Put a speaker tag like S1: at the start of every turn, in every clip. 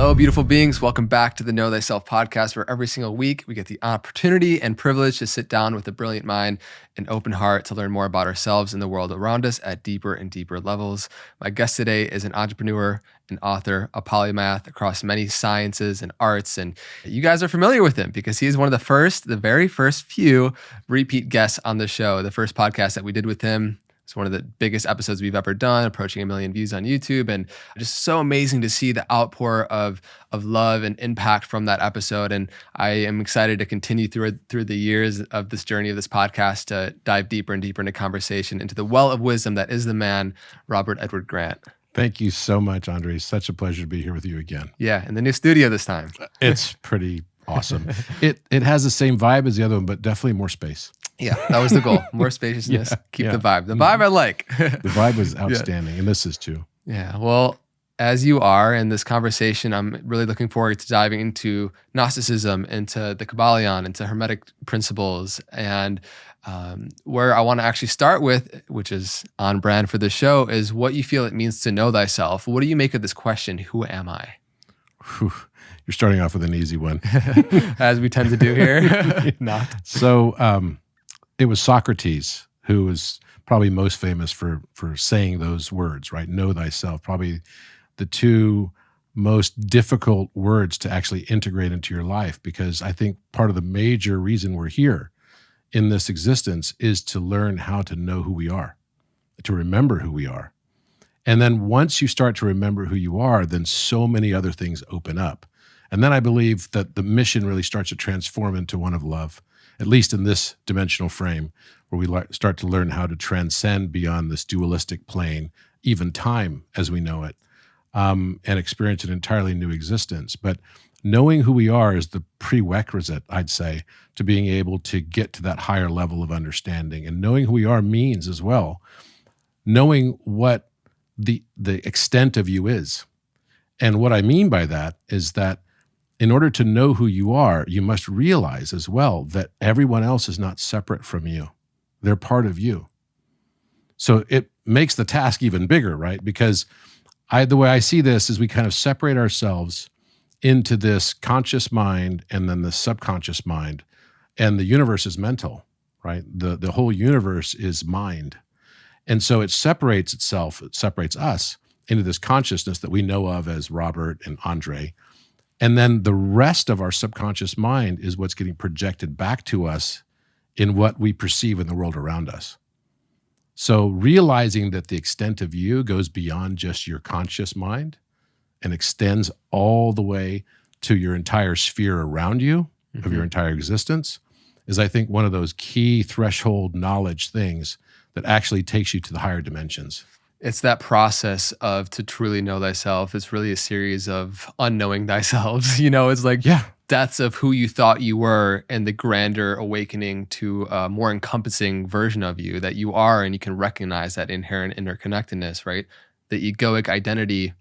S1: Hello, beautiful beings. Welcome back to the Know Thyself podcast, where every single week we get the opportunity and privilege to sit down with a brilliant mind and open heart to learn more about ourselves and the world around us at deeper and deeper levels. My guest today is an entrepreneur, an author, a polymath across many sciences and arts. And you guys are familiar with him because he's one of the very first few repeat guests on the show. The first podcast that we did with him, it's one of the biggest episodes we've ever done, approaching 1 million views on YouTube. And just so amazing to see the outpour of love and impact from that episode. And I am excited to continue through the years of this journey of this podcast to dive deeper and deeper into conversation, into the well of wisdom that is the man, Robert Edward Grant.
S2: Thank you so much, André. Such a pleasure to be here with you again.
S1: Yeah, in the new studio this time.
S2: It's pretty awesome. It has the same vibe as the other one, but definitely more space.
S1: Yeah, that was the goal. More spaciousness, keep the vibe. The vibe I like.
S2: The vibe was outstanding, and this is too.
S1: Yeah, well, as you are in this conversation, I'm really looking forward to diving into Gnosticism, into the Kabbalion, into Hermetic principles, and where I want to actually start with, which is on brand for the show, is what you feel it means to know thyself. What do you make of this question, who am I?
S2: Whew. You're starting off with an easy one.
S1: As we tend to do here. Not.
S2: So it was Socrates who was probably most famous for saying those words, right? Know thyself, probably the two most difficult words to actually integrate into your life, because I think part of the major reason we're here in this existence is to learn how to know who we are, to remember who we are. And then once you start to remember who you are, then so many other things open up. And then I believe that the mission really starts to transform into one of love, at least in this dimensional frame, where we start to learn how to transcend beyond this dualistic plane, even time as we know it, and experience an entirely new existence. But knowing who we are is the prerequisite, I'd say, to being able to get to that higher level of understanding. And knowing who we are means as well knowing what the extent of you is. And what I mean by that is that in order to know who you are, you must realize as well that everyone else is not separate from you. They're part of you. So it makes the task even bigger, right? Because the way I see this is we kind of separate ourselves into this conscious mind and then the subconscious mind. And the universe is mental, right? The whole universe is mind. And so it separates us into this consciousness that we know of as Robert and André. And then the rest of our subconscious mind is what's getting projected back to us in what we perceive in the world around us. So realizing that the extent of you goes beyond just your conscious mind and extends all the way to your entire sphere around you, of your entire existence, is, I think, one of those key threshold knowledge things that actually takes you to the higher dimensions.
S1: It's that process of to truly know thyself. It's really a series of unknowing thyself. It's like deaths of who you thought you were and the grander awakening to a more encompassing version of you that you are, and you can recognize that inherent interconnectedness, right? The egoic identity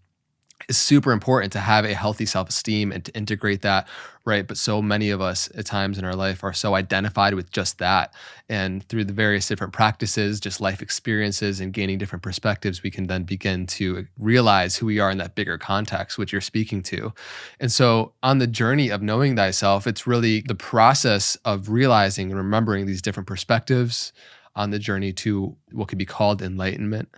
S1: is super important to have a healthy self-esteem and to integrate that, right? But so many of us at times in our life are so identified with just that. And through the various different practices, just life experiences and gaining different perspectives, we can then begin to realize who we are in that bigger context, which you're speaking to. And so on the journey of knowing thyself, it's really the process of realizing and remembering these different perspectives on the journey to what could be called enlightenment.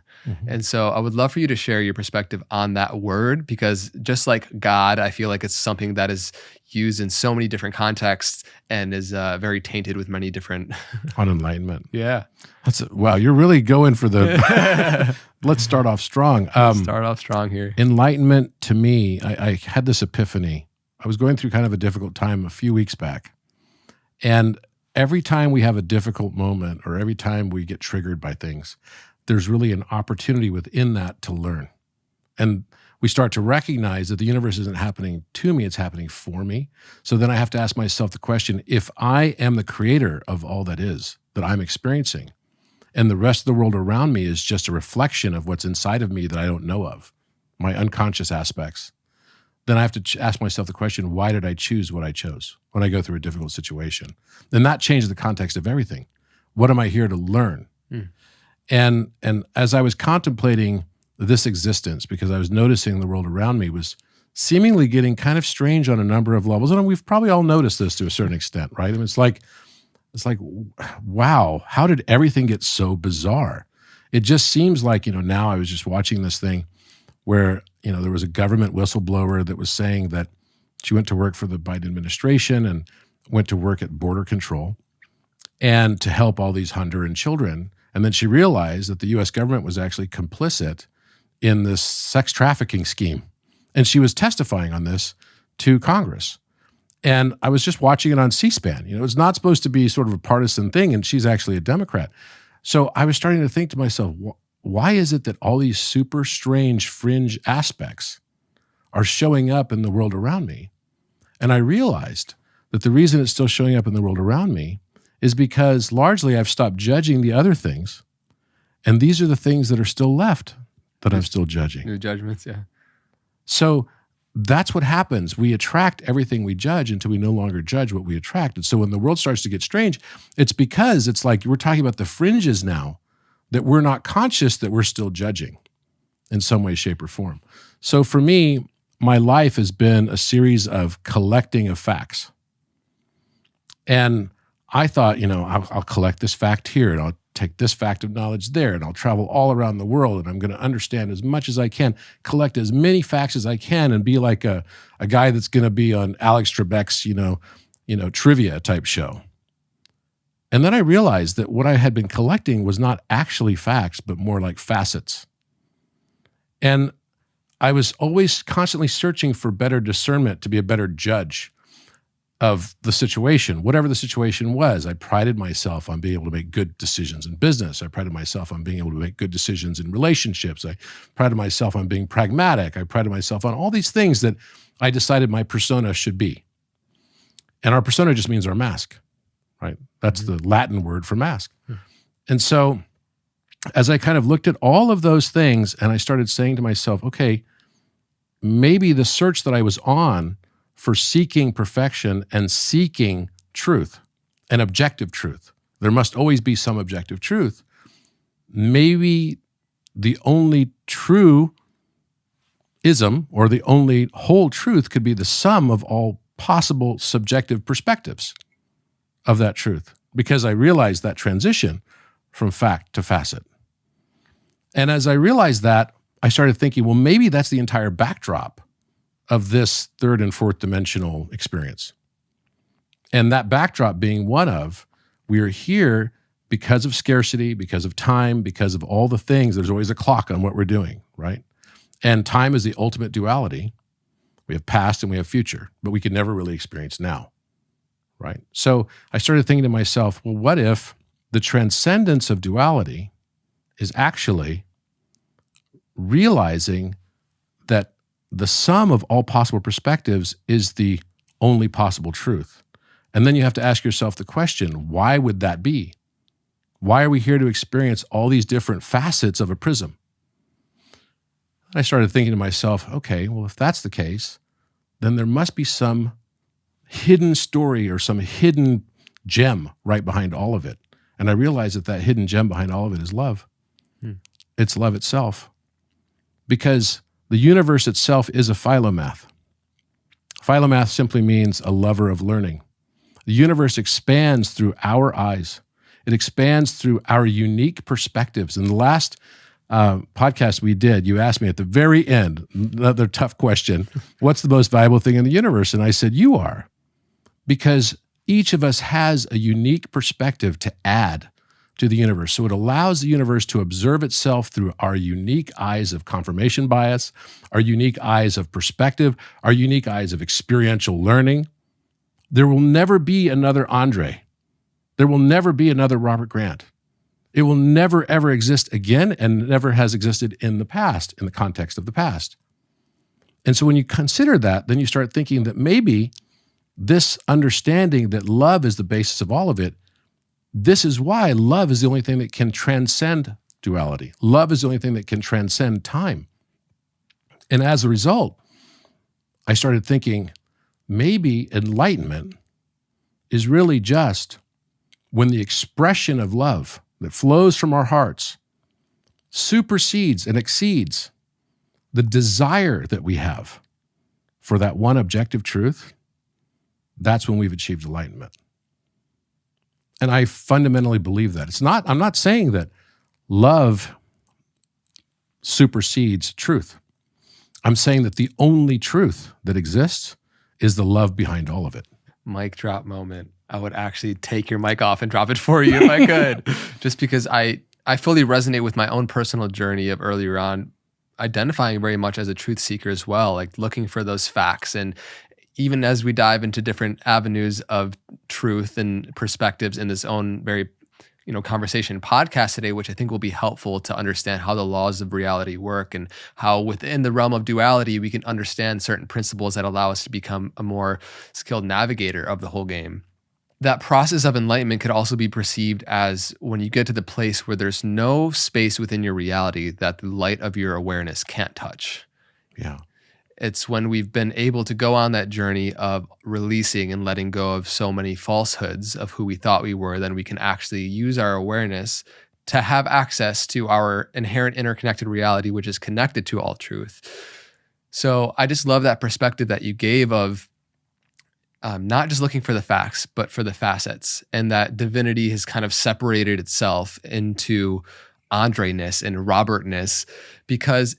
S1: And so I would love for you to share your perspective on that word, because just like God, I feel like it's something that is used in so many different contexts and is very tainted with many different...
S2: On enlightenment.
S1: Yeah.
S2: Wow, you're really going for the... Let's start off strong.
S1: Start off strong here.
S2: Enlightenment, to me, I had this epiphany. I was going through kind of a difficult time a few weeks back. And every time we have a difficult moment or every time we get triggered by things, there's really an opportunity within that to learn. And we start to recognize that the universe isn't happening to me, it's happening for me. So then I have to ask myself the question, if I am the creator of all that is, that I'm experiencing, and the rest of the world around me is just a reflection of what's inside of me that I don't know of, my unconscious aspects, then I have to ask myself the question, why did I choose what I chose when I go through a difficult situation? Then that changes the context of everything. What am I here to learn? And as I was contemplating this existence, because I was noticing the world around me was seemingly getting kind of strange on a number of levels. And we've probably all noticed this to a certain extent, right? I mean, it's like, wow, how did everything get so bizarre? It just seems like, now I was just watching this thing where, there was a government whistleblower that was saying that she went to work for the Biden administration and went to work at border control and to help all these Honduran children. And then she realized that the U.S. government was actually complicit in this sex trafficking scheme. And she was testifying on this to Congress. And I was just watching it on C-SPAN. It's not supposed to be sort of a partisan thing, and she's actually a Democrat. So I was starting to think to myself, why is it that all these super strange fringe aspects are showing up in the world around me? And I realized that the reason it's still showing up in the world around me is because largely I've stopped judging the other things, and these are the things that are still left that I'm still judging.
S1: New judgments, yeah.
S2: So that's what happens. We attract everything we judge until we no longer judge what we attract. And so when the world starts to get strange, it's because it's like we're talking about the fringes now that we're not conscious that we're still judging in some way, shape, or form. So for me, my life has been a series of collecting of facts. And I thought, I'll collect this fact here, and I'll take this fact of knowledge there, and I'll travel all around the world, and I'm going to understand as much as I can, collect as many facts as I can, and be like a guy that's going to be on Alex Trebek's, trivia type show. And then I realized that what I had been collecting was not actually facts, but more like facets. And I was always constantly searching for better discernment to be a better judge of the situation, whatever the situation was. I prided myself on being able to make good decisions in business. I prided myself on being able to make good decisions in relationships. I prided myself on being pragmatic. I prided myself on all these things that I decided my persona should be. And our persona just means our mask, right? That's the Latin word for mask. And so as I kind of looked at all of those things, and I started saying to myself, okay, maybe the search that I was on for seeking perfection and seeking truth, and objective truth. There must always be some objective truth. Maybe the only true ism, or the only whole truth, could be the sum of all possible subjective perspectives of that truth, because I realized that transition from fact to facet. And as I realized that, I started thinking, well, maybe that's the entire backdrop of this third and fourth dimensional experience. And that backdrop being one of, we are here because of scarcity, because of time, because of all the things. There's always a clock on what we're doing, right? And time is the ultimate duality. We have past and we have future, but we can never really experience now, right? So I started thinking to myself, well, what if the transcendence of duality is actually realizing that the sum of all possible perspectives is the only possible truth? And then you have to ask yourself the question, why would that be? Why are we here to experience all these different facets of a prism? I started thinking to myself, okay, well, if that's the case, then there must be some hidden story or some hidden gem right behind all of it. And I realized that that hidden gem behind all of it is love. It's love itself. Because the universe itself is a philomath. Philomath simply means a lover of learning. The universe expands through our eyes. It expands through our unique perspectives. In the last podcast we did, you asked me at the very end, another tough question, what's the most valuable thing in the universe? And I said, you are. Because each of us has a unique perspective to add to the universe. So it allows the universe to observe itself through our unique eyes of confirmation bias, our unique eyes of perspective, our unique eyes of experiential learning. There will never be another André. There will never be another Robert Grant. It will never, ever exist again, and never has existed in the past, in the context of the past. And so when you consider that, then you start thinking that maybe this understanding that love is the basis of all of it, this is why love is the only thing that can transcend duality. Love is the only thing that can transcend time. And as a result, I started thinking, maybe enlightenment is really just when the expression of love that flows from our hearts supersedes and exceeds the desire that we have for that one objective truth, that's when we've achieved enlightenment. And I fundamentally believe that. I'm not saying that love supersedes truth. I'm saying that the only truth that exists is the love behind all of it.
S1: Mic drop moment. I would actually take your mic off and drop it for you if I could, just because I fully resonate with my own personal journey of earlier on identifying very much as a truth seeker as well, like looking for those facts. And even as we dive into different avenues of truth and perspectives in this own very, conversation podcast today, which I think will be helpful to understand how the laws of reality work and how within the realm of duality, we can understand certain principles that allow us to become a more skilled navigator of the whole game. That process of enlightenment could also be perceived as when you get to the place where there's no space within your reality that the light of your awareness can't touch.
S2: Yeah.
S1: It's when we've been able to go on that journey of releasing and letting go of so many falsehoods of who we thought we were, then we can actually use our awareness to have access to our inherent interconnected reality, which is connected to all truth. So I just love that perspective that you gave of not just looking for the facts, but for the facets, and that divinity has kind of separated itself into André-ness and Robert-ness, because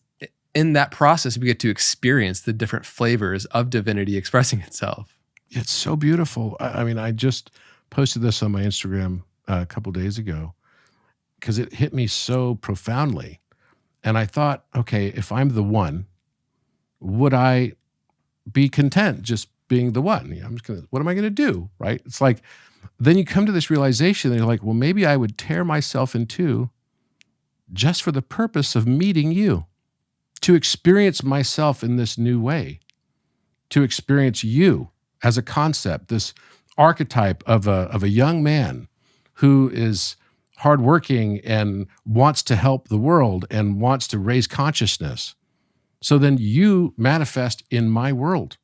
S1: in that process, we get to experience the different flavors of divinity expressing itself.
S2: It's so beautiful. I mean, I just posted this on my Instagram a couple days ago because it hit me so profoundly. And I thought, okay, if I'm the one, would I be content just being the one? What am I going to do? Right? It's like, then you come to this realization and you're like, well, maybe I would tear myself in two just for the purpose of meeting you, to experience myself in this new way, to experience you as a concept, this archetype of a young man who is hardworking and wants to help the world and wants to raise consciousness. So then you manifest in my world.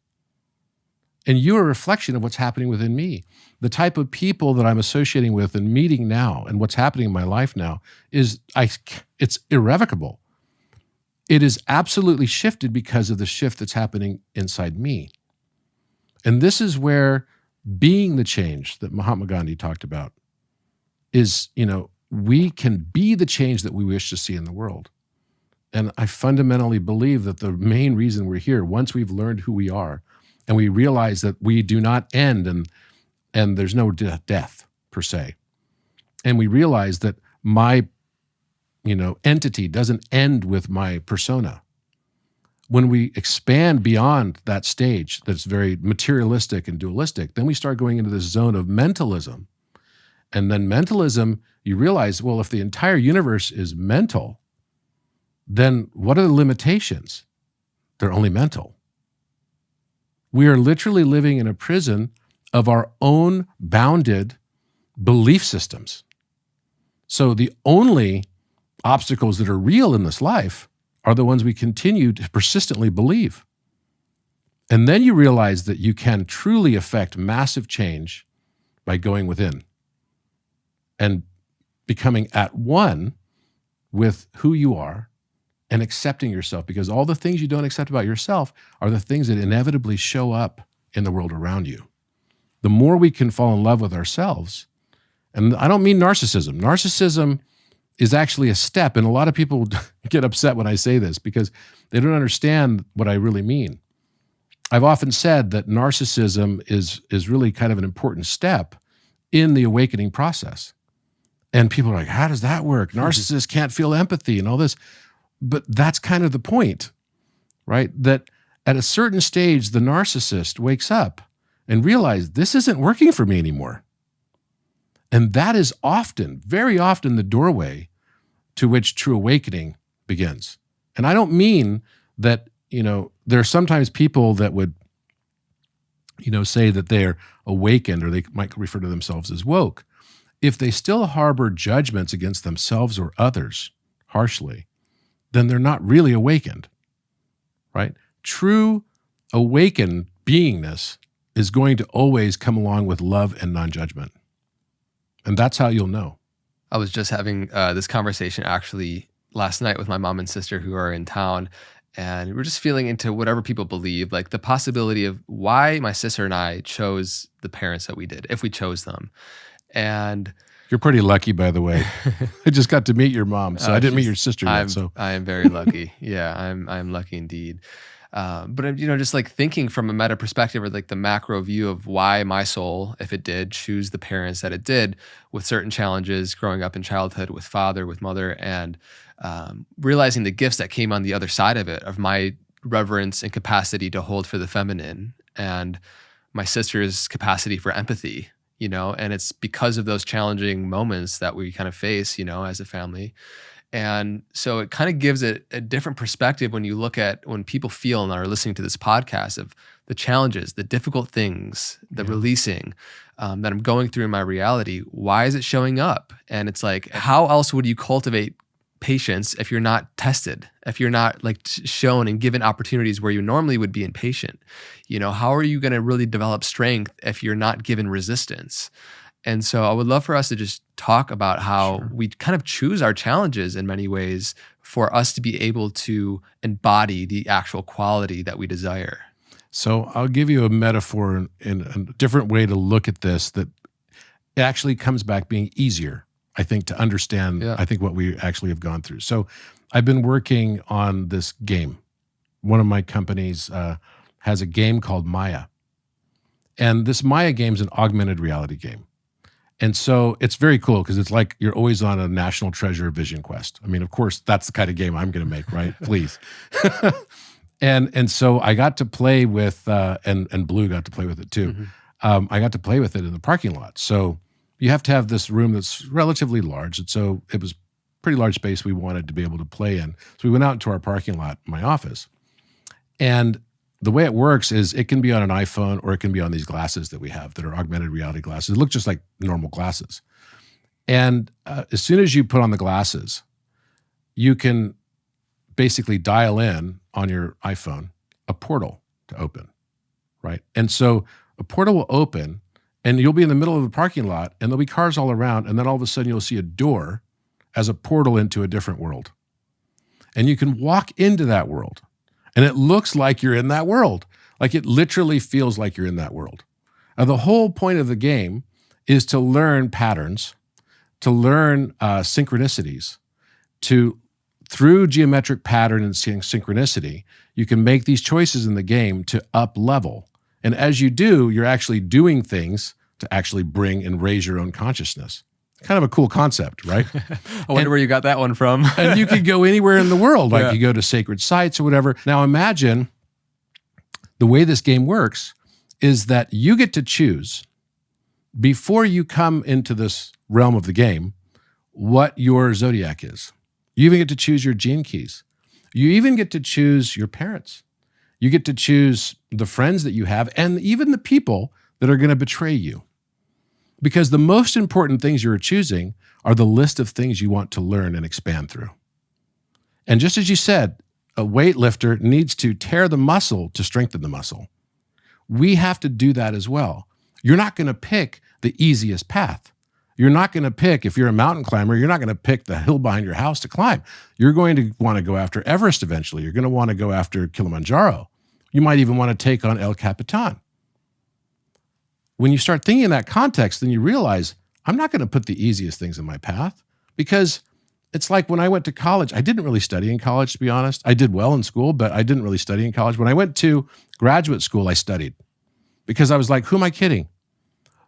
S2: And you're a reflection of what's happening within me. The type of people that I'm associating with and meeting now and what's happening in my life now it's irrevocable. It is absolutely shifted because of the shift that's happening inside me. And this is where being the change that Mahatma Gandhi talked about is, we can be the change that we wish to see in the world. And I fundamentally believe that the main reason we're here, once we've learned who we are, and we realize that we do not end and there's no death per se, and we realize that my entity doesn't end with my persona. When we expand beyond that stage that's very materialistic and dualistic, then we start going into this zone of mentalism. And then mentalism, you realize, well, if the entire universe is mental, then what are the limitations? They're only mental. We are literally living in a prison of our own bounded belief systems. So the only obstacles that are real in this life are the ones we continue to persistently believe. And then you realize that you can truly affect massive change by going within and becoming at one with who you are and accepting yourself, because all the things you don't accept about yourself are the things that inevitably show up in the world around you. The more we can fall in love with ourselves, and I don't mean narcissism. Narcissism is actually a step, and a lot of people get upset when I say this because they don't understand what I really mean. I've often said that narcissism is really kind of an important step in the awakening process. And people are like, how does that work? Narcissists can't feel empathy and all this. But that's kind of the point, right? That at a certain stage, the narcissist wakes up and realizes this isn't working for me anymore. And that is often, very often, the doorway to which true awakening begins. And I don't mean that, there are sometimes people that would, say that they're awakened, or they might refer to themselves as woke. If they still harbor judgments against themselves or others harshly, then they're not really awakened, right? True awakened beingness is going to always come along with love and non-judgment. And that's how you'll know.
S1: I was just having this conversation actually last night with my mom and sister who are in town. And we're just feeling into whatever people believe, like the possibility of why my sister and I chose the parents that we did, if we chose them. And
S2: You're pretty lucky, by the way. I just got to meet your mom, so I didn't meet your sister yet.
S1: I am very lucky. Yeah, I'm lucky indeed. But just like thinking from a meta perspective, or like the macro view of why my soul, if it did, choose the parents that it did, with certain challenges growing up in childhood, with father, with mother, and realizing the gifts that came on the other side of it, of my reverence and capacity to hold for the feminine, and my sister's capacity for empathy. And it's because of those challenging moments that we kind of face, as a family. And so it kind of gives it a different perspective when you look at when people feel and are listening to this podcast of the challenges, the difficult things, the releasing that I'm going through in my reality. Why is it showing up? And it's like, how else would you cultivate patience if you're not tested, if you're not like shown and given opportunities where you normally would be impatient? How are you going to really develop strength if you're not given resistance? And so I would love for us to just talk about how we kind of choose our challenges in many ways for us to be able to embody the actual quality that we desire.
S2: So I'll give you a metaphor in a different way to look at this that actually comes back being easier, I think, to understand, I think, what we actually have gone through. So I've been working on this game. One of my companies has a game called Maya. And this Maya game is an augmented reality game. And so it's very cool because it's like you're always on a National Treasure Vision Quest. I mean, of course, that's the kind of game I'm going to make, right? Please. And so I got to play with, and Blue got to play with it too. Mm-hmm. I got to play with it in the parking lot. So you have to have this room that's relatively large. And so it was pretty large space we wanted to be able to play in. So we went out into our parking lot, my office. And the way it works is it can be on an iPhone or it can be on these glasses that we have that are augmented reality glasses. It looks just like normal glasses. And as soon as you put on the glasses, you can basically dial in on your iPhone a portal to open, right? And so a portal will open and you'll be in the middle of the parking lot and there'll be cars all around, and then all of a sudden you'll see a door as a portal into a different world. And you can walk into that world. And it looks like you're in that world. Like it literally feels like you're in that world. Now, the whole point of the game is to learn patterns, to learn synchronicities, through geometric pattern and synchronicity, you can make these choices in the game to up level. And as you do, you're actually doing things to actually bring and raise your own consciousness. Kind of a cool concept, right?
S1: I wonder where you got that one from.
S2: And you could go anywhere in the world, like you go to sacred sites or whatever. Now imagine the way this game works is that you get to choose, before you come into this realm of the game, what your zodiac is. You even get to choose your gene keys. You even get to choose your parents. You get to choose the friends that you have and even the people that are going to betray you. Because the most important things you're choosing are the list of things you want to learn and expand through. And just as you said, a weightlifter needs to tear the muscle to strengthen the muscle. We have to do that as well. You're not going to pick the easiest path. You're not going to pick, if you're a mountain climber, you're not going to pick the hill behind your house to climb. You're going to want to go after Everest eventually. You're going to want to go after Kilimanjaro. You might even want to take on El Capitan. When you start thinking in that context, then you realize, I'm not going to put the easiest things in my path, because it's like when I went to college, I didn't really study in college, to be honest. I did well in school, but I didn't really study in college. When I went to graduate school, I studied because I was like, who am I kidding?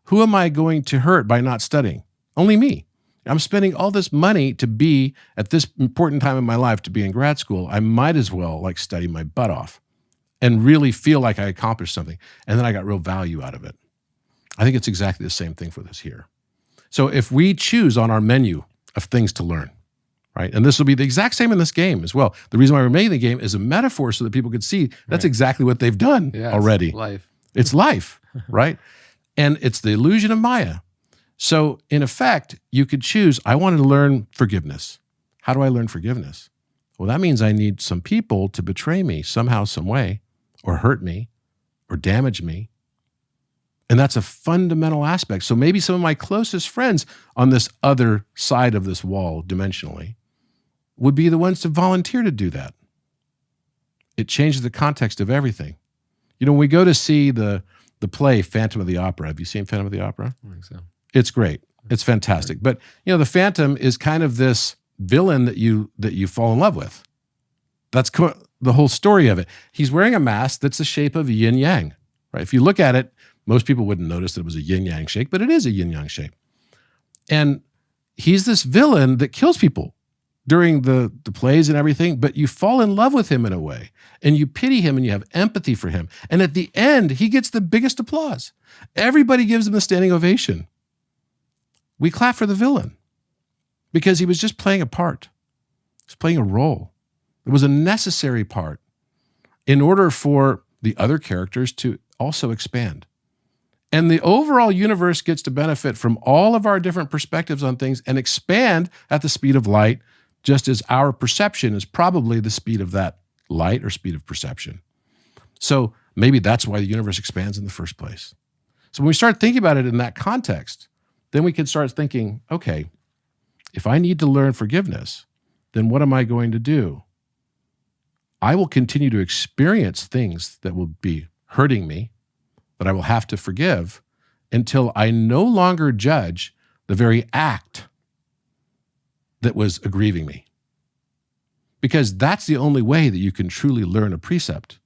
S2: Who am I going to hurt by not studying? Only me. I'm spending all this money to be at this important time in my life to be in grad school. I might as well like study my butt off and really feel like I accomplished something. And then I got real value out of it. I think it's exactly the same thing for this here. So if we choose on our menu of things to learn, right? And this will be the exact same in this game as well. The reason why we're making the game is a metaphor so that people could see that's exactly what they've done already.
S1: It's life.
S2: It's life, right? And it's the illusion of Maya. So in effect, you could choose, I wanted to learn forgiveness. How do I learn forgiveness? Well, that means I need some people to betray me somehow, some way, or hurt me, or damage me. And that's a fundamental aspect. So maybe some of my closest friends on this other side of this wall dimensionally would be the ones to volunteer to do that. it changes the context of everything. When we go to see the play Phantom of the Opera, have you seen Phantom of the Opera?
S1: I think so.
S2: It's great. It's fantastic. But the Phantom is kind of this villain that you fall in love with. That's the whole story of it. He's wearing a mask that's the shape of yin yang, right? If you look at it, most people wouldn't notice that it was a yin yang shape, but it is a yin yang shape. And he's this villain that kills people during the plays and everything, but you fall in love with him in a way, and you pity him and you have empathy for him. And at the end, he gets the biggest applause. Everybody gives him a standing ovation. We clap for the villain because he was just playing a part. He was playing a role. It was a necessary part in order for the other characters to also expand. And the overall universe gets to benefit from all of our different perspectives on things and expand at the speed of light, just as our perception is probably the speed of that light or speed of perception. So maybe that's why the universe expands in the first place. So when we start thinking about it in that context, then we can start thinking, okay, if I need to learn forgiveness, then what am I going to do? I will continue to experience things that will be hurting me, that I will have to forgive until I no longer judge the very act that was aggrieving me. Because that's the only way that you can truly learn a precept.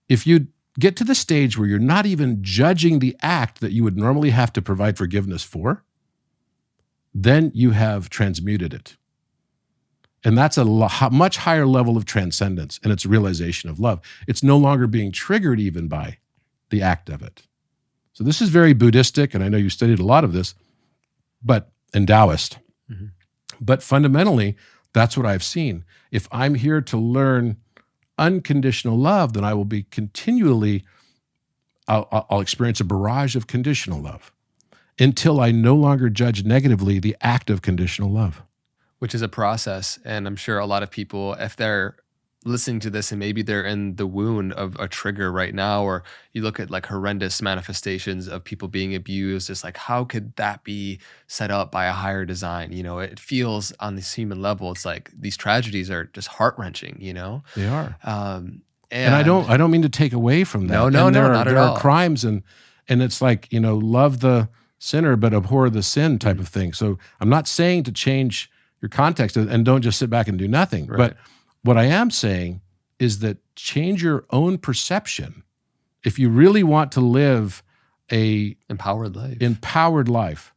S2: If you get to the stage where you're not even judging the act that you would normally have to provide forgiveness for, then you have transmuted it. And that's a much higher level of transcendence, and it's realization of love. It's no longer being triggered even by the act of it. So this is very Buddhistic, and I know you studied a lot of this, and Taoist. Mm-hmm. But fundamentally, that's what I've seen. If I'm here to learn unconditional love, then I will be continually, I'll experience a barrage of conditional love until I no longer judge negatively the act of conditional love.
S1: Which is a process. And I'm sure a lot of people, if they're listening to this and maybe they're in the wound of a trigger right now, or you look at like horrendous manifestations of people being abused, it's like, how could that be set up by a higher design? It feels on this human level, it's like these tragedies are just heart-wrenching,
S2: They are.
S1: And
S2: I don't mean to take away from that.
S1: No, not at all.
S2: There are crimes and it's like, love the sinner, but abhor the sin type of thing. So I'm not saying to change your context and don't just sit back and do nothing.
S1: Right.
S2: But what I am saying is that change your own perception. If you really want to live a
S1: empowered
S2: life,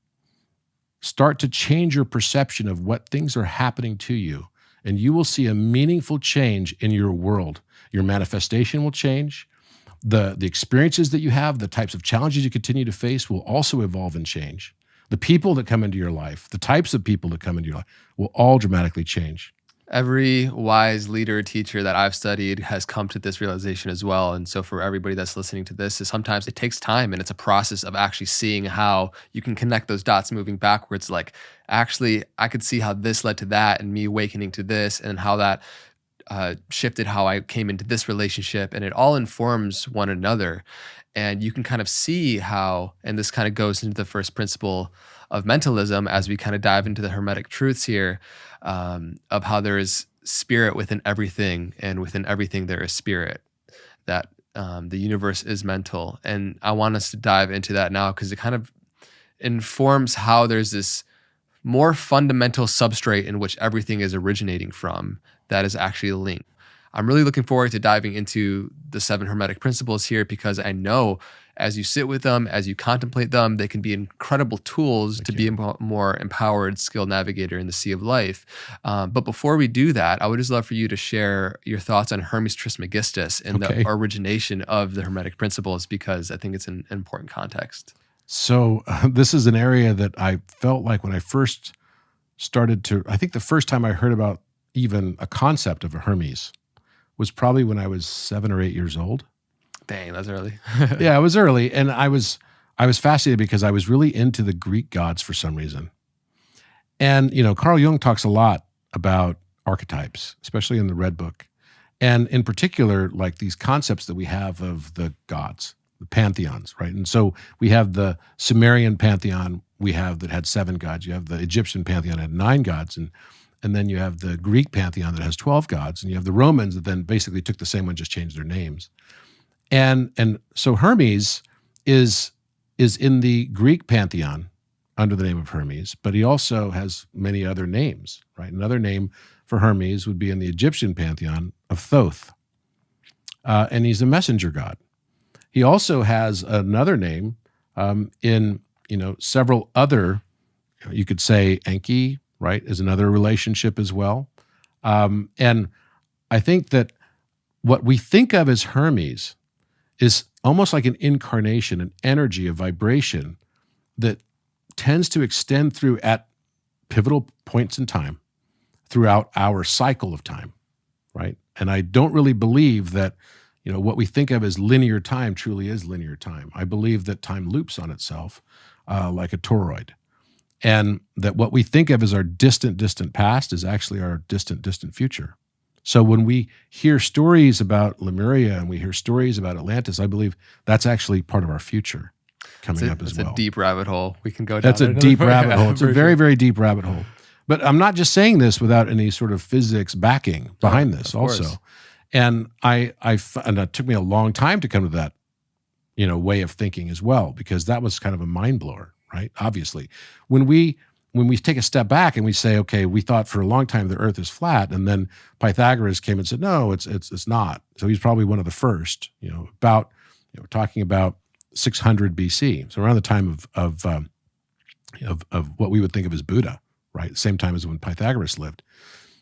S2: start to change your perception of what things are happening to you, and you will see a meaningful change in your world. Your manifestation will change. The experiences that you have, the types of challenges you continue to face will also evolve and change. The people that come into your life, the types of people that come into your life will all dramatically change.
S1: Every wise leader, teacher that I've studied has come to this realization as well. And so for everybody that's listening to this, is sometimes it takes time and it's a process of actually seeing how you can connect those dots moving backwards. Like, actually, I could see how this led to that and me awakening to this and how that shifted how I came into this relationship. And it all informs one another. And you can kind of see how, and this kind of goes into the first principle of mentalism as we kind of dive into the Hermetic truths here, of how there is spirit within everything, and within everything there is spirit, that the universe is mental. And I want us to dive into that now because it kind of informs how there's this more fundamental substrate in which everything is originating from that is actually linked. I'm really looking forward to diving into the 7 Hermetic principles here, because I know as you sit with them, as you contemplate them, they can be incredible tools to be a more empowered, skilled navigator in the sea of life. But before we do that, I would just love for you to share your thoughts on Hermes Trismegistus and the origination of the Hermetic principles, because I think it's an important context.
S2: So this is an area that I felt like when I first I think the first time I heard about even a concept of a Hermes was probably when I was 7 or 8 years old.
S1: Dang, that's early.
S2: Yeah, it was early. And I was fascinated because I was really into the Greek gods for some reason. And, Carl Jung talks a lot about archetypes, especially in the Red Book. And in particular, like these concepts that we have of the gods, the pantheons, right? And so we have the Sumerian pantheon that had 7 gods. You have the Egyptian pantheon that had 9 gods. And and then you have the Greek pantheon that has 12 gods, and you have the Romans that then basically took the same one, just changed their names. And so Hermes is in the Greek pantheon under the name of Hermes, but he also has many other names, right? Another name for Hermes would be in the Egyptian pantheon of Thoth, and he's a messenger god. He also has another name in several other. You could say Enki, right, is another relationship as well. And I think that what we think of as Hermes is almost like an incarnation, an energy, a vibration that tends to extend through at pivotal points in time throughout our cycle of time, right? And I don't really believe that, what we think of as linear time truly is linear time. I believe that time loops on itself like a toroid. And that what we think of as our distant, distant past is actually our distant, distant future. So when we hear stories about Lemuria and we hear stories about Atlantis, I believe that's actually part of our future coming up as well.
S1: That's a deep rabbit hole. We can go down.
S2: That's a deep rabbit hole. It's a very, very deep rabbit hole. But I'm not just saying this without any sort of physics backing behind this also. And and it took me a long time to come to that, way of thinking as well, because that was kind of a mind blower. Right? Obviously, when we take a step back and we say, okay, we thought for a long time the Earth is flat, and then Pythagoras came and said, no, it's not. So he's probably one of the first. Talking about 600 BC, so around the time of what we would think of as Buddha, right? Same time as when Pythagoras lived.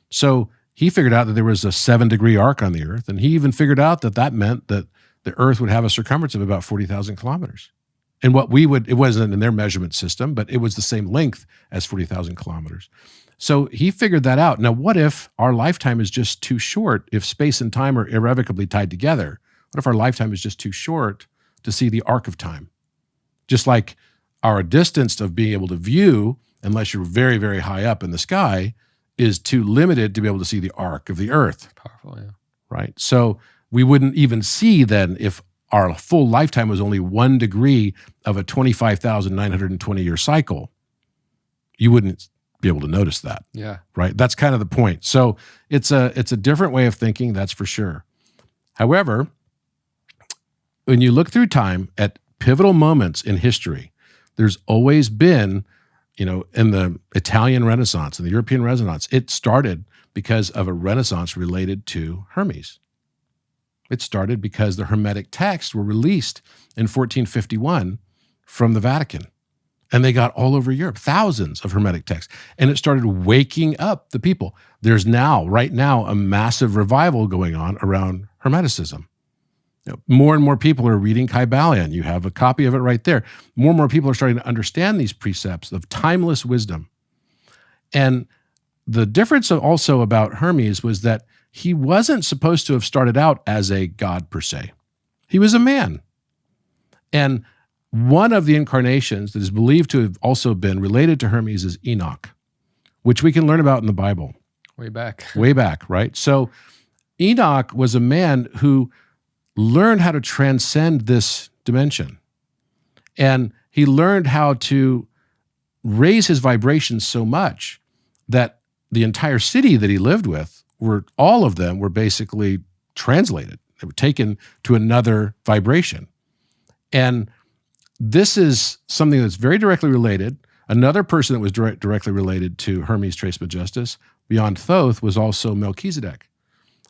S2: So he figured out that there was a 7-degree arc on the Earth, and he even figured out that meant that the Earth would have a circumference of about 40,000 kilometers. And it wasn't in their measurement system, but it was the same length as 40,000 kilometers. So he figured that out. Now, what if our lifetime is just too short? If space and time are irrevocably tied together, what if our lifetime is just too short to see the arc of time? Just like our distance of being able to view, unless you're very, very high up in the sky, is too limited to be able to see the arc of the Earth.
S1: Powerful, yeah.
S2: Right? So we wouldn't even see then if our full lifetime was only 1 degree of a 25,920-year cycle, you wouldn't be able to notice that.
S1: Yeah.
S2: Right? That's kind of the point. So it's a different way of thinking, that's for sure. However, when you look through time at pivotal moments in history, there's always been, in the Italian Renaissance and the European Renaissance, it started because of a Renaissance related to Hermes. It started because the Hermetic texts were released in 1451 from the Vatican. And they got all over Europe, thousands of Hermetic texts. And it started waking up the people. There's right now, a massive revival going on around Hermeticism. More and more people are reading Kybalion. You have a copy of it right there. More and more people are starting to understand these precepts of timeless wisdom. And the difference also about Hermes was that he wasn't supposed to have started out as a god per se. He was a man. And one of the incarnations that is believed to have also been related to Hermes is Enoch, which we can learn about in the Bible.
S1: Way back.
S2: Way back, right? So Enoch was a man who learned how to transcend this dimension. And he learned how to raise his vibrations so much that the entire city that he lived with, all of them were basically translated. They were taken to another vibration. And this is something that's very directly related. Another person that was directly related to Hermes Trismegistus, beyond Thoth, was also Melchizedek.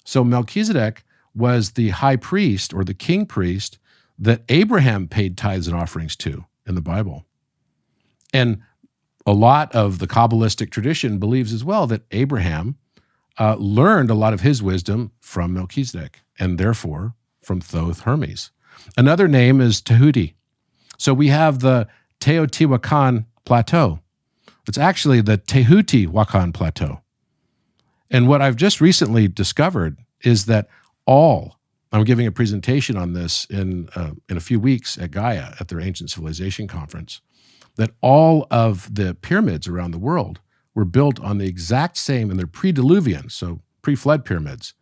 S2: So Melchizedek was the high priest or the king priest that Abraham paid tithes and offerings to in the Bible. And a lot of the Kabbalistic tradition believes as well that Abraham learned a lot of his wisdom from Melchizedek, and therefore from Thoth Hermes. Another name is Tehuti. So we have the Teotihuacan Plateau. It's actually the Tehuti-Huacan Plateau. And what I've just recently discovered is that I'm giving a presentation on this in a few weeks at Gaia at their Ancient Civilization Conference, that all of the pyramids around the world were built on the exact same, and they're pre-Diluvian, so pre-flood pyramids.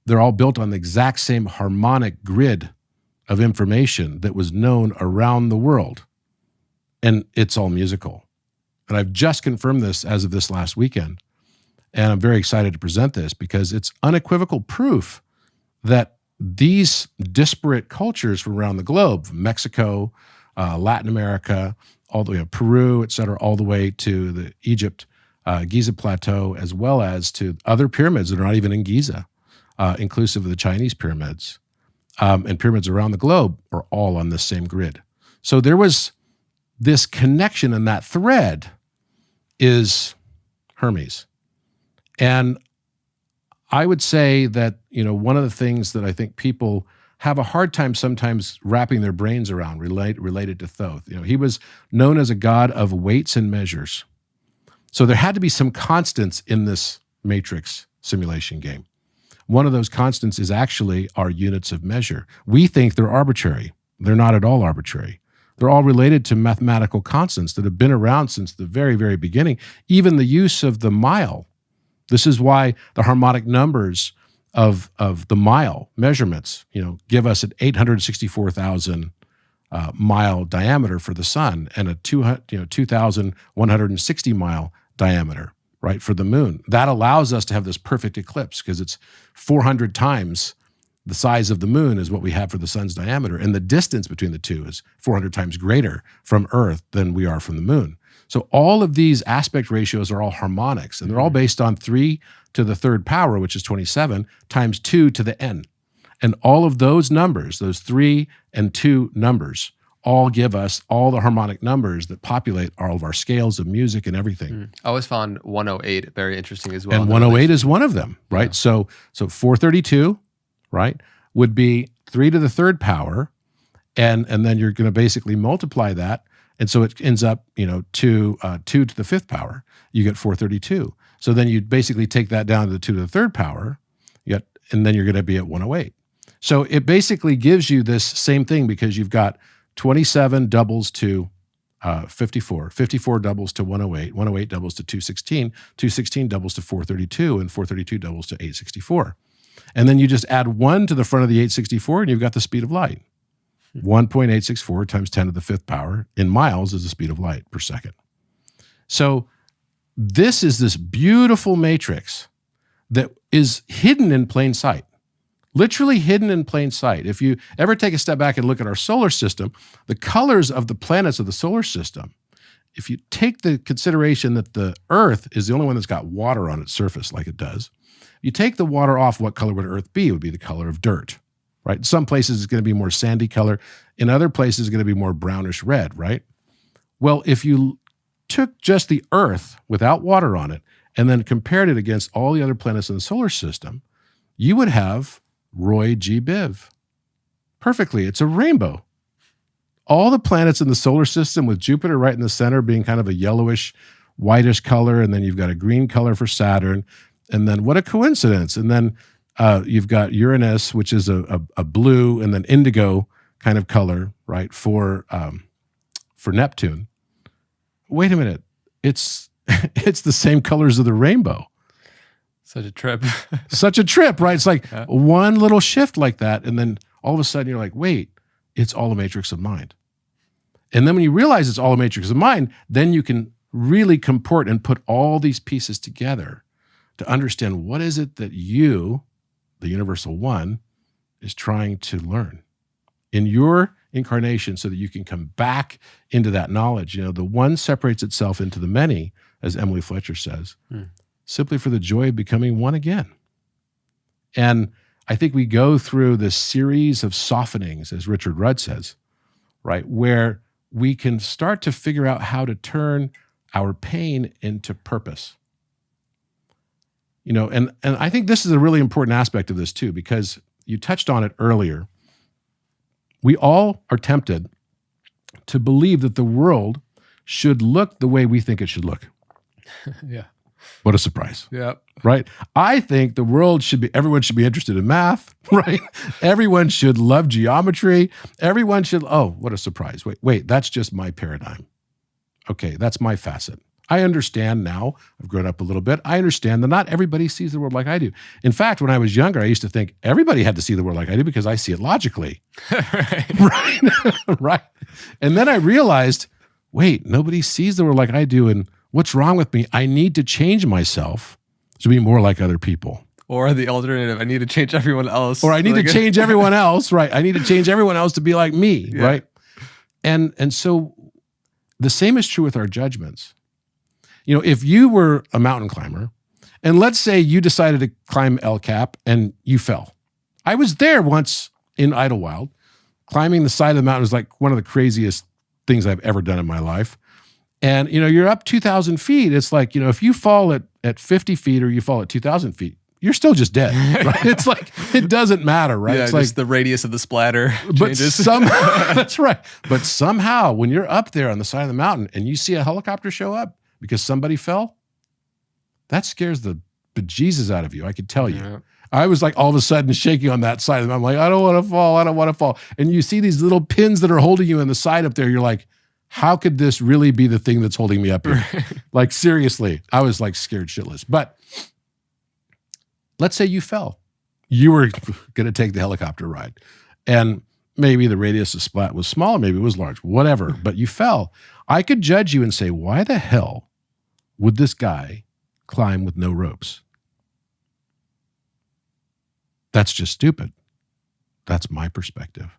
S2: They're all built on the exact same harmonic grid of information that was known around the world. And it's all musical. And I've just confirmed this as of this last weekend, And I'm very excited to present this because it's unequivocal proof that these disparate cultures from around the globe, from Mexico, Latin America, all the way to Peru, et cetera, all the way to the Egypt, Giza Plateau, as well as to other pyramids that are not even in Giza, inclusive of the Chinese pyramids, and pyramids around the globe are all on this same grid. So there was this connection, and that thread is Hermes. And I would say that, one of the things that I think people have a hard time sometimes wrapping their brains around related to Thoth. He was known as a god of weights and measures. So there had to be some constants in this matrix simulation game. One of those constants is actually our units of measure. We think they're arbitrary. They're not at all arbitrary. They're all related to mathematical constants that have been around since the very, very beginning. Even the use of the mile. This is why the harmonic numbers of the mile measurements, give us an 864,000 mile diameter for the sun and a 2,160 mile diameter, right, for the moon. That allows us to have this perfect eclipse because it's 400 times the size of the moon is what we have for the sun's diameter, and the distance between the two is 400 times greater from Earth than we are from the moon. So all of these aspect ratios are all harmonics, and they're all based on 3 to the third power, which is 27, times 2 to the n. And all of those numbers, those 3 and 2 numbers, all give us all the harmonic numbers that populate all of our scales of music and everything.
S1: I always found 108 very interesting as well.
S2: And 108 is one of them, right? Yeah. So 432, right, would be 3 to the third power, and then you're going to basically multiply that, and so it ends up, 2 to the fifth power. You get 432. So then you basically take that down to the 2 to the third power, and then you're going to be at 108. So it basically gives you this same thing because you've got 27 doubles to 54, 54 doubles to 108, 108 doubles to 216, 216 doubles to 432, and 432 doubles to 864. And then you just add 1 to the front of the 864, and you've got the speed of light. 1.864 times 10 to the fifth power in miles is the speed of light per second. So this is this beautiful matrix that is hidden in plain sight, literally hidden in plain sight. If you ever take a step back and look at our solar system, the colors of the planets of the solar system, if you take the consideration that the Earth is the only one that's got water on its surface like it does, you take the water off, what color would Earth be? It would be the color of dirt, right? In some places it's going to be more sandy color. In other places it's going to be more brownish red, right? Well, if you took just the Earth without water on it and then compared it against all the other planets in the solar system, you would have Roy G. Biv. Perfectly. It's a rainbow. All the planets in the solar system with Jupiter right in the center being kind of a yellowish, whitish color, and then you've got a green color for Saturn, and then what a coincidence. And then you've got Uranus, which is a blue and then indigo kind of color, right, for Neptune. Wait a minute. It's the same colors of the rainbow.
S1: Such a trip.
S2: Such a trip, right? It's like one little shift like that, and then all of a sudden you're like, wait, it's all a matrix of mind. And then when you realize it's all a matrix of mind, then you can really comport and put all these pieces together to understand what is it that you, the universal one, is trying to learn in your incarnation so that you can come back into that knowledge. The one separates itself into the many, as Emily Fletcher says, simply for the joy of becoming one again. And I think we go through this series of softenings, as Richard Rudd says, right, where we can start to figure out how to turn our pain into purpose. And I think this is a really important aspect of this too, because you touched on it earlier. We all are tempted to believe that the world should look the way we think it should look.
S1: Yeah.
S2: What a surprise.
S1: Yeah.
S2: Right? I think the world everyone should be interested in math, right? Everyone should love geometry. Everyone should, what a surprise. Wait, that's just my paradigm. Okay, that's my facet. I understand now, I've grown up a little bit, I understand that not everybody sees the world like I do. In fact, when I was younger, I used to think everybody had to see the world like I do because I see it logically. Right. Right. And then I realized, wait, nobody sees the world like I do, and what's wrong with me? I need to change myself To be more like other people.
S1: Or the alternative, I need to change everyone else.
S2: Or I need to change everyone else, right? I need to change everyone else to be like me, right? And so the same is true with our judgments. You know, if you were a mountain climber, and let's say you decided to climb El Cap and you fell. I was there once in Idlewild. Climbing the side of the mountain was like one of the craziest things I've ever done in my life. And, you know, you're up 2,000 feet. It's like, you know, if you fall at 50 feet or you fall at 2,000 feet, you're still just dead, right? It's like, it doesn't matter, right?
S1: Yeah,
S2: it's
S1: just
S2: like
S1: the radius of the splatter changes.
S2: But that's right. But somehow when you're up there on the side of the mountain and you see a helicopter show up because somebody fell, that scares the bejesus out of you. I could tell you. Yeah. I was like all of a sudden shaking on that side. And I'm like, I don't want to fall. I don't want to fall. And you see these little pins that are holding you on the side up there. You're like, how could this really be the thing that's holding me up here? Like, seriously, I was like scared shitless. But let's say you fell. You were going to take the helicopter ride. And maybe the radius of splat was small, maybe it was large, whatever, but you fell. I could judge you and say, why the hell would this guy climb with no ropes? That's just stupid. That's my perspective.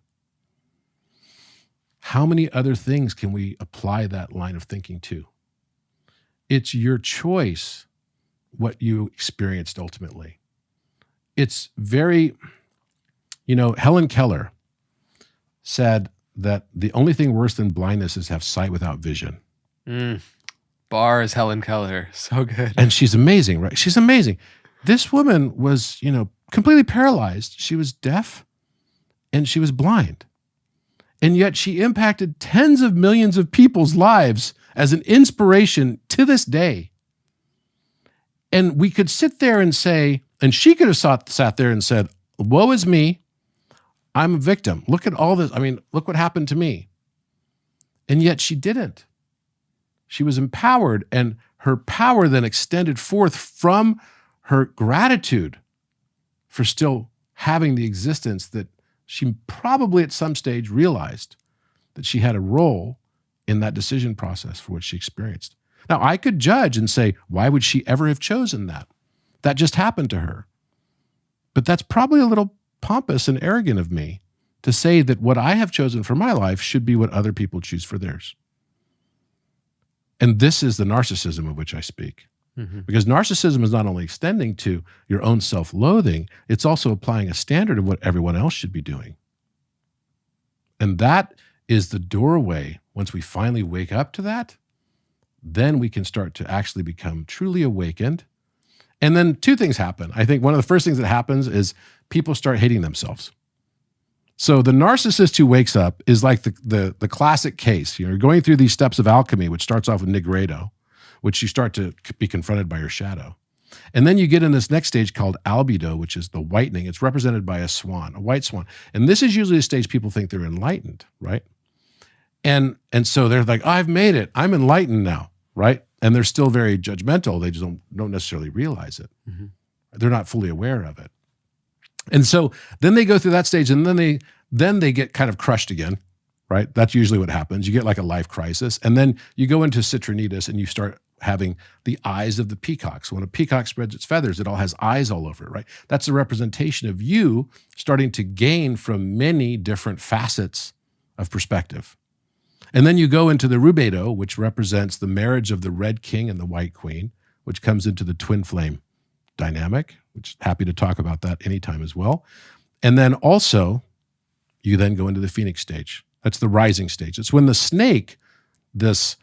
S2: How many other things can we apply that line of thinking to? It's your choice what you experienced ultimately. It's very, you know, Helen Keller said that the only thing worse than blindness is to have sight without vision.
S1: Bars, Helen Keller. So good.
S2: And she's amazing, right? She's amazing. This woman was, you know, completely paralyzed. She was deaf and she was blind. And yet she impacted tens of millions of people's lives as an inspiration to this day. And we could sit there and say, and she could have sat there and said, woe is me. I'm a victim. Look at all this. I mean, look what happened to me. And yet she didn't. She was empowered, and her power then extended forth from her gratitude for still having the existence that she probably at some stage realized that she had a role in that decision process for what she experienced. Now, I could judge and say, why would she ever have chosen that? That just happened to her. But that's probably a little pompous and arrogant of me to say that what I have chosen for my life should be what other people choose for theirs. And this is the narcissism of which I speak. Because narcissism is not only extending to your own self-loathing, it's also applying a standard of what everyone else should be doing. And that is the doorway. Once we finally wake up to that, then we can start to actually become truly awakened. And then two things happen. I think one of the first things that happens is people start hating themselves. So the narcissist who wakes up is like the classic case. You're going through these steps of alchemy, which starts off with nigredo, which you start to be confronted by your shadow. And then you get in this next stage called albedo, which is the whitening. It's represented by a swan, a white swan. And this is usually a stage people think they're enlightened, right? And so they're like, oh, I've made it. I'm enlightened now, right? And they're still very judgmental. They just don't necessarily realize it. They're not fully aware of it. And so then they go through that stage, and then they get kind of crushed again, right? That's usually what happens. You get like a life crisis, and then you go into citronitis, and you start having the eyes of the peacock. So when a peacock spreads its feathers, it all has eyes all over it, right? That's a representation of you starting to gain from many different facets of perspective. And then you go into the rubedo, which represents the marriage of the red king and the white queen, which comes into the twin flame dynamic, which happy to talk about that anytime as well. And then also, you then go into the phoenix stage. That's the rising stage. It's when the snake, this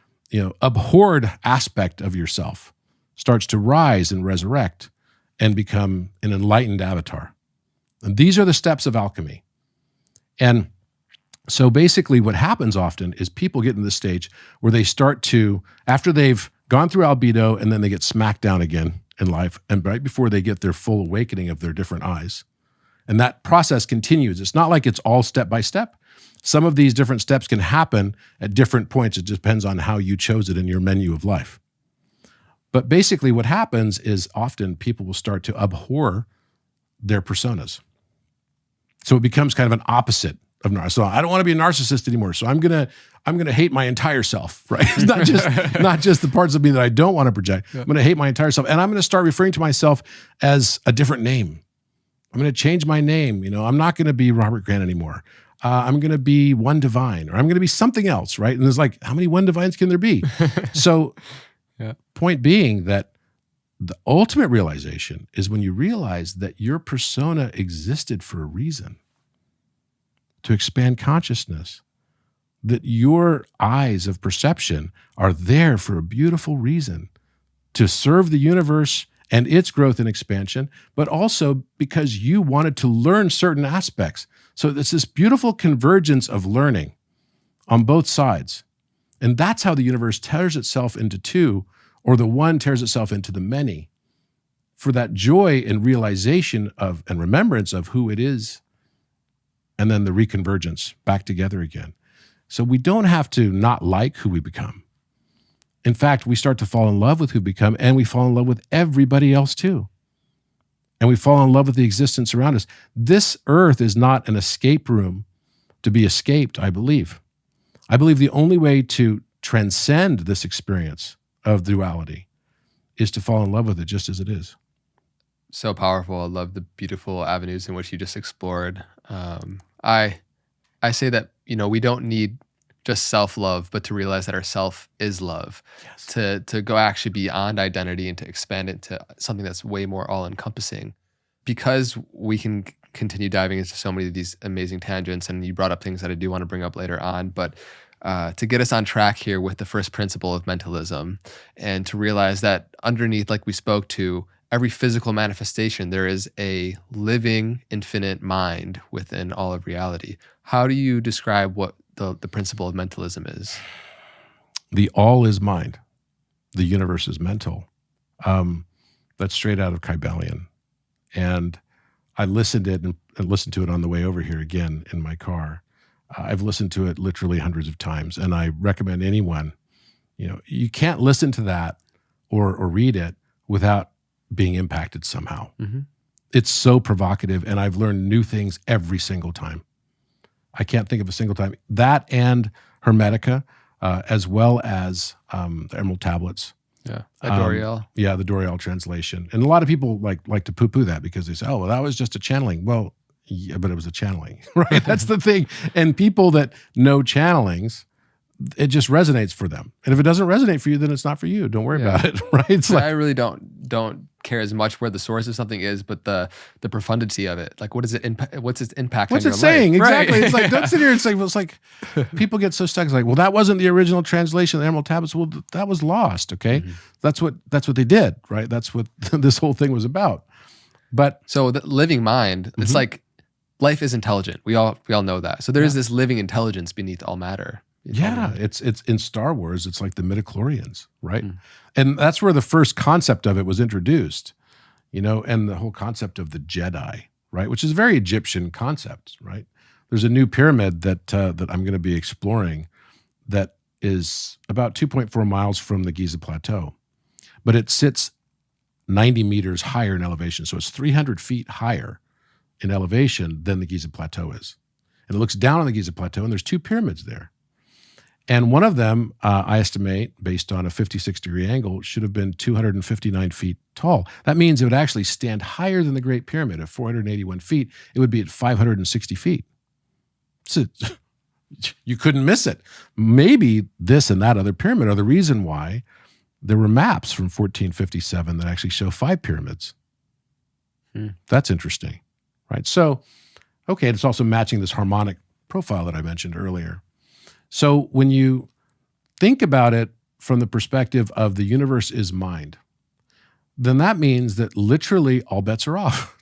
S2: abhorred aspect of yourself, starts to rise and resurrect and become an enlightened avatar. And these are the steps of alchemy. And so basically what happens often is people get in this stage where they start to, after they've gone through albedo and then they get smacked down again in life, and right before they get their full awakening of their different eyes. And that process continues. It's not like it's all step by step. Some of these different steps can happen at different points. It depends on how you chose it in your menu of life. But basically what happens is often people will start to abhor their personas. So it becomes kind of an opposite of narcissism. So I don't want to be a narcissist anymore. So I'm gonna hate my entire self, right? It's not just the parts of me that I don't want to project. Yeah. I'm gonna hate my entire self, and I'm gonna start referring to myself as a different name. I'm gonna change my name. I'm not gonna be Robert Grant anymore. I'm gonna be One Divine, or I'm gonna be something else, right? And there's like, how many One Divines can there be? So, yeah. Point being that the ultimate realization is when you realize that your persona existed for a reason, to expand consciousness, that your eyes of perception are there for a beautiful reason, to serve the universe and its growth and expansion, but also because you wanted to learn certain aspects. So it's this beautiful convergence of learning on both sides. And that's how the universe tears itself into two, or the one tears itself into the many, for that joy and realization of and remembrance of who it is, and then the reconvergence back together again. So we don't have to not like who we become. In fact, we start to fall in love with who we become, and we fall in love with everybody else too. And we fall in love with the existence around us. This earth is not an escape room to be escaped, I believe. I believe the only way to transcend this experience of duality is to fall in love with it just as it is.
S1: So powerful. I love the beautiful avenues in which you just explored. I say that, we don't need just self-love, but to realize that our self is love. Yes. To go actually beyond identity and to expand it to something that's way more all-encompassing. Because we can continue diving into so many of these amazing tangents, and you brought up things that I do want to bring up later on, but to get us on track here with the first principle of mentalism, and to realize that underneath, like we spoke to, every physical manifestation, there is a living, infinite mind within all of reality. How do you describe what the principle of mentalism is?
S2: The all is mind. The universe is mental. That's straight out of Kybalion. And I listened to it on the way over here again in my car. I've listened to it literally hundreds of times, and I recommend anyone, you can't listen to that or read it without being impacted somehow. Mm-hmm. It's so provocative, and I've learned new things every single time. I can't think of a single time. That and Hermetica, as well as the Emerald Tablets.
S1: Yeah, Doriel.
S2: The Doriel translation. And a lot of people like to poo-poo that because they say, oh, well, that was just a channeling. Well, yeah, but it was a channeling, right? That's the thing. And people that know channelings, it just resonates for them. And if it doesn't resonate for you, then it's not for you. Don't worry about it, right? It's
S1: I really don't care as much where the source of something is, but the profundity of it. Like, what's its impact
S2: what's
S1: on
S2: it
S1: your
S2: saying?
S1: life?
S2: Exactly.
S1: Right.
S2: It's like, don't sit here and say, well, it's like, people get so stuck. It's like, well, that wasn't the original translation of the Emerald Tablets. Well, that was lost, okay? Mm-hmm. That's what they did, right? That's what this whole thing was about. But
S1: so the living mind, mm-hmm. It's like life is intelligent. We all know that. So there is this living intelligence beneath all matter.
S2: Yeah, it's in Star Wars, it's like the midichlorians, right? Mm. And that's where the first concept of it was introduced, and the whole concept of the Jedi, right? Which is a very Egyptian concept, right? There's a new pyramid that I'm going to be exploring that is about 2.4 miles from the Giza Plateau, but it sits 90 meters higher in elevation. So it's 300 feet higher in elevation than the Giza Plateau is. And it looks down on the Giza Plateau, and there's two pyramids there. And one of them, I estimate, based on a 56-degree angle, should have been 259 feet tall. That means it would actually stand higher than the Great Pyramid at 481 feet. It would be at 560 feet. So you couldn't miss it. Maybe this and that other pyramid are the reason why there were maps from 1457 that actually show 5 pyramids. That's interesting, right? So, okay, it's also matching this harmonic profile that I mentioned earlier. So when you think about it from the perspective of the universe is mind, then that means that literally all bets are off.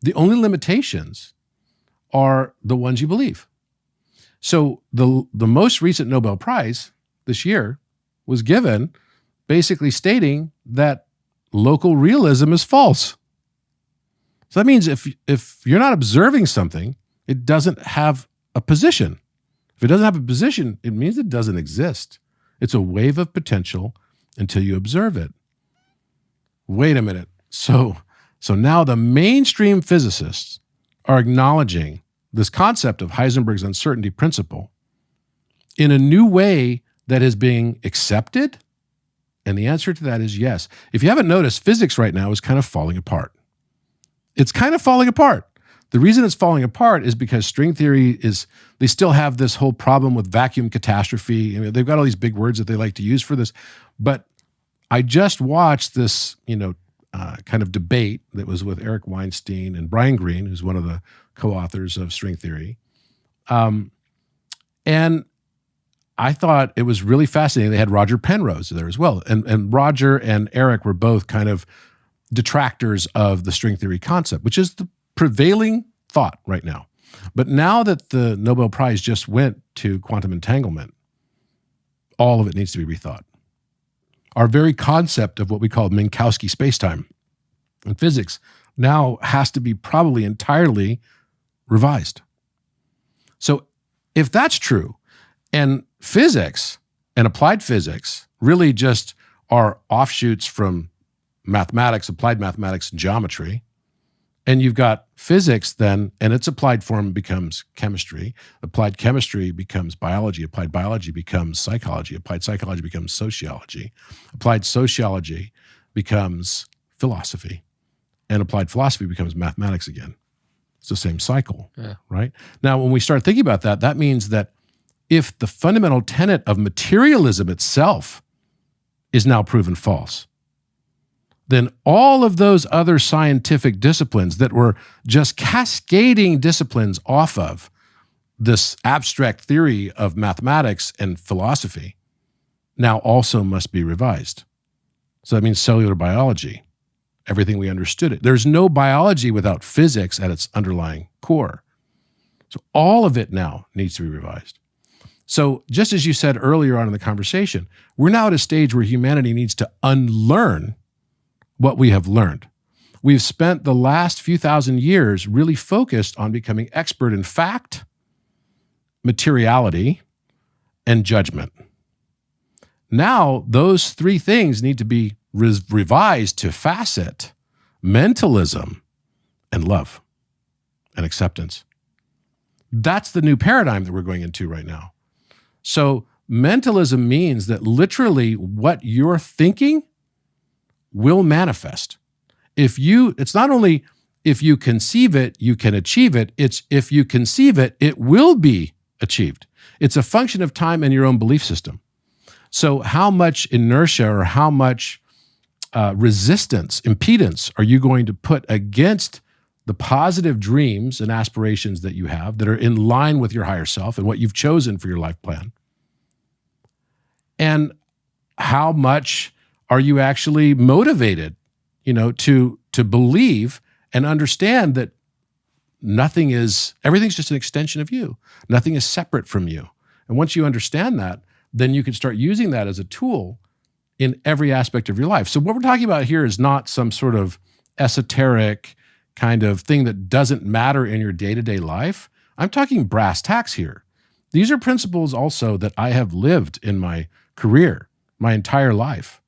S2: The only limitations are the ones you believe. So the most recent Nobel Prize this year was given basically stating that local realism is false. So that means if you're not observing something, it doesn't have a position. If it doesn't have a position, it means it doesn't exist. It's a wave of potential until you observe it. Wait a minute. So now the mainstream physicists are acknowledging this concept of Heisenberg's uncertainty principle in a new way that is being accepted? And the answer to that is yes. If you haven't noticed, physics right now is kind of falling apart. It's kind of falling apart. The reason it's falling apart is because string theory they still have this whole problem with vacuum catastrophe. I mean, they've got all these big words that they like to use for this. But I just watched this, kind of debate that was with Eric Weinstein and Brian Greene, who's one of the co-authors of string theory. And I thought it was really fascinating. They had Roger Penrose there as well. And Roger and Eric were both kind of detractors of the string theory concept, which is the prevailing thought right now. But now that the Nobel Prize just went to quantum entanglement, all of it needs to be rethought. Our very concept of what we call Minkowski spacetime in physics now has to be probably entirely revised. So if that's true, and physics and applied physics really just are offshoots from mathematics, applied mathematics, and geometry, and you've got physics then, and its applied form becomes chemistry, applied chemistry becomes biology, applied biology becomes psychology, applied psychology becomes sociology, applied sociology becomes philosophy, and applied philosophy becomes mathematics again. It's the same cycle, right? Now, when we start thinking about that, that means that if the fundamental tenet of materialism itself is now proven false, then all of those other scientific disciplines that were just cascading disciplines off of this abstract theory of mathematics and philosophy now also must be revised. So that means cellular biology, everything we understood it. There's no biology without physics at its underlying core. So all of it now needs to be revised. So just as you said earlier on in the conversation, we're now at a stage where humanity needs to unlearn what we have learned. We've spent the last few thousand years really focused on becoming expert in fact, materiality, and judgment. Now, those three things need to be revised to facet, mentalism, and love and acceptance. That's the new paradigm that we're going into right now. So mentalism means that literally what you're thinking will manifest. It's not only if you conceive it, you can achieve it. It's if you conceive it, it will be achieved. It's a function of time and your own belief system. So how much inertia or how much resistance, impedance are you going to put against the positive dreams and aspirations that you have that are in line with your higher self and what you've chosen for your life plan? And how much are you actually motivated, to believe and understand that everything's just an extension of you. Nothing is separate from you. And once you understand that, then you can start using that as a tool in every aspect of your life. So what we're talking about here is not some sort of esoteric kind of thing that doesn't matter in your day-to-day life. I'm talking brass tacks here. These are principles also that I have lived in my career, my entire life.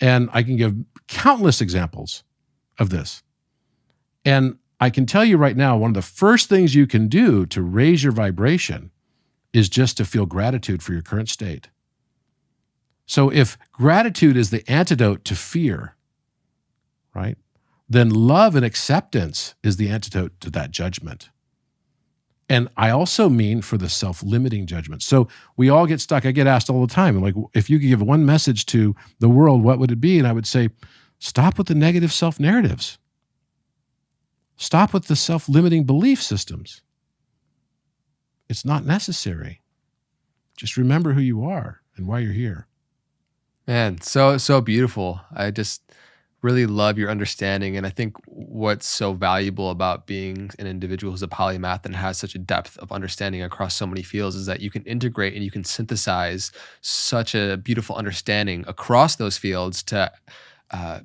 S2: And I can give countless examples of this. And I can tell you right now, one of the first things you can do to raise your vibration is just to feel gratitude for your current state. So if gratitude is the antidote to fear, right, then love and acceptance is the antidote to that judgment. And I also mean for the self-limiting judgment. So we all get stuck. I get asked all the time, like, if you could give one message to the world, what would it be? And I would say, stop with the negative self-narratives. Stop with the self-limiting belief systems. It's not necessary. Just remember who you are and why you're here.
S1: Man, so beautiful. I just really love your understanding. And I think what's so valuable about being an individual who's a polymath and has such a depth of understanding across so many fields is that you can integrate and you can synthesize such a beautiful understanding across those fields to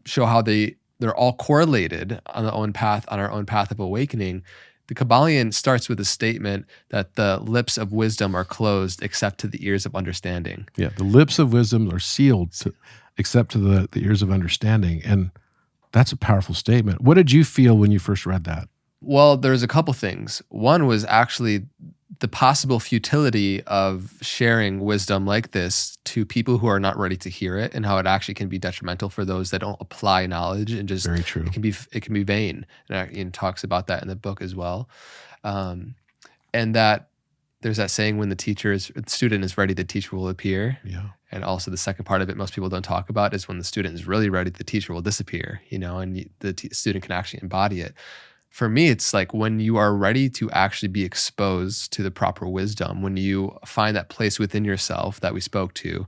S1: show how they're all correlated on our own path of awakening. The Kabbalion starts with a statement that the lips of wisdom are closed except to the ears of understanding.
S2: Yeah, the lips of wisdom are sealed except to the ears of understanding. And that's a powerful statement. What did you feel when you first read that?
S1: Well, there's a couple things. One was actually the possible futility of sharing wisdom like this to people who are not ready to hear it, and how it actually can be detrimental for those that don't apply knowledge, and just
S2: Very true.
S1: it can be vain. And Ian talks about that in the book as well. Um, and that there's that saying, when the student is ready, the teacher will appear.
S2: Yeah.
S1: And also the second part of it most people don't talk about is, when the student is really ready, the teacher will disappear, and the student can actually embody it. For me, it's like when you are ready to actually be exposed to the proper wisdom, when you find that place within yourself that we spoke to.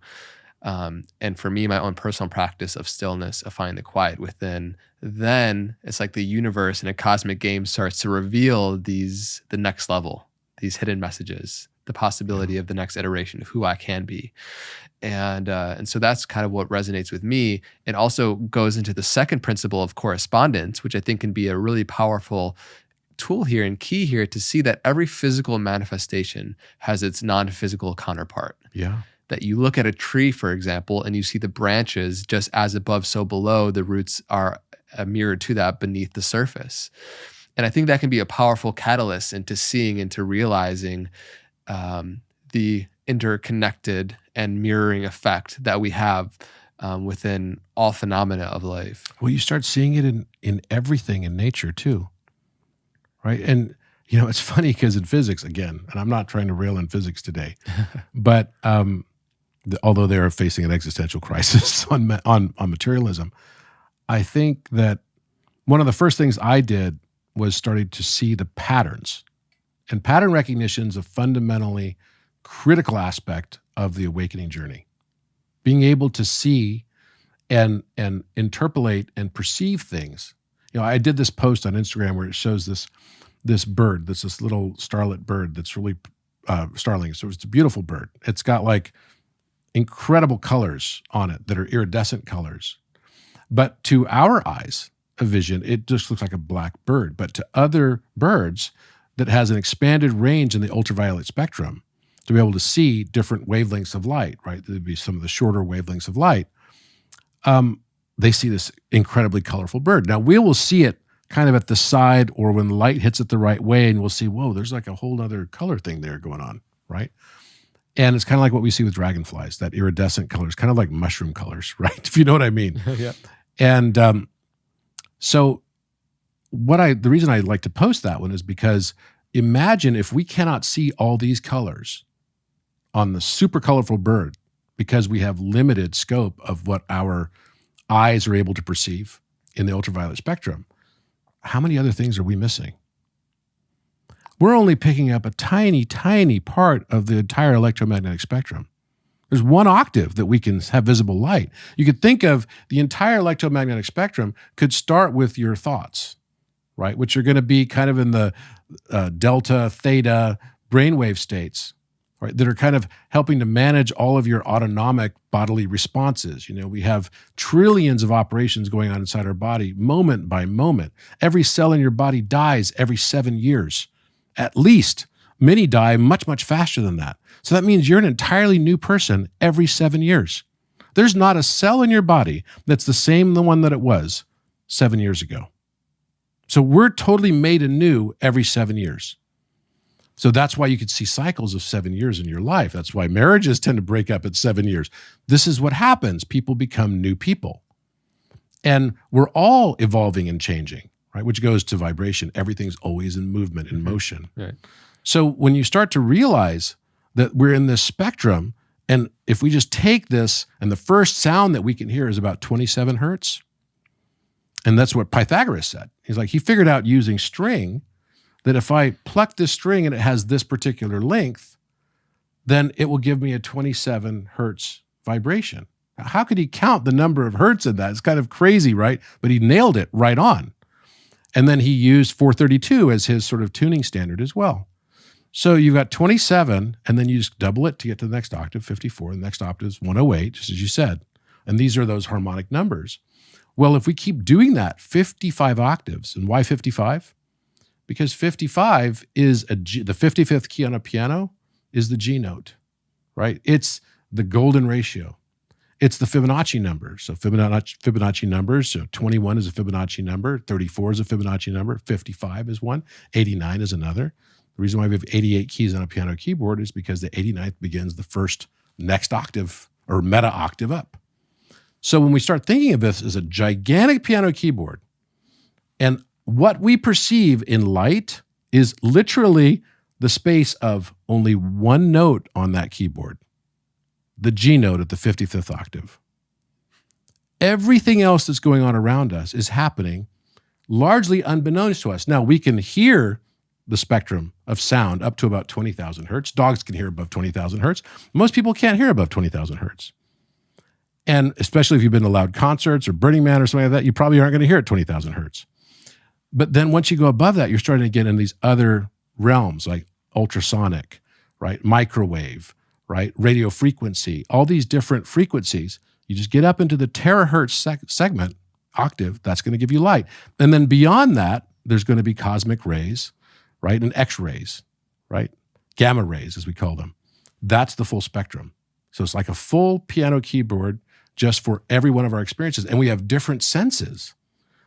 S1: And for me, my own personal practice of stillness, of finding the quiet within, then it's like the universe in a cosmic game starts to reveal the next level, these hidden messages, the possibility of the next iteration of who I can be. And so that's kind of what resonates with me. It also goes into the second principle of correspondence, which I think can be a really powerful tool here and key here, to see that every physical manifestation has its non-physical counterpart.
S2: Yeah.
S1: That you look at a tree, for example, and you see the branches just as above, so below. The roots are a mirror to that beneath the surface. And I think that can be a powerful catalyst into seeing, into realizing the interconnected and mirroring effect that we have within all phenomena of life.
S2: Well, you start seeing it in everything in nature too, right? And it's funny because in physics, again, and I'm not trying to rail on physics today, but although they are facing an existential crisis on materialism, I think that one of the first things I did was starting to see the patterns. And pattern recognition is a fundamentally critical aspect of the awakening journey. Being able to see and interpolate and perceive things. I did this post on Instagram where it shows this bird, this little starlet bird that's really starling. So it's a beautiful bird. It's got like incredible colors on it that are iridescent colors. But to our eyes of vision, it just looks like a black bird. But to other birds, that has an expanded range in the ultraviolet spectrum, to be able to see different wavelengths of light, right? There'd be some of the shorter wavelengths of light. They see this incredibly colorful bird. Now, we will see it kind of at the side, or when light hits it the right way, and we'll see, whoa, there's like a whole other color thing there going on, right? And it's kind of like what we see with dragonflies, that iridescent colors, kind of like mushroom colors, right? If you know what I mean.
S1: Yeah.
S2: And so the reason I like to post that one is because imagine if we cannot see all these colors on the super colorful bird, because we have limited scope of what our eyes are able to perceive in the ultraviolet spectrum. How many other things are we missing? We're only picking up a tiny, tiny part of the entire electromagnetic spectrum. There's 1 octave that we can have visible light. You could think of the entire electromagnetic spectrum could start with your thoughts, right? Which are going to be kind of in the delta, theta brainwave states, right? That are kind of helping to manage all of your autonomic bodily responses. We have trillions of operations going on inside our body, moment by moment. Every cell in your body dies every 7 years, at least. Many die much, much faster than that. So that means you're an entirely new person every 7 years. There's not a cell in your body that's the same the one that it was 7 years ago. So we're totally made anew every 7 years. So that's why you could see cycles of 7 years in your life. That's why marriages tend to break up at 7 years. This is what happens. People become new people. And we're all evolving and changing, right? Which goes to vibration. Everything's always in movement, in motion.
S1: Right.
S2: So when you start to realize that we're in this spectrum, and if we just take this, and the first sound that we can hear is about 27 hertz, and that's what Pythagoras said. He's like, he figured out using string that if I pluck this string and it has this particular length, then it will give me a 27 hertz vibration. Now, how could he count the number of hertz in that? It's kind of crazy, right? But he nailed it right on. And then he used 432 as his sort of tuning standard as well. So you've got 27, and then you just double it to get to the next octave, 54. The next octave is 108, just as you said. And these are those harmonic numbers. Well, if we keep doing that, 55 octaves, and why 55? Because 55 is the 55th key on a piano is the G note, right? It's the golden ratio. It's the Fibonacci number. So Fibonacci numbers, so 21 is a Fibonacci number, 34 is a Fibonacci number, 55 is one, 89 is another. The reason why we have 88 keys on a piano keyboard is because the 89th begins the first next octave or meta octave up. So when we start thinking of this as a gigantic piano keyboard, and what we perceive in light is literally the space of only one note on that keyboard, the G note at the 55th octave. Everything else that's going on around us is happening largely unbeknownst to us. Now, we can hear the spectrum of sound up to about 20,000 hertz. Dogs can hear above 20,000 hertz. Most people can't hear above 20,000 hertz. And especially if you've been to loud concerts or Burning Man or something like that, you probably aren't going to hear at 20,000 hertz. But then once you go above that, you're starting to get in these other realms like ultrasonic, right? Microwave, right? Radio frequency, all these different frequencies. You just get up into the terahertz segment, octave, that's going to give you light. And then beyond that, there's going to be cosmic rays, right? And X-rays, right? Gamma rays, as we call them. That's the full spectrum. So it's like a full piano keyboard just for every one of our experiences. And we have different senses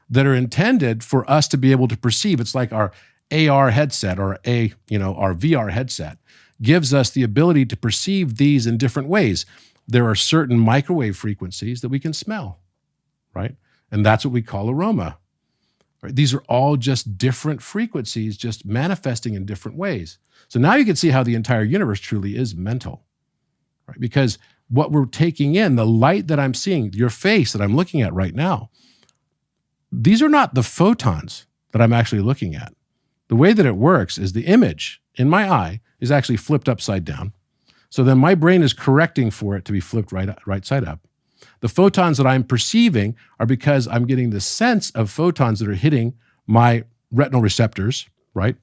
S2: that are intended for us to be able to perceive. It's like our AR headset or our VR headset gives us the ability to perceive these in different ways. There are certain microwave frequencies that we can smell, right? And that's what we call aroma. Right? These are all just different frequencies, just manifesting in different ways. So now you can see how the entire universe truly is mental, right? Because what we're taking in, the light that I'm seeing, your face that I'm looking at right now, these are not the photons that I'm actually looking at. The way that it works is the image in my eye is actually flipped upside down. So then my brain is correcting for it to be flipped right side up. The photons that I'm perceiving are because I'm getting the sense of photons that are hitting my retinal receptors, right?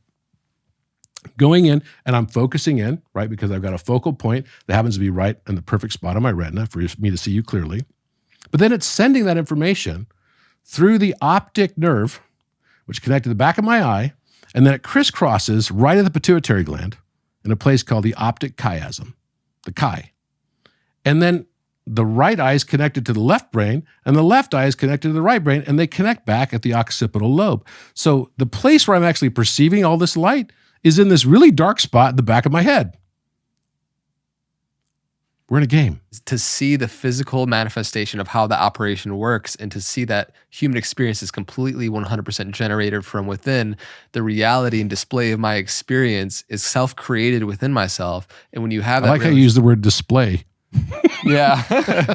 S2: Going in, and I'm focusing in, right? Because I've got a focal point that happens to be right in the perfect spot on my retina for me to see you clearly. But then it's sending that information through the optic nerve, which connects to the back of my eye, and then it crisscrosses right at the pituitary gland in a place called the optic chiasm, the chi. And then the right eye is connected to the left brain, and the left eye is connected to the right brain, and they connect back at the occipital lobe. So the place where I'm actually perceiving all this light is in this really dark spot in the back of my head. We're in a game.
S1: To see the physical manifestation of how the operation works and to see that human experience is completely 100% generated from within, the reality and display of my experience is self-created within myself. And when you have that,
S2: I like how you use the word display.
S1: Yeah.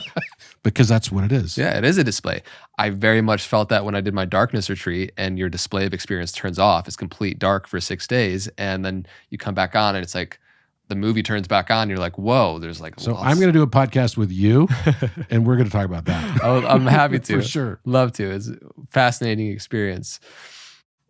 S2: Because that's what it is.
S1: Yeah, it is a display. I very much felt that when I did my darkness retreat and your display of experience turns off. It's complete dark for 6 days. And then you come back on and it's like, the movie turns back on, you're like, whoa, there's like...
S2: So I'm going to do a podcast with you, and we're going to talk about that.
S1: I'm happy to.
S2: For sure.
S1: Love to. It's a fascinating experience.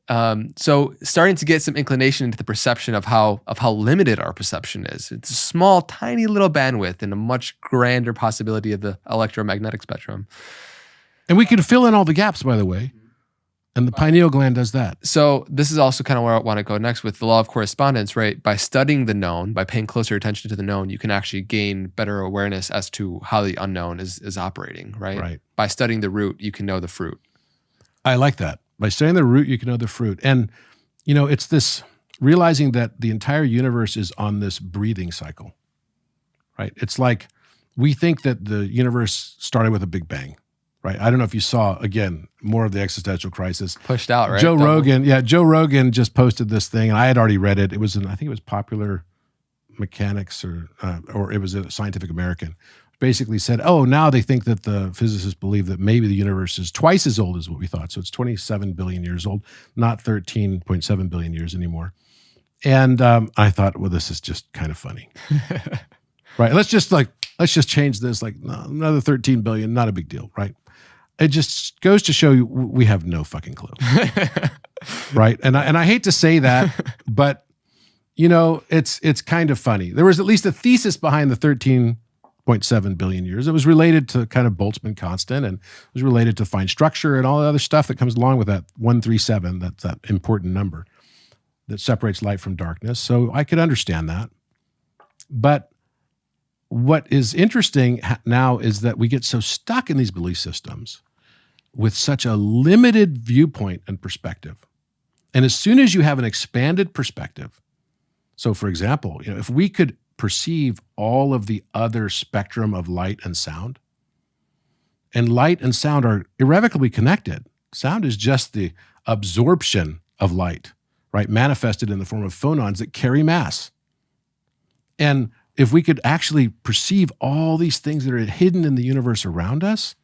S1: So starting to get some inclination into the perception of how limited our perception is. It's a small, tiny little bandwidth and a much grander possibility of the electromagnetic spectrum.
S2: And we can fill in all the gaps, by the way. And the pineal gland does that.
S1: So this is also kind of where I want to go next with the law of correspondence, right? By studying the known, by paying closer attention to the known, you can actually gain better awareness as to how the unknown is operating, right?
S2: Right.
S1: By studying the root, you can know the fruit.
S2: I like that. By studying the root, you can know the fruit. And, it's this realizing that the entire universe is on this breathing cycle, right? It's like we think that the universe started with a big bang. Right. I don't know if you saw, again, more of the existential crisis.
S1: Pushed out, right?
S2: Joe Rogan just posted this thing, and I had already read it. It was I think it was Popular Mechanics or it was a Scientific American. Basically said, now they think that the physicists believe that maybe the universe is twice as old as what we thought. So it's 27 billion years old, not 13.7 billion years anymore. And I thought, well, this is just kind of funny. Right. Let's just change this, another 13 billion, not a big deal, right? It just goes to show you we have no fucking clue. Right? And I hate to say that, but it's kind of funny. There was at least a thesis behind the 13.7 billion years. It was related to kind of Boltzmann constant, and it was related to fine structure and all the other stuff that comes along with that 137, that's that important number that separates light from darkness. So I could understand that. But what is interesting now is that we get so stuck in these belief systems with such a limited viewpoint and perspective. And as soon as you have an expanded perspective, so for example, if we could perceive all of the other spectrum of light and sound, and light and sound are irrevocably connected. Sound is just the absorption of light, right? Manifested in the form of phonons that carry mass. And if we could actually perceive all these things that are hidden in the universe around us,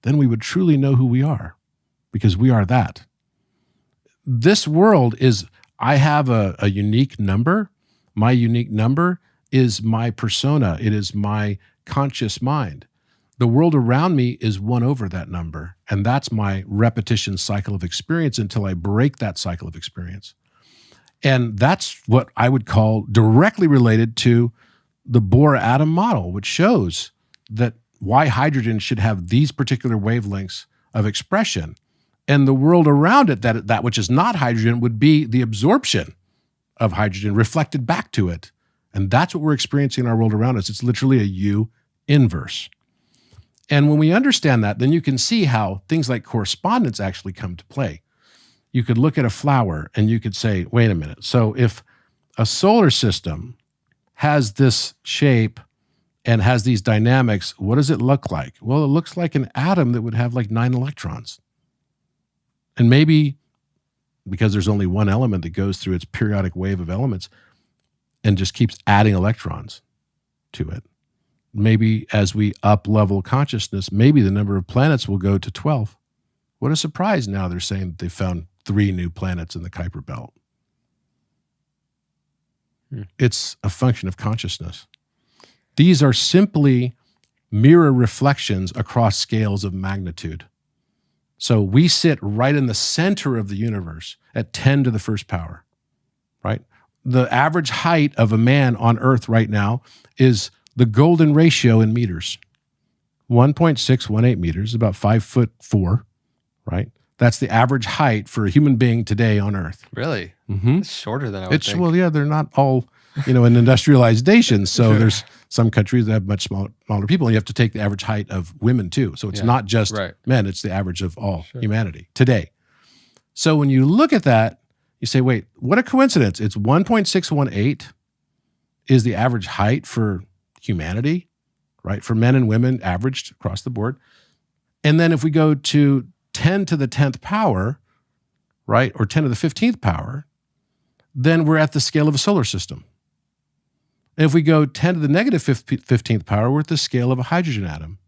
S2: then we would truly know who we are, because we are that. This world is, I have a unique number. My unique number is my persona. It is my conscious mind. The world around me is 1 over that number, and that's my repetition cycle of experience until I break that cycle of experience. And that's what I would call directly related to the Bohr atom model, which shows that why hydrogen should have these particular wavelengths of expression. And the world around it, that which is not hydrogen, would be the absorption of hydrogen reflected back to it. And that's what we're experiencing in our world around us. It's literally a U inverse. And when we understand that, then you can see how things like correspondence actually come to play. You could look at a flower and you could say, wait a minute. So if a solar system has this shape and has these dynamics, what does it look like? Well, it looks like an atom that would have like 9 electrons. And maybe because there's only one element that goes through its periodic wave of elements and just keeps adding electrons to it. Maybe as we up-level consciousness, maybe the number of planets will go to 12. What a surprise now they're saying that they found 3 new planets in the Kuiper Belt. It's a function of consciousness. These are simply mirror reflections across scales of magnitude. So we sit right in the center of the universe at 10 to the first power, right? The average height of a man on Earth right now is the golden ratio in meters. 1.618 meters, about 5'4", right? That's the average height for a human being today on Earth.
S1: Really?
S2: Mm-hmm.
S1: It's shorter than I would think.
S2: Well, yeah, they're not all, in industrialized nations. So there's some countries that have much smaller people, and you have to take the average height of women too. So it's not just men, it's the average of all humanity today. So when you look at that, you say, wait, what a coincidence. It's 1.618 is the average height for humanity, right? For men and women averaged across the board. And then if we go to 10 to the 10th power, right, or 10 to the 15th power, then we're at the scale of a solar system. And if we go 10 to the negative 15th power, we're at the scale of a hydrogen atom.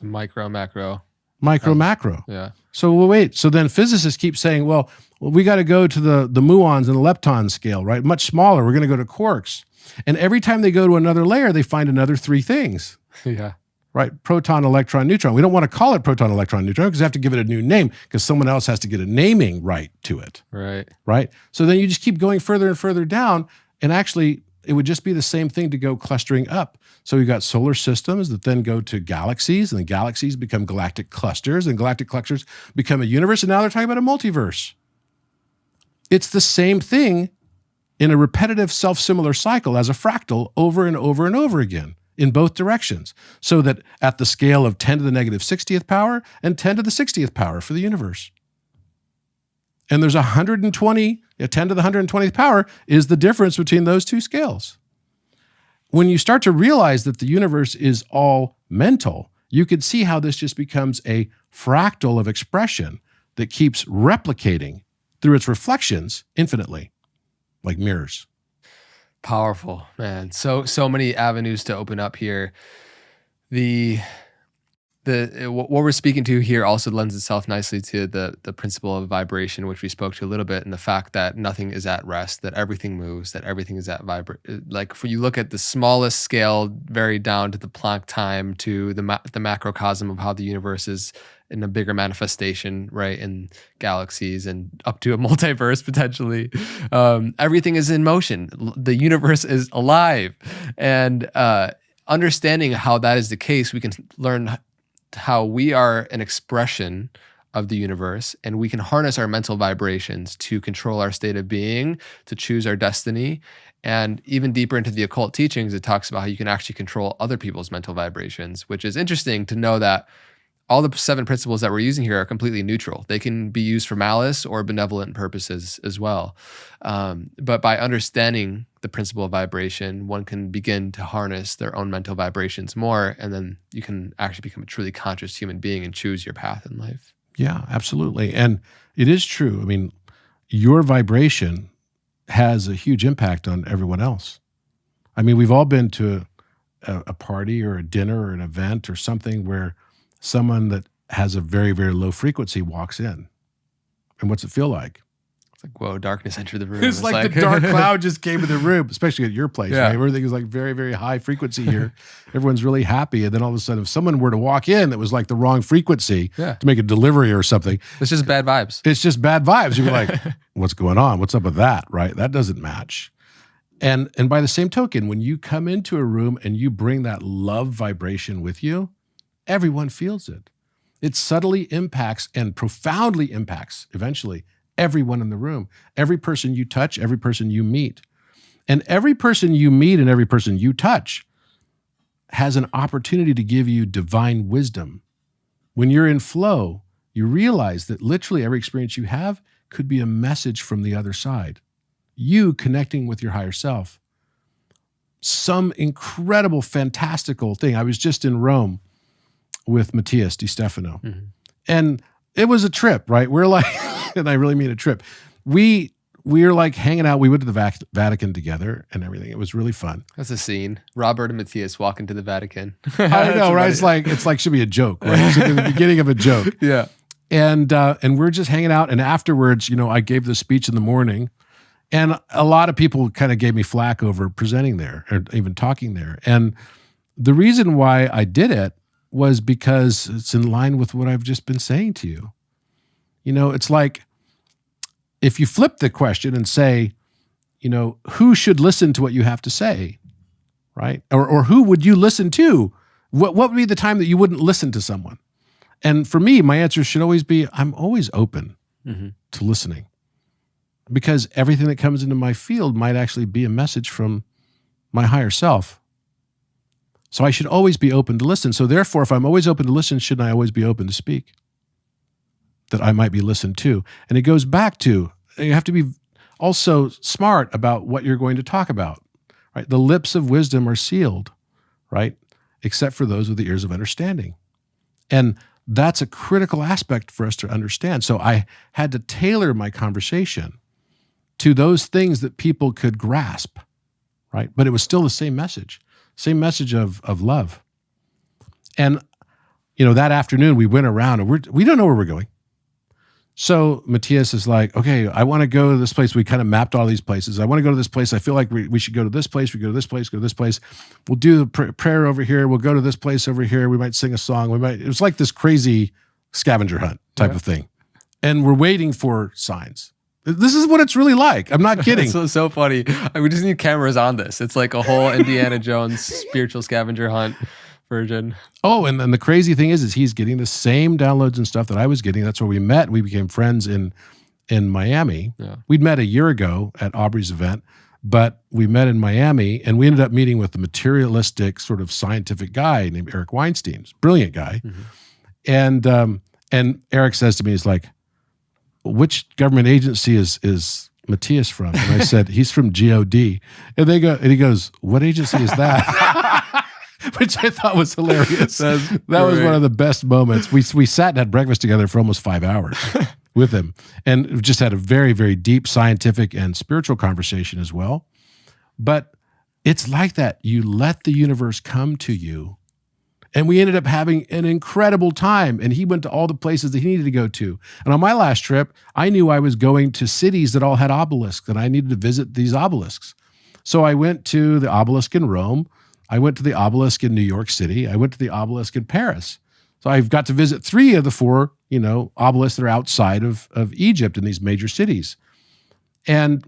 S1: Micro, macro.
S2: Micro, macro.
S1: Yeah.
S2: So well, wait. So then physicists keep saying, well we got to go to the muons and the lepton scale, right? Much smaller. We're going to go to quarks. And every time they go to another layer, they find another 3 things.
S1: Yeah.
S2: Right? Proton, electron, neutron. We don't want to call it proton, electron, neutron because they have to give it a new name because someone else has to get a naming right to it.
S1: Right.
S2: Right? So then you just keep going further and further down, and actually it would just be the same thing to go clustering up. So we've got solar systems that then go to galaxies, and the galaxies become galactic clusters, and galactic clusters become a universe, and now they're talking about a multiverse. It's the same thing in a repetitive self-similar cycle as a fractal over and over and over again in both directions. So that at the scale of 10 to the negative 60th power and 10 to the 60th power for the universe. And there's 120, 10 to the 120th power is the difference between those two scales. When you start to realize that the universe is all mental, you could see how this just becomes a fractal of expression that keeps replicating through its reflections infinitely, like mirrors.
S1: Powerful, man. So many avenues to open up here. What we're speaking to here also lends itself nicely to the principle of vibration, which we spoke to a little bit, and the fact that nothing is at rest, that everything moves, that everything is at like when you look at the smallest scale, very down to the Planck time, to the macrocosm of how the universe is in a bigger manifestation, right, in galaxies and up to a multiverse potentially. Everything is in motion. The universe is alive, and understanding how that is the case, we can learn how we are an expression of the universe, and we can harness our mental vibrations to control our state of being, to choose our destiny. And even deeper into the occult teachings, it talks about how you can actually control other people's mental vibrations, which is interesting to know that all the 7 principles that we're using here are completely neutral. They can be used for malice or benevolent purposes as well. But by understanding the principle of vibration, one can begin to harness their own mental vibrations more, and then you can actually become a truly conscious human being and choose your path in life.
S2: Yeah, absolutely. And it is true. I mean, your vibration has a huge impact on everyone else. I mean, we've all been to a party or a dinner or an event or something where someone that has a very, very low frequency walks in. And what's it feel like?
S1: It's like, whoa, darkness entered the room.
S2: It's like the dark cloud just came in the room, especially at your place,
S1: Yeah.
S2: right? Everything is like very, very high frequency here. Everyone's really happy. And then all of a sudden, if someone were to walk in that was like the wrong frequency
S1: Yeah.
S2: to make a delivery or something,
S1: It's just bad vibes.
S2: it's just bad vibes. You're like, what's going on? What's up with that, right? That doesn't match. And by the same token, when you come into a room and you bring that love vibration with you, everyone feels it. It subtly impacts and profoundly impacts, eventually, everyone in the room. Every person you touch, every person you meet. And every person you meet and every person you touch has an opportunity to give you divine wisdom. When you're in flow, you realize that literally every experience you have could be a message from the other side. You connecting with your higher self. Some incredible, fantastical thing. I was just in Rome with Matthias Di Stefano.
S1: Mhm.
S2: And it was a trip, right? We're like, and I really mean a trip. We were like hanging out. We went to the Vatican together and everything. It was really fun.
S1: That's a scene. Robert and Matthias walk into the Vatican.
S2: I know, right? It's like should be a joke, right? It should be the beginning of a joke.
S1: Yeah.
S2: And we're just hanging out. And afterwards, I gave the speech in the morning, and a lot of people kind of gave me flack over presenting there or even talking there. And the reason why I did it was because it's in line with what I've just been saying to you. It's like if you flip the question and say, who should listen to what you have to say, right? Or who would you listen to? What would be the time that you wouldn't listen to someone? And for me, my answer should always be, I'm always open to listening, because everything that comes into my field might actually be a message from my higher self. So I should always be open to listen. So therefore, if I'm always open to listen, shouldn't I always be open to speak? That I might be listened to. And it goes back to, you have to be also smart about what you're going to talk about, right? The lips of wisdom are sealed, right? Except for those with the ears of understanding. And that's a critical aspect for us to understand. So I had to tailor my conversation to those things that people could grasp, right? But it was still the same message of love. And, that afternoon we went around and we don't know where we're going. So Matthias is like, okay, I want to go to this place. We kind of mapped all these places. I want to go to this place. I feel like we should go to this place. We go to this place, go to this place. We'll do the prayer over here. We'll go to this place over here. We might sing a song. It was like this crazy scavenger hunt type of thing. And we're waiting for signs. This is what it's really like. I'm not kidding.
S1: It's so funny. We just need cameras on this. It's like a whole Indiana Jones spiritual scavenger hunt version.
S2: Oh, and then the crazy thing is he's getting the same downloads and stuff that I was getting. That's where we met. We became friends in Miami. Yeah. We'd met a year ago at Aubrey's event, but we met in Miami, and we ended up meeting with the materialistic sort of scientific guy named Eric Weinstein. Brilliant guy. And Eric says to me, he's like, which government agency is Matthias from? And I said, he's from GOD. And he goes, what agency is that? Which I thought was hilarious. That was one of the best moments. We sat and had breakfast together for almost 5 hours with him, and just had a very, very deep scientific and spiritual conversation as well. But it's like that. You let the universe come to you. And we ended up having an incredible time. And he went to all the places that he needed to go to. And on my last trip, I knew I was going to cities that all had obelisks, and I needed to visit these obelisks. So I went to the obelisk in Rome. I went to the obelisk in New York City. I went to the obelisk in Paris. So I've got to visit 3 of the 4, obelisks that are outside of Egypt in these major cities. And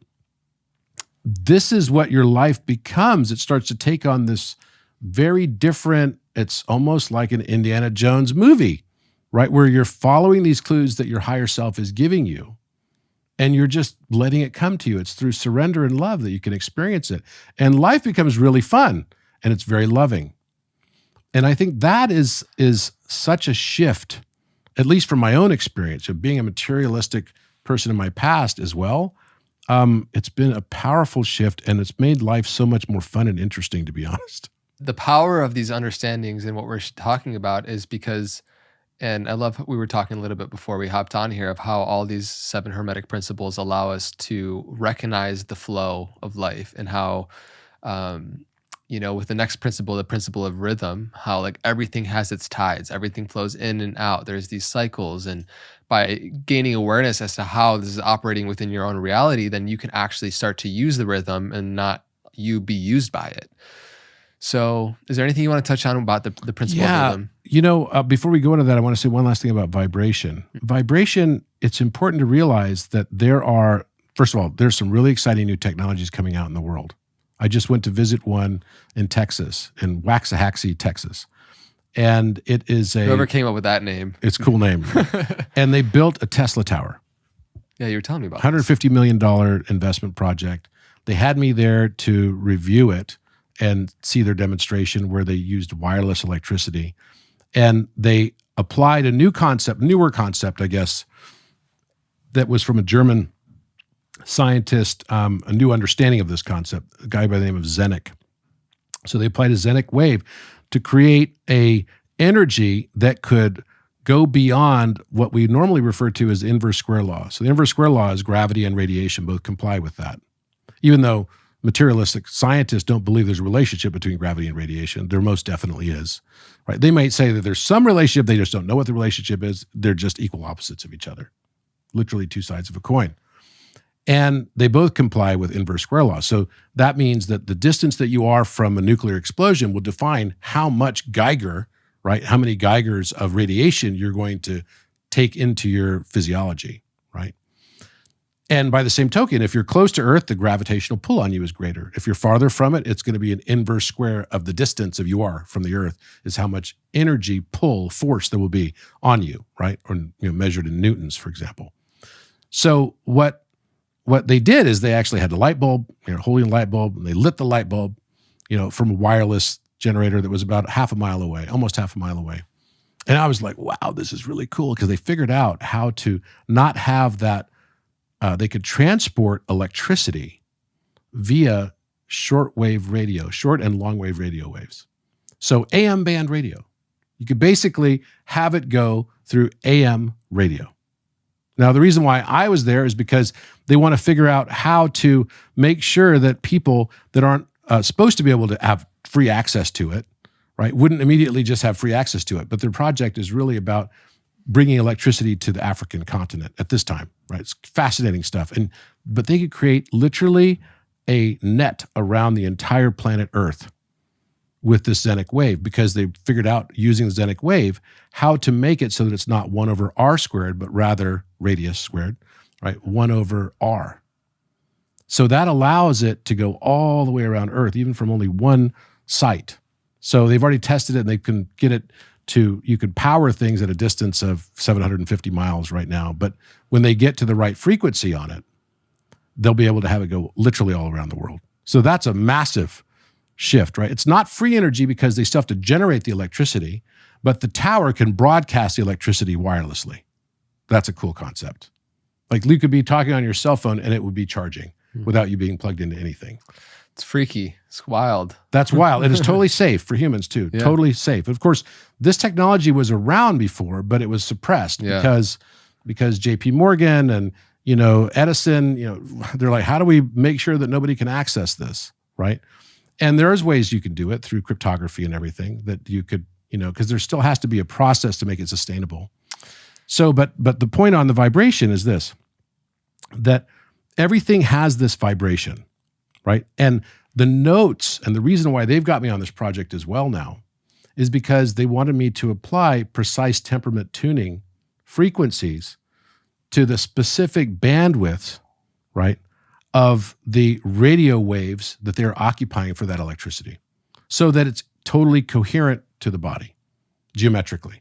S2: this is what your life becomes. It starts to take on this very different, it's almost like an Indiana Jones movie, right? Where you're following these clues that your higher self is giving you, and you're just letting it come to you. It's through surrender and love that you can experience it. And life becomes really fun, and it's very loving. And I think that is such a shift, at least from my own experience of being a materialistic person in my past as well. It's been a powerful shift, and it's made life so much more fun and interesting, to be honest.
S1: The power of these understandings and what we're talking about is because, and I love, we were talking a little bit before we hopped on here of how all these 7 Hermetic principles allow us to recognize the flow of life, and how, with the next principle, the principle of rhythm, how like everything has its tides, everything flows in and out. There's these cycles. And by gaining awareness as to how this is operating within your own reality, then you can actually start to use the rhythm and not you be used by it. So is there anything you want to touch on about the principle of rhythm?
S2: Before we go into that, I want to say one last thing about vibration. Vibration, it's important to realize that first of all, there's some really exciting new technologies coming out in the world. I just went to visit one in Texas, in Waxahachie, Texas. And it is
S1: whoever came up with that name.
S2: It's a cool name. And they built a Tesla tower.
S1: Yeah, you were telling me about
S2: $150 million investment project. They had me there to review it and see their demonstration where they used wireless electricity. And they applied a newer concept, I guess, that was from a German scientist, a new understanding of this concept, a guy by the name of Zenek. So they applied a Zenek wave to create a energy that could go beyond what we normally refer to as inverse square law. So the inverse square law is gravity and radiation both comply with that. Even though materialistic scientists don't believe there's a relationship between gravity and radiation, there most definitely is. Right? They might say that there's some relationship, they just don't know what the relationship is. They're just equal opposites of each other. Literally two sides of a coin. And they both comply with inverse square law. So that means that the distance that you are from a nuclear explosion will define how much Geiger, right? How many Geigers of radiation you're going to take into your physiology, right? And by the same token, if you're close to Earth, the gravitational pull on you is greater. If you're farther from it, it's going to be an inverse square of the distance of you are from the Earth, is how much energy pull force there will be on you, right? Or measured in newtons, for example. So what they did is they actually had the light bulb, holding a light bulb, and they lit the light bulb, from a wireless generator that was about almost half a mile away. And I was like, wow, this is really cool, because they figured out how to not have that. They could transport electricity via short and long wave radio waves. So AM band radio. You could basically have it go through AM radio. Now, the reason why I was there is because they want to figure out how to make sure that people that aren't supposed to be able to have free access to it, right, wouldn't immediately just have free access to it. But their project is really about bringing electricity to the African continent at this time, right? It's fascinating stuff. But they could create literally a net around the entire planet Earth with this Zenek wave, because they figured out, using the Zenek wave, how to make it so that it's not 1 over r squared, but rather radius squared, right? 1 over r. So that allows it to go all the way around Earth, even from only one site. So they've already tested it, and they can get it you could power things at a distance of 750 miles right now. But when they get to the right frequency on it, they'll be able to have it go literally all around the world. So that's a massive shift, right? It's not free energy because they still have to generate the electricity, but the tower can broadcast the electricity wirelessly. That's a cool concept. Like, you could be talking on your cell phone and it would be charging without you being plugged into anything.
S1: It's freaky. It's wild.
S2: That's wild. It is totally safe for humans too. Yeah. Totally safe. Of course, this technology was around before, but it was suppressed because JP Morgan and Edison, they're like, how do we make sure that nobody can access this, right? And there's ways you can do it through cryptography and everything that you could, because there still has to be a process to make it sustainable. So, but the point on the vibration is this, that everything has this vibration, right? And the notes, and the reason why they've got me on this project as well now, is because they wanted me to apply precise temperament tuning frequencies to the specific bandwidths, right, of the radio waves that they're occupying for that electricity, so that it's totally coherent to the body geometrically,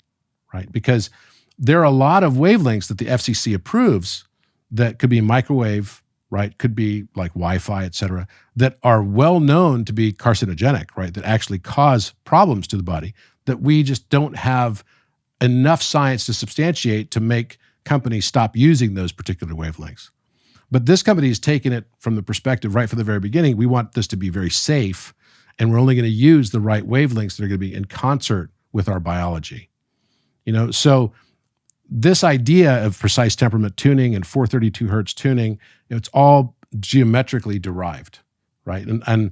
S2: right? Because there are a lot of wavelengths that the FCC approves that could be microwave, right? Could be like Wi-Fi, et cetera, that are well known to be carcinogenic, right? That actually cause problems to the body that we just don't have enough science to substantiate to make companies stop using those particular wavelengths. But this company has taken it from the perspective right from the very beginning. We want this to be very safe, and we're only going to use the right wavelengths that are going to be in concert with our biology. So this idea of precise temperament tuning and 432 hertz tuning, it's all geometrically derived, right? And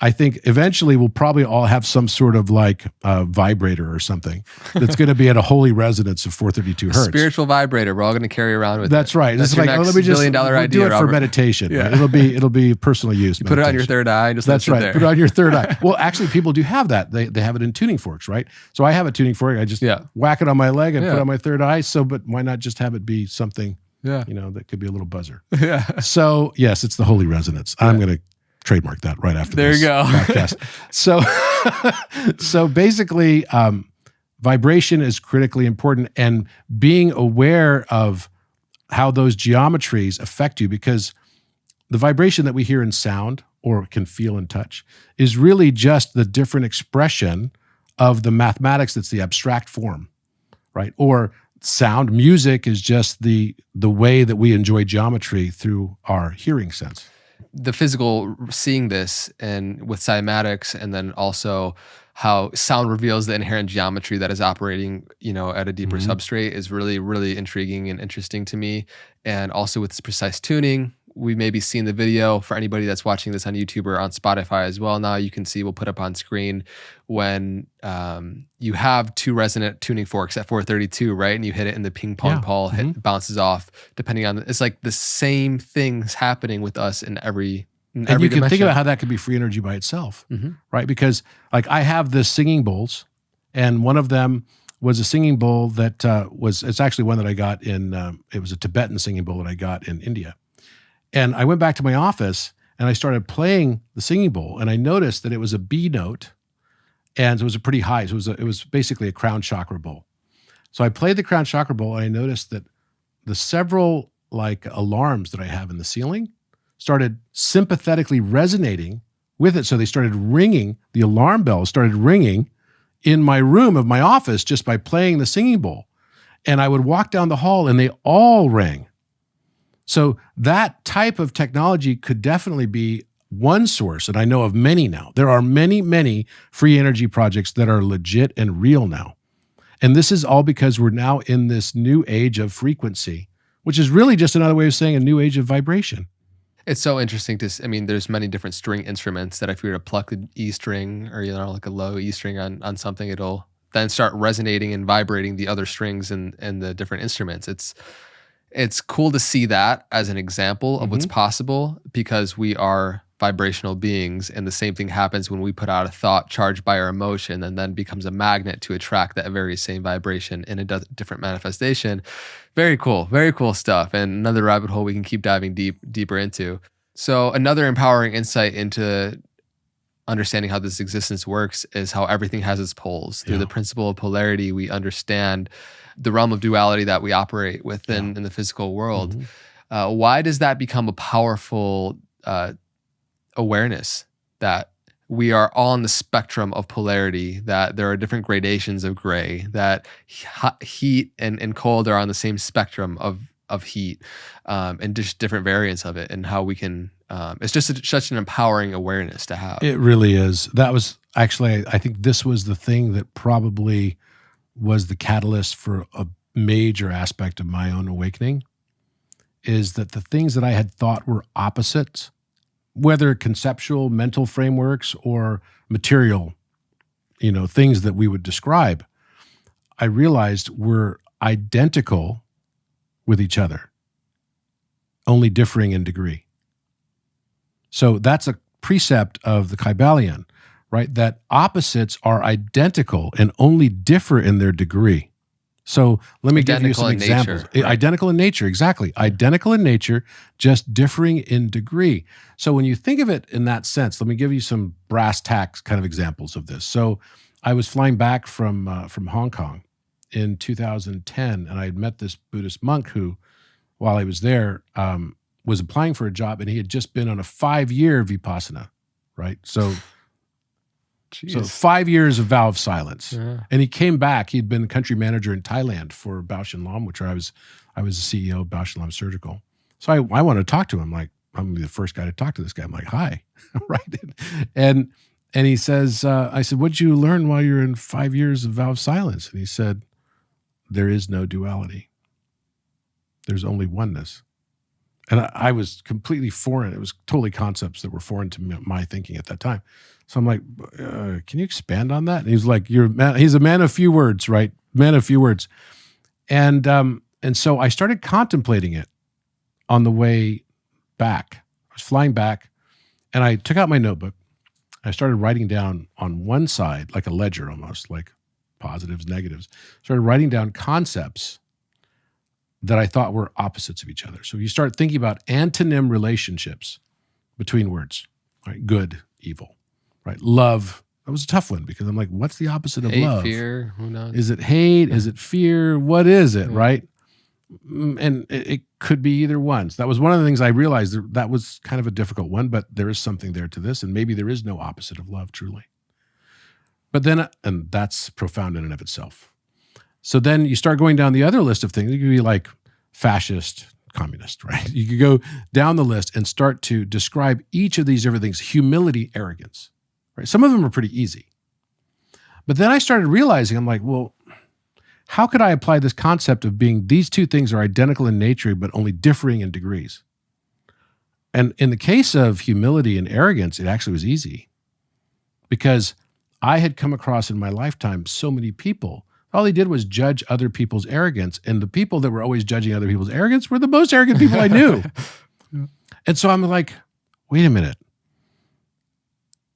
S2: I think eventually we'll probably all have some sort of like vibrator or something that's going to be at a holy resonance of 432 hertz.
S1: Spiritual vibrator. We're all going to carry around with
S2: That's
S1: it.
S2: right.
S1: That's
S2: it's
S1: your
S2: like,
S1: next
S2: let me just
S1: billion-dollar idea,
S2: do it
S1: Robert.
S2: for meditation.
S1: Yeah.
S2: Right? It'll be personal use.
S1: You put it on your third eye and just
S2: That's
S1: let it
S2: right.
S1: sit
S2: Put
S1: there.
S2: it on your third eye. Well, actually, people do have that. They have it in tuning forks, right? So I have a tuning fork. I just whack it on my leg and put it on my third eye. But why not just have it be something, that could be a little buzzer.
S1: Yeah.
S2: So yes, it's the holy resonance. I'm going to trademark that right after
S1: there
S2: this
S1: you go.
S2: podcast. So basically, vibration is critically important, and being aware of how those geometries affect you, because the vibration that we hear in sound or can feel and touch is really just the different expression of the mathematics that's the abstract form, right? Or sound, music is just the way that we enjoy geometry through our hearing sense.
S1: The physical, seeing this and with cymatics, and then also how sound reveals the inherent geometry that is operating, at a deeper substrate is really, really intriguing and interesting to me. And also with this precise tuning, we may be seeing the video for anybody that's watching this on YouTube or on Spotify as well. Now you can see, we'll put up on screen when you have two resonant tuning forks at 432, right? And you hit it and the ping pong ball bounces off, depending on, it's like the same things happening with us in every
S2: And you can
S1: dimension.
S2: think about how that could be free energy by itself, right? Because like I have this singing bowls, and one of them was a singing bowl that it's actually one that I got in, it was a Tibetan singing bowl that I got in India. And I went back to my office and I started playing the singing bowl, and I noticed that it was a B note, and it was a pretty high. So it was basically a crown chakra bowl. So I played the crown chakra bowl, and I noticed that the several like alarms that I have in the ceiling started sympathetically resonating with it. So they started ringing, the alarm bells started ringing in my room of my office just by playing the singing bowl. And I would walk down the hall and they all rang. So that type of technology could definitely be one source, and I know of many now. There are many, many free energy projects that are legit and real now. And this is all because we're now in this new age of frequency, which is really just another way of saying a new age of vibration.
S1: It's so interesting there's many different string instruments that if you were to pluck the E string or, like a low E string on something, it'll then start resonating and vibrating the other strings and the different instruments. It's cool to see that as an example of what's possible, because we are vibrational beings, and the same thing happens when we put out a thought charged by our emotion and then becomes a magnet to attract that very same vibration in a different manifestation. Very cool stuff, and another rabbit hole we can keep diving deeper into. So another empowering insight into understanding how this existence works is how everything has its poles. Through the principle of polarity, we understand the realm of duality that we operate within in the physical world. Why does that become a powerful awareness that we are all on the spectrum of polarity, that there are different gradations of gray, that heat and cold are on the same spectrum of heat, and just different variants of it, and how we can, it's just such an empowering awareness to have.
S2: It really is. That was actually, I think this was the thing that probably was the catalyst for a major aspect of my own awakening, is that the things that I had thought were opposites, whether conceptual, mental frameworks or material, things that we would describe, I realized were identical with each other, only differing in degree. So that's a precept of the Kybalion, right? That opposites are identical and only differ in their degree. So let me give you some examples.
S1: Nature, right?
S2: Identical in nature, exactly. Identical in nature, just differing in degree. So when you think of it in that sense, let me give you some brass tacks kind of examples of this. So I was flying back from Hong Kong in 2010, and I had met this Buddhist monk who, while I was there, was applying for a job, and he had just been on a 5-year vipassana, right? So
S1: Jeez.
S2: 5 years of vow of silence.
S1: Yeah.
S2: And he came back. He'd been country manager in Thailand for Bausch and Lomb, which I was the CEO of Bausch and Lomb Surgical. So I wanted to talk to him. Like, I'm gonna be the first guy to talk to this guy. I'm like, hi, right? And he says, I said, what'd you learn while you're in 5 years of vow of silence? And he said, there is no duality. There's only oneness. And I was completely foreign. It was totally concepts that were foreign to my thinking at that time. So I'm like, can you expand on that? And he's like, he's a man of few words, right? Man of few words. And so I started contemplating it on the way back. I was flying back, and I took out my notebook. I started writing down on one side, like a ledger almost, like positives, negatives. Started writing down concepts that I thought were opposites of each other. So you start thinking about antonym relationships between words, right? Good, evil, right? Love. That was a tough one because I'm like, what's the opposite of
S1: Hate,
S2: love?
S1: fear, who knows?
S2: Is it hate? Is it fear? What is it, right? And it could be either one. So that was one of the things I realized that was kind of a difficult one, but there is something there to this, and maybe there is no opposite of love, truly. But then, and that's profound in and of itself. So then you start going down the other list of things. You could be like fascist, communist, right? You could go down the list and start to describe each of these different things: humility, arrogance, right? Some of them are pretty easy. But then I started realizing, I'm like, well, how could I apply this concept of being these two things are identical in nature, but only differing in degrees? And in the case of humility and arrogance, it actually was easy because I had come across in my lifetime so many people. All they did was judge other people's arrogance. And the people that were always judging other people's arrogance were the most arrogant people I knew. And so I'm like, wait a minute.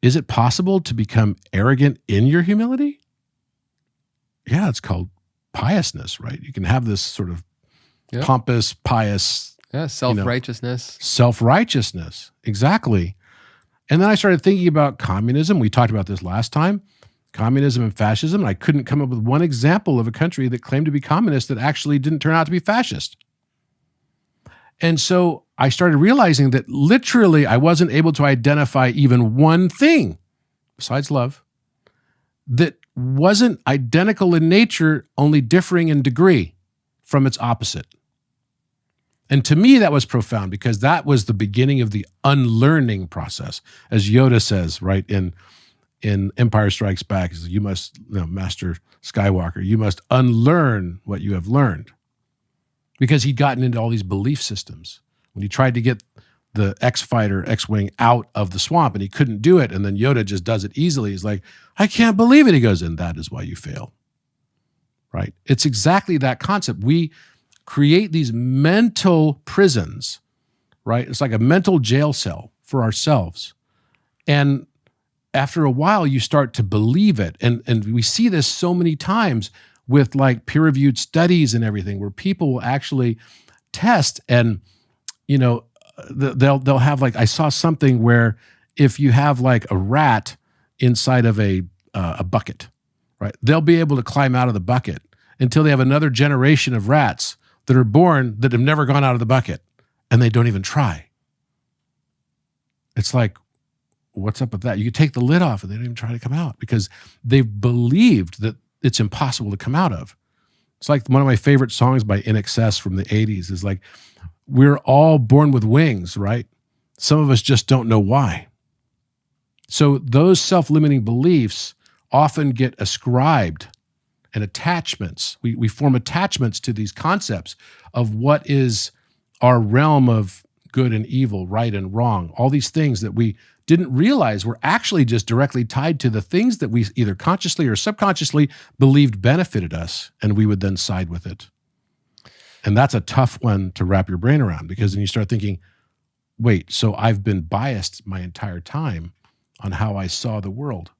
S2: Is it possible to become arrogant in your humility? Yeah, it's called piousness, right? You can have this sort of pompous, pious.
S1: Yeah, self-righteousness.
S2: Self-righteousness, exactly. And then I started thinking about communism. We talked about this last time. Communism and fascism. And I couldn't come up with one example of a country that claimed to be communist that actually didn't turn out to be fascist. And so I started realizing that literally I wasn't able to identify even one thing besides love that wasn't identical in nature, only differing in degree from its opposite. And to me, that was profound because that was the beginning of the unlearning process. As Yoda says, right, in Empire Strikes Back, is you must, Master Skywalker, you must unlearn what you have learned. Because he'd gotten into all these belief systems. When he tried to get the X-Fighter, X-Wing out of the swamp and he couldn't do it, and then Yoda just does it easily. He's like, I can't believe it. He goes, and that is why you fail. Right? It's exactly that concept. We create these mental prisons, right? It's like a mental jail cell for ourselves. And after a while, you start to believe it. And we see this so many times with like peer-reviewed studies and everything where people will actually test and, they'll have like, I saw something where if you have like a rat inside of a bucket, right, they'll be able to climb out of the bucket until they have another generation of rats that are born that have never gone out of the bucket and they don't even try. It's like, what's up with that? You can take the lid off and they don't even try to come out because they've believed that it's impossible to come out of. It's like one of my favorite songs by In Excess from the 80s is like, we're all born with wings, right? Some of us just don't know why. So those self-limiting beliefs often get ascribed and attachments. We form attachments to these concepts of what is our realm of good and evil, right and wrong, all these things that we didn't realize were actually just directly tied to the things that we either consciously or subconsciously believed benefited us, and we would then side with it. And that's a tough one to wrap your brain around because then you start thinking, wait, so I've been biased my entire time on how I saw the world.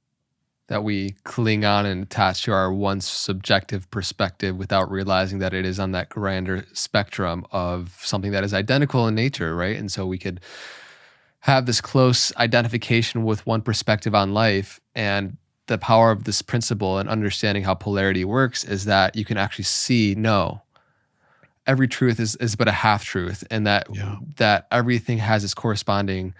S1: That we cling on and attach to our once subjective perspective without realizing that it is on that grander spectrum of something that is identical in nature, right? And so we could have this close identification with one perspective on life, and the power of this principle and understanding how polarity works is that you can actually see, no, every truth is but a half truth, and that everything has its corresponding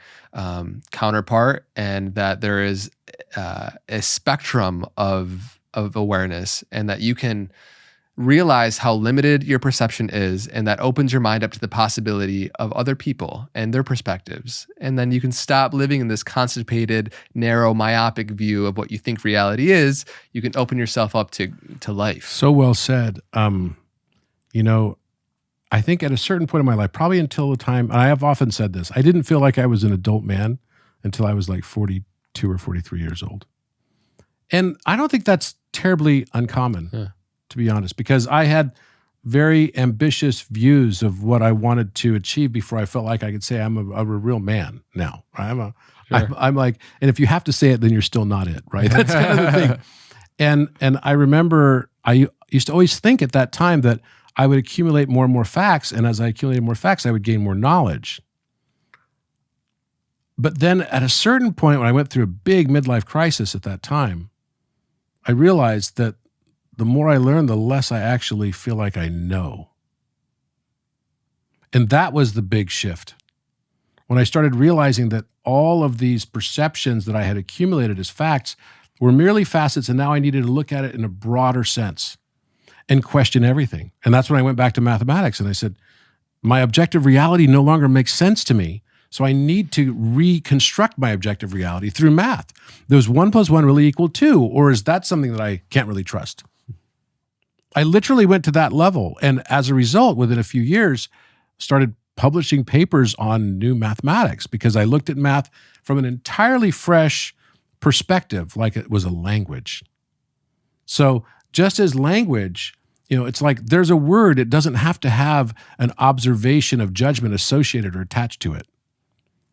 S1: counterpart, and that there is a spectrum of awareness, and that you can realize how limited your perception is, and that opens your mind up to the possibility of other people and their perspectives. And then you can stop living in this constipated, narrow, myopic view of what you think reality is. You can open yourself up to life.
S2: So well said. You know, I think at a certain point in my life, probably until the time, and I have often said this, I didn't feel like I was an adult man until I was like 42 or 43 years old. And I don't think that's terribly uncommon.
S1: Yeah.
S2: To be honest, because I had very ambitious views of what I wanted to achieve before I felt like I could say I'm a real man now. Right? I'm like, and if you have to say it, then you're still not it, right? That's kind of the thing. And I remember I used to always think at that time that I would accumulate more and more facts, and as I accumulated more facts, I would gain more knowledge. But then at a certain point when I went through a big midlife crisis at that time, I realized that the more I learn, the less I actually feel like I know. And that was the big shift. When I started realizing that all of these perceptions that I had accumulated as facts were merely facets, and now I needed to look at it in a broader sense and question everything. And that's when I went back to mathematics and I said, my objective reality no longer makes sense to me. So I need to reconstruct my objective reality through math. Does 1 + 1 really equal 2? Or is that something that I can't really trust? I literally went to that level. And as a result, within a few years, started publishing papers on new mathematics because I looked at math from an entirely fresh perspective, like it was a language. So just as language, it's like there's a word, it doesn't have to have an observation of judgment associated or attached to it.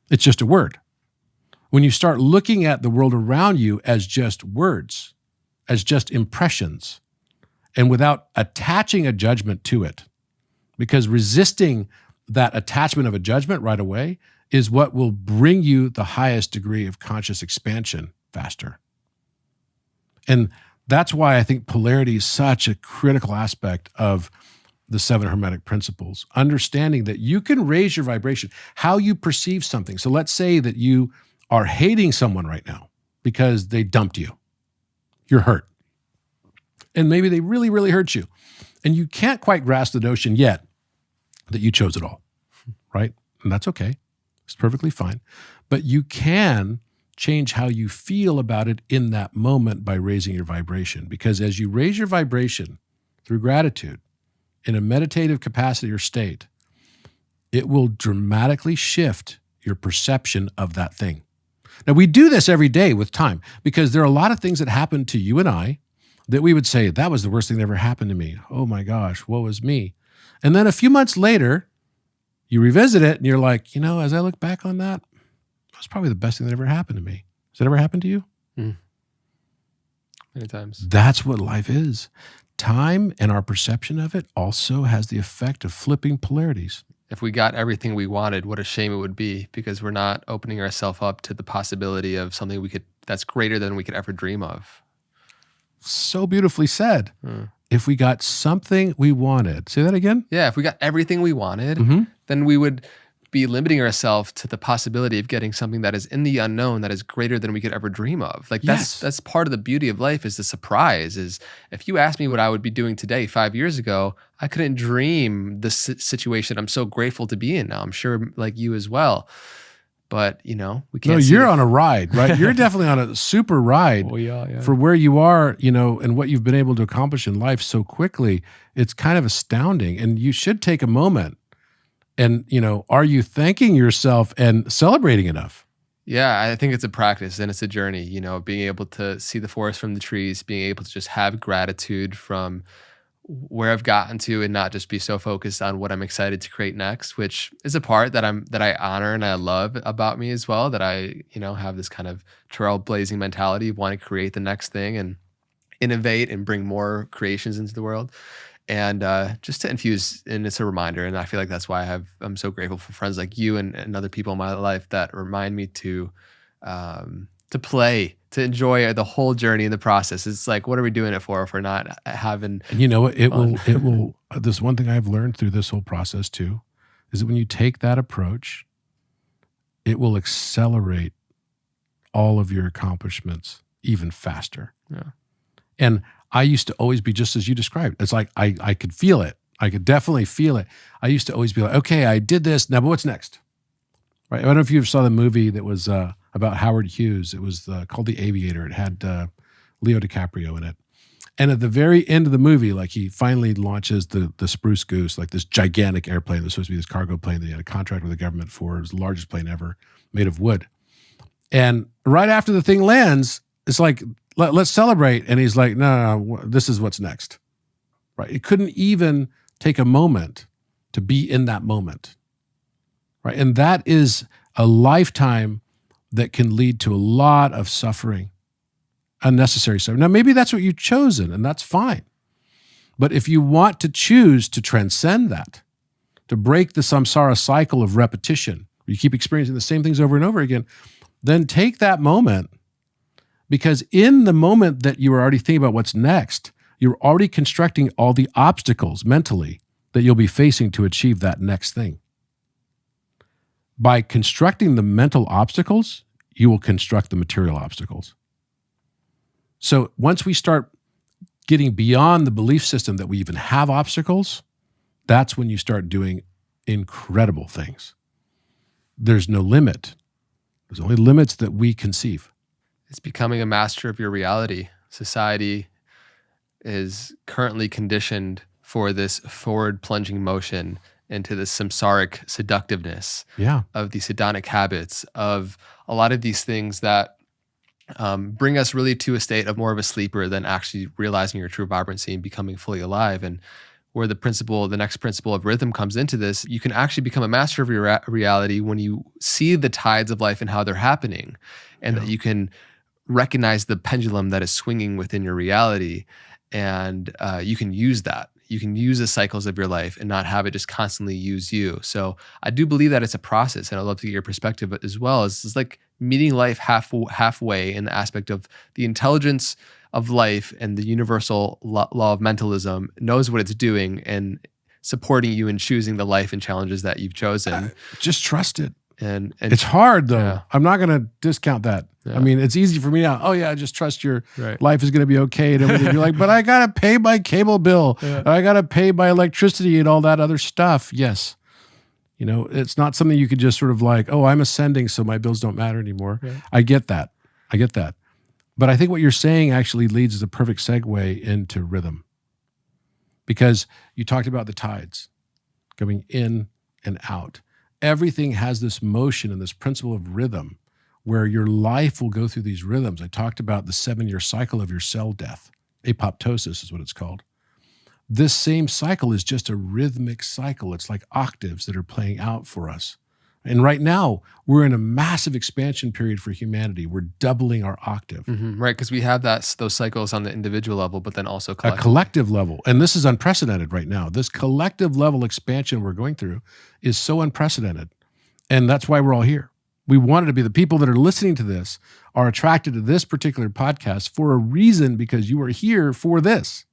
S2: It's just a word. When you start looking at the world around you as just words, as just impressions, and without attaching a judgment to it, because resisting that attachment of a judgment right away is what will bring you the highest degree of conscious expansion faster. And that's why I think polarity is such a critical aspect of the 7 Hermetic principles, understanding that you can raise your vibration, how you perceive something. So let's say that you are hating someone right now because they dumped you. You're hurt. And maybe they really, really hurt you. And you can't quite grasp the notion yet that you chose it all, right? And that's okay. It's perfectly fine. But you can change how you feel about it in that moment by raising your vibration. Because as you raise your vibration through gratitude in a meditative capacity or state, it will dramatically shift your perception of that thing. Now, we do this every day with time because there are a lot of things that happen to you and I that we would say, that was the worst thing that ever happened to me. Oh my gosh, woe is me. And then a few months later, you revisit it and you're like, as I look back on that, it was probably the best thing that ever happened to me. Has that ever happened to you?
S1: Many times.
S2: That's what life is. Time and our perception of it also has the effect of flipping polarities.
S1: If we got everything we wanted, what a shame it would be, because we're not opening ourselves up to the possibility of something that's greater than we could ever dream of.
S2: So beautifully said. If we got something we wanted, say that again?
S1: Yeah, if we got everything we wanted, then we would be limiting ourselves to the possibility of getting something that is in the unknown, that is greater than we could ever dream of. Like that's part of the beauty of life, is the surprise. Is if you asked me what I would be doing today 5 years ago, I couldn't dream the situation I'm so grateful to be in now. I'm sure like you as well. But, we can't.
S2: No, you're on a ride, right? You're definitely on a super ride for where you are, and what you've been able to accomplish in life so quickly. It's kind of astounding. And you should take a moment and, are you thanking yourself and celebrating enough?
S1: Yeah, I think it's a practice and it's a journey, being able to see the forest from the trees, being able to just have gratitude from where I've gotten to and not just be so focused on what I'm excited to create next, which is a part that I honor and I love about me as well, that I, have this kind of trailblazing mentality of wanting to create the next thing and innovate and bring more creations into the world. And just to infuse, and it's a reminder, and I feel like that's why I'm so grateful for friends like you and other people in my life that remind me to play to enjoy the whole journey and the process. It's like, what are we doing it for if we're not having
S2: And you know what?
S1: fun?
S2: It will, this one thing I've learned through this whole process too, is that when you take that approach, it will accelerate all of your accomplishments even faster.
S1: Yeah.
S2: And I used to always be just as you described. It's like, I could feel it. I could definitely feel it. I used to always be like, okay, I did this. Now, but what's next? Right. I don't know if you ever saw the movie that was about Howard Hughes. It was called The Aviator. It had Leo DiCaprio in it. And at the very end of the movie, like he finally launches the Spruce Goose, like this gigantic airplane that's supposed to be this cargo plane that he had a contract with the government for. It was the largest plane ever, made of wood. And right after the thing lands, it's like, let's celebrate. And he's like, no, this is what's next. Right. It couldn't even take a moment to be in that moment. Right. And that is a lifetime that can lead to a lot of suffering, unnecessary suffering. Now, maybe that's what you've chosen, and that's fine. But if you want to choose to transcend that, to break the samsara cycle of repetition, where you keep experiencing the same things over and over again, then take that moment, because in the moment that you are already thinking about what's next, you're already constructing all the obstacles mentally that you'll be facing to achieve that next thing. By constructing the mental obstacles, you will construct the material obstacles. So once we start getting beyond the belief system that we even have obstacles, that's when you start doing incredible things. There's no limit. There's only limits that we conceive.
S1: It's becoming a master of your reality. Society is currently conditioned for this forward plunging motion into the samsaric seductiveness of these hedonic habits, of a lot of these things that bring us really to a state of more of a sleeper than actually realizing your true vibrancy and becoming fully alive. And where the next principle of rhythm comes into this, you can actually become a master of your reality when you see the tides of life and how they're happening, and that you can recognize the pendulum that is swinging within your reality, and you can use that. You can use the cycles of your life and not have it just constantly use you. So I do believe that it's a process, and I'd love to get your perspective as well. It's like meeting life halfway in the aspect of the intelligence of life, and the universal law of mentalism knows what it's doing and supporting you in choosing the life and challenges that you've chosen.
S2: Just trust it.
S1: And
S2: it's hard though.
S1: Yeah.
S2: I'm not going to discount that.
S1: Yeah.
S2: I mean, it's easy for me now. Oh yeah, just trust your
S1: Right.
S2: life is going to be okay and everything. You're like, but I got to pay my cable bill.
S1: Yeah.
S2: I got to pay my electricity and all that other stuff. Yes. You know, it's not something you could just sort of like, oh, I'm ascending, so my bills don't matter anymore.
S1: Right.
S2: I get that. But I think what you're saying actually leads as a perfect segue into rhythm. Because you talked about the tides coming in and out. Everything has this motion and this principle of rhythm where your life will go through these rhythms. I talked about the 7-year cycle of your cell death. Apoptosis is what it's called. This same cycle is just a rhythmic cycle. It's like octaves that are playing out for us. And right now, we're in a massive expansion period for humanity. We're doubling our octave.
S1: Mm-hmm. Right, because we have those cycles on the individual level, but then also
S2: A collective level. And this is unprecedented right now. This collective level expansion we're going through is so unprecedented. And that's why we're all here. We wanted to be, the people that are listening to this are attracted to this particular podcast for a reason, because you are here for this.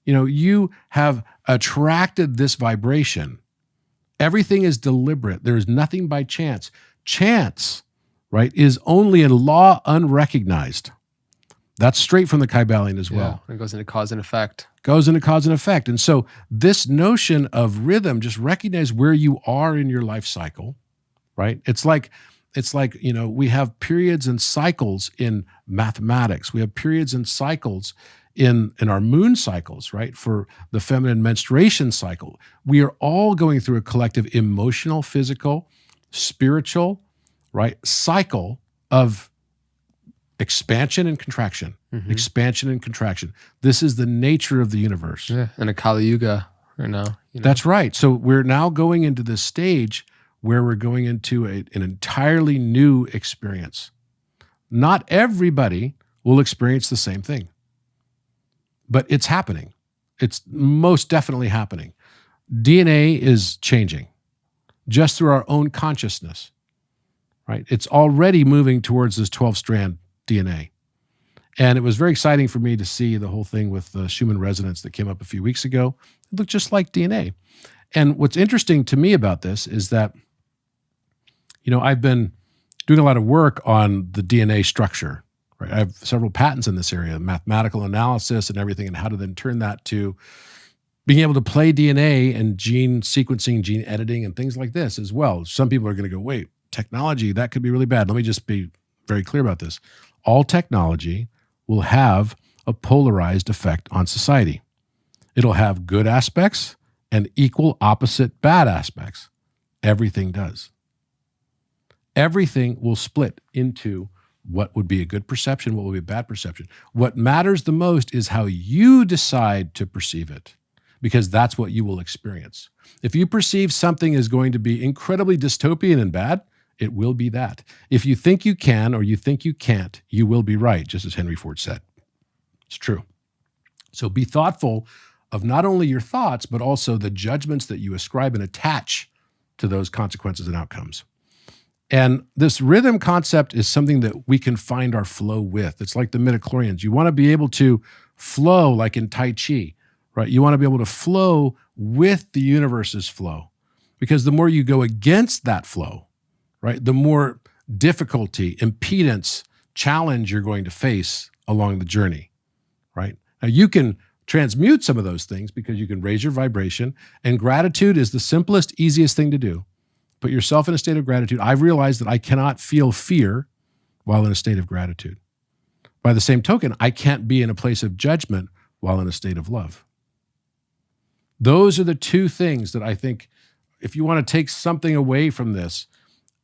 S2: You know, you have attracted this vibration. Everything is deliberate. There is nothing by chance. Chance, right, is only a law unrecognized. That's straight from the Kybalion as well.
S1: It goes into cause and effect.
S2: And so this notion of rhythm, just recognize where you are in your life cycle, right? It's like, you know, we have periods and cycles in mathematics. We have periods and cycles in our moon cycles, right? For the feminine menstruation cycle. We are all going through a collective emotional, physical, spiritual, right, cycle of expansion and contraction.
S1: Mm-hmm.
S2: Expansion and contraction. This is the nature of the universe.
S1: Yeah, in a Kali Yuga right now. You know?
S2: That's right. So we're now going into this stage where we're going into an entirely new experience. Not everybody will experience the same thing, but it's happening. It's most definitely happening. DNA is changing just through our own consciousness, right? It's already moving towards this 12-strand DNA. And it was very exciting for me to see the whole thing with the Schumann resonance that came up a few weeks ago. It looked just like DNA. And what's interesting to me about this is that, I've been doing a lot of work on the DNA structure, right? I have several patents in this area, mathematical analysis and everything, and how to then turn that to being able to play DNA and gene sequencing, gene editing, and things like this as well. Some people are going to go, wait, technology, that could be really bad. Let me just be very clear about this. All technology will have a polarized effect on society. It'll have good aspects and equal opposite bad aspects. Everything does. Everything will split into what would be a good perception, what would be a bad perception. What matters the most is how you decide to perceive it, because that's what you will experience. If you perceive something is going to be incredibly dystopian and bad, it will be that. If you think you can or you think you can't, you will be right, just as Henry Ford said. It's true. So be thoughtful of not only your thoughts, but also the judgments that you ascribe and attach to those consequences and outcomes. And this rhythm concept is something that we can find our flow with. It's like the midichlorians. You want to be able to flow like in Tai Chi, right? You want to be able to flow with the universe's flow, because the more you go against that flow, right, the more difficulty, impedance, challenge you're going to face along the journey, right? Now you can transmute some of those things because you can raise your vibration, and gratitude is the simplest, easiest thing to do. Put yourself in a state of gratitude. I've realized that I cannot feel fear while in a state of gratitude. By the same token, I can't be in a place of judgment while in a state of love. Those are the two things that I think, if you want to take something away from this,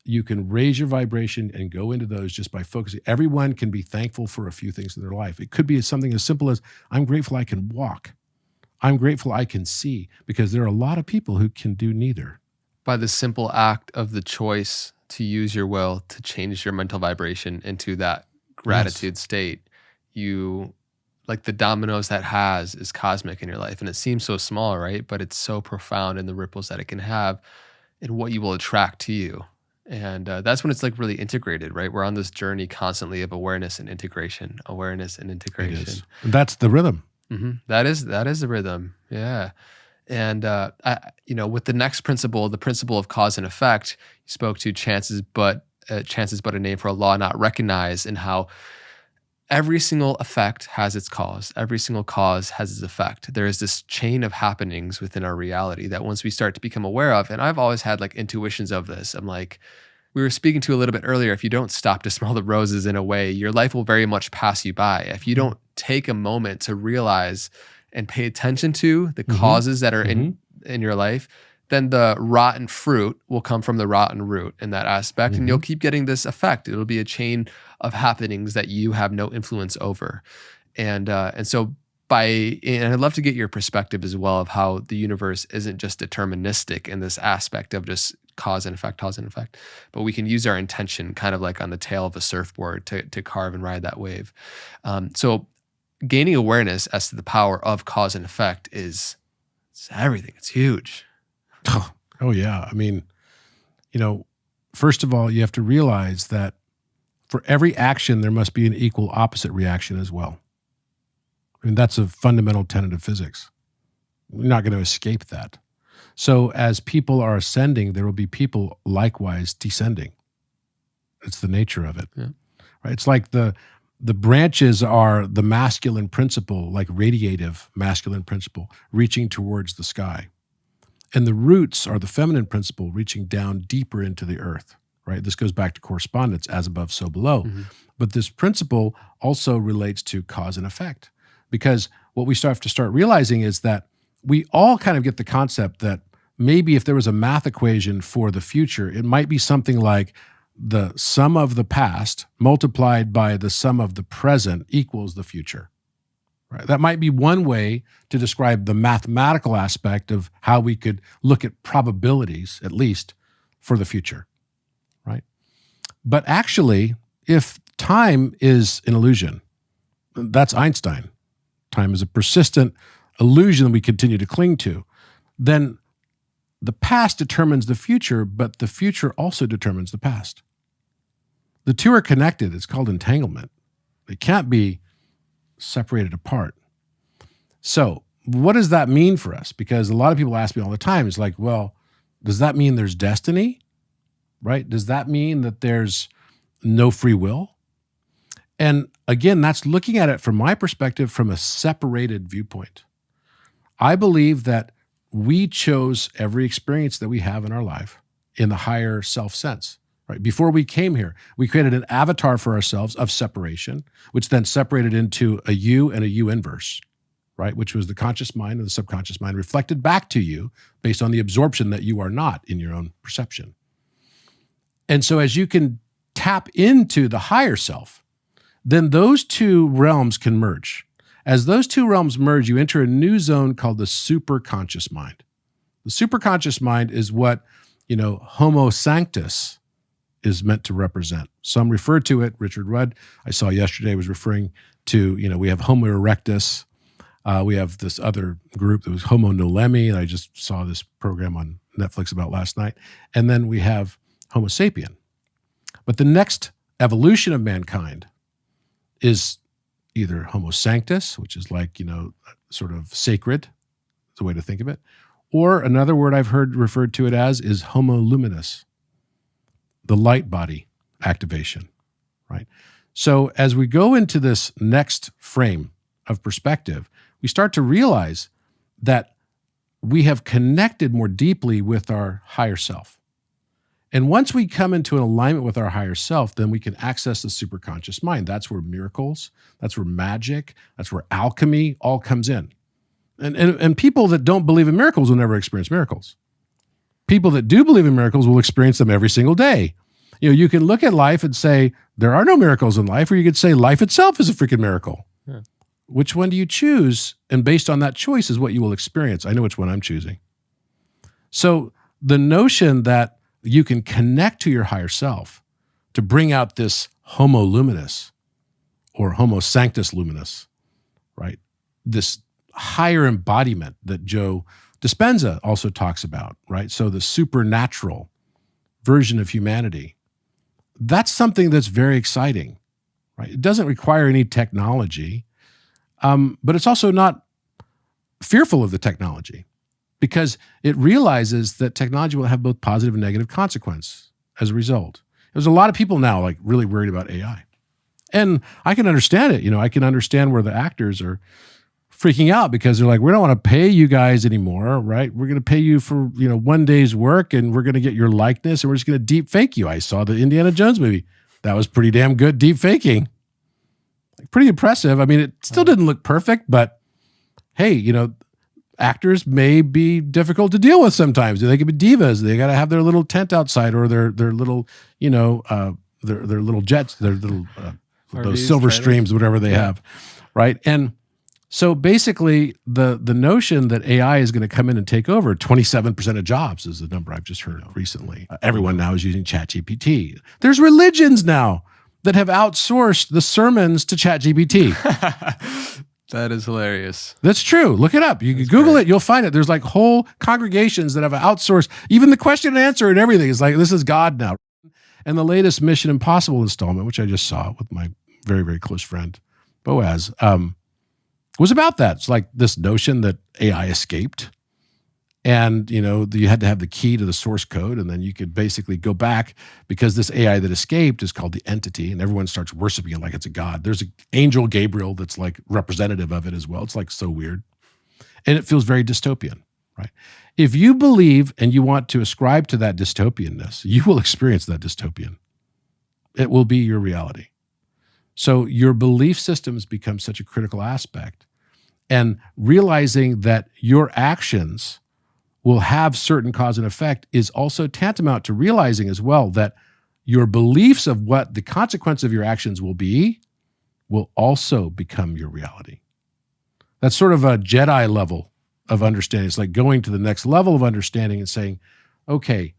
S2: you can raise your vibration and go into those just by focusing. Everyone can be thankful for a few things in their life. It could be something as simple as, I'm grateful I can walk. I'm grateful I can see, because there are a lot of people who can do neither.
S1: By the simple act of the choice to use your will to change your mental vibration into that gratitude state, you, like the dominoes that has is cosmic in your life. And it seems so small, right? But it's so profound in the ripples that it can have and what you will attract to you. And that's when it's like really integrated, right? We're on this journey constantly of awareness and integration, awareness and integration.
S2: It is. And that's the rhythm.
S1: Mm-hmm. That is the rhythm. Yeah. And, with the next principle, the principle of cause and effect, you spoke to chance is but a name for a law not recognized, and how every single effect has its cause. Every single cause has its effect. There is this chain of happenings within our reality that once we start to become aware of, and I've always had like intuitions of this. I'm like, we were speaking to a little bit earlier, if you don't stop to smell the roses in a way, your life will very much pass you by. If you don't take a moment to realize and pay attention to the causes that are in your life, then the rotten fruit will come from the rotten root in that aspect. And you'll keep getting this effect. It'll be a chain of happenings that you have no influence over. And so and I'd love to get your perspective as well of how the universe isn't just deterministic in this aspect of just cause and effect, but we can use our intention kind of like on the tail of a surfboard to carve and ride that wave. So gaining awareness as to the power of cause and effect it's everything. It's huge.
S2: Oh yeah. I mean, first of all, you have to realize that for every action, there must be an equal opposite reaction as well. I mean, that's a fundamental tenet of physics. We're not going to escape that. So as people are ascending, there will be people likewise descending. It's the nature of it. Yeah. Right? It's like the branches are the masculine principle, like radiative masculine principle, reaching towards the sky. And the roots are the feminine principle, reaching down deeper into the earth, right? This goes back to correspondence, as above, so below. But this principle also relates to cause and effect, because what we have to start realizing is that we all kind of get the concept that maybe if there was a math equation for the future, it might be something like the sum of the past multiplied by the sum of the present equals the future. Right? That might be one way to describe the mathematical aspect of how we could look at probabilities, at least, for the future. Right? But actually, if time is an illusion, that's Einstein. Time is a persistent illusion that we continue to cling to. Then the past determines the future, but the future also determines the past. The two are connected. It's called entanglement. They can't be separated apart. So what does that mean for us? Because a lot of people ask me all the time, it's like, well, does that mean there's destiny? Right? Does that mean that there's no free will? And again, that's looking at it from my perspective from a separated viewpoint. I believe that we chose every experience that we have in our life in the higher self sense. Right? Before we came here, we created an avatar for ourselves of separation, which then separated into a you and a you inverse, right? Which was the conscious mind and the subconscious mind reflected back to you based on the absorption that you are not in your own perception. And so as you can tap into the higher self, then those two realms can merge. As those two realms merge, you enter a new zone called the superconscious mind. The superconscious mind is what, Homo sanctus is meant to represent. Some refer to it, Richard Rudd, I saw yesterday, was referring to, we have Homo erectus. We have this other group that was Homo nolemi, and I just saw this program on Netflix about last night. And then we have Homo sapien. But the next evolution of mankind is either Homo sanctus, which is like, sort of sacred, is a way to think of it, or another word I've heard referred to it as is Homo luminous, the light body activation, right? So as we go into this next frame of perspective, we start to realize that we have connected more deeply with our higher self. And once we come into an alignment with our higher self, then we can access the superconscious mind. That's where miracles, that's where magic, that's where alchemy all comes in. And people that don't believe in miracles will never experience miracles. People that do believe in miracles will experience them every single day. You can look at life and say, there are no miracles in life, or you could say life itself is a freaking miracle. Yeah. Which one do you choose? And based on that choice is what you will experience. I know which one I'm choosing. So the notion that you can connect to your higher self to bring out this Homo luminous or Homo sanctus luminous, right? This higher embodiment that Joe Dispenza also talks about, right? So the supernatural version of humanity. That's something that's very exciting, right? It doesn't require any technology, but it's also not fearful of the technology because it realizes that technology will have both positive and negative consequence as a result. There's a lot of people now like really worried about AI. And I can understand it. I can understand where the actors are freaking out because they're like, we don't want to pay you guys anymore, right? We're going to pay you for, 1 day's work and we're going to get your likeness and we're just going to deep fake you. I saw the Indiana Jones movie. That was pretty damn good deep faking. Pretty impressive. I mean, it still didn't look perfect, but hey, actors may be difficult to deal with sometimes. They can be divas. They got to have their little tent outside or their little, their little jets, their little, those silver streams, whatever they have. Right. And so basically the notion that AI is going to come in and take over 27% of jobs is the number I've just heard recently. Everyone now is using ChatGPT. There's religions now that have outsourced the sermons to ChatGPT.
S1: That is hilarious.
S2: That's true. Look it up. You can Google it. You'll find it. There's like whole congregations that have outsourced even the question and answer and everything. It's like, this is God now. And the latest Mission Impossible installment, which I just saw with my very, very close friend, Boaz, was about that. It's like this notion that AI escaped. And, you had to have the key to the source code, and then you could basically go back because this AI that escaped is called the entity, and everyone starts worshiping it like it's a god. There's an angel Gabriel that's like representative of it as well. It's like so weird. And it feels very dystopian, right? If you believe and you want to ascribe to that dystopianness, you will experience that dystopian. It will be your reality. So your belief systems become such a critical aspect. And realizing that your actions will have certain cause and effect is also tantamount to realizing as well that your beliefs of what the consequence of your actions will be will also become your reality. That's sort of a Jedi level of understanding. It's like going to the next level of understanding and saying, okay,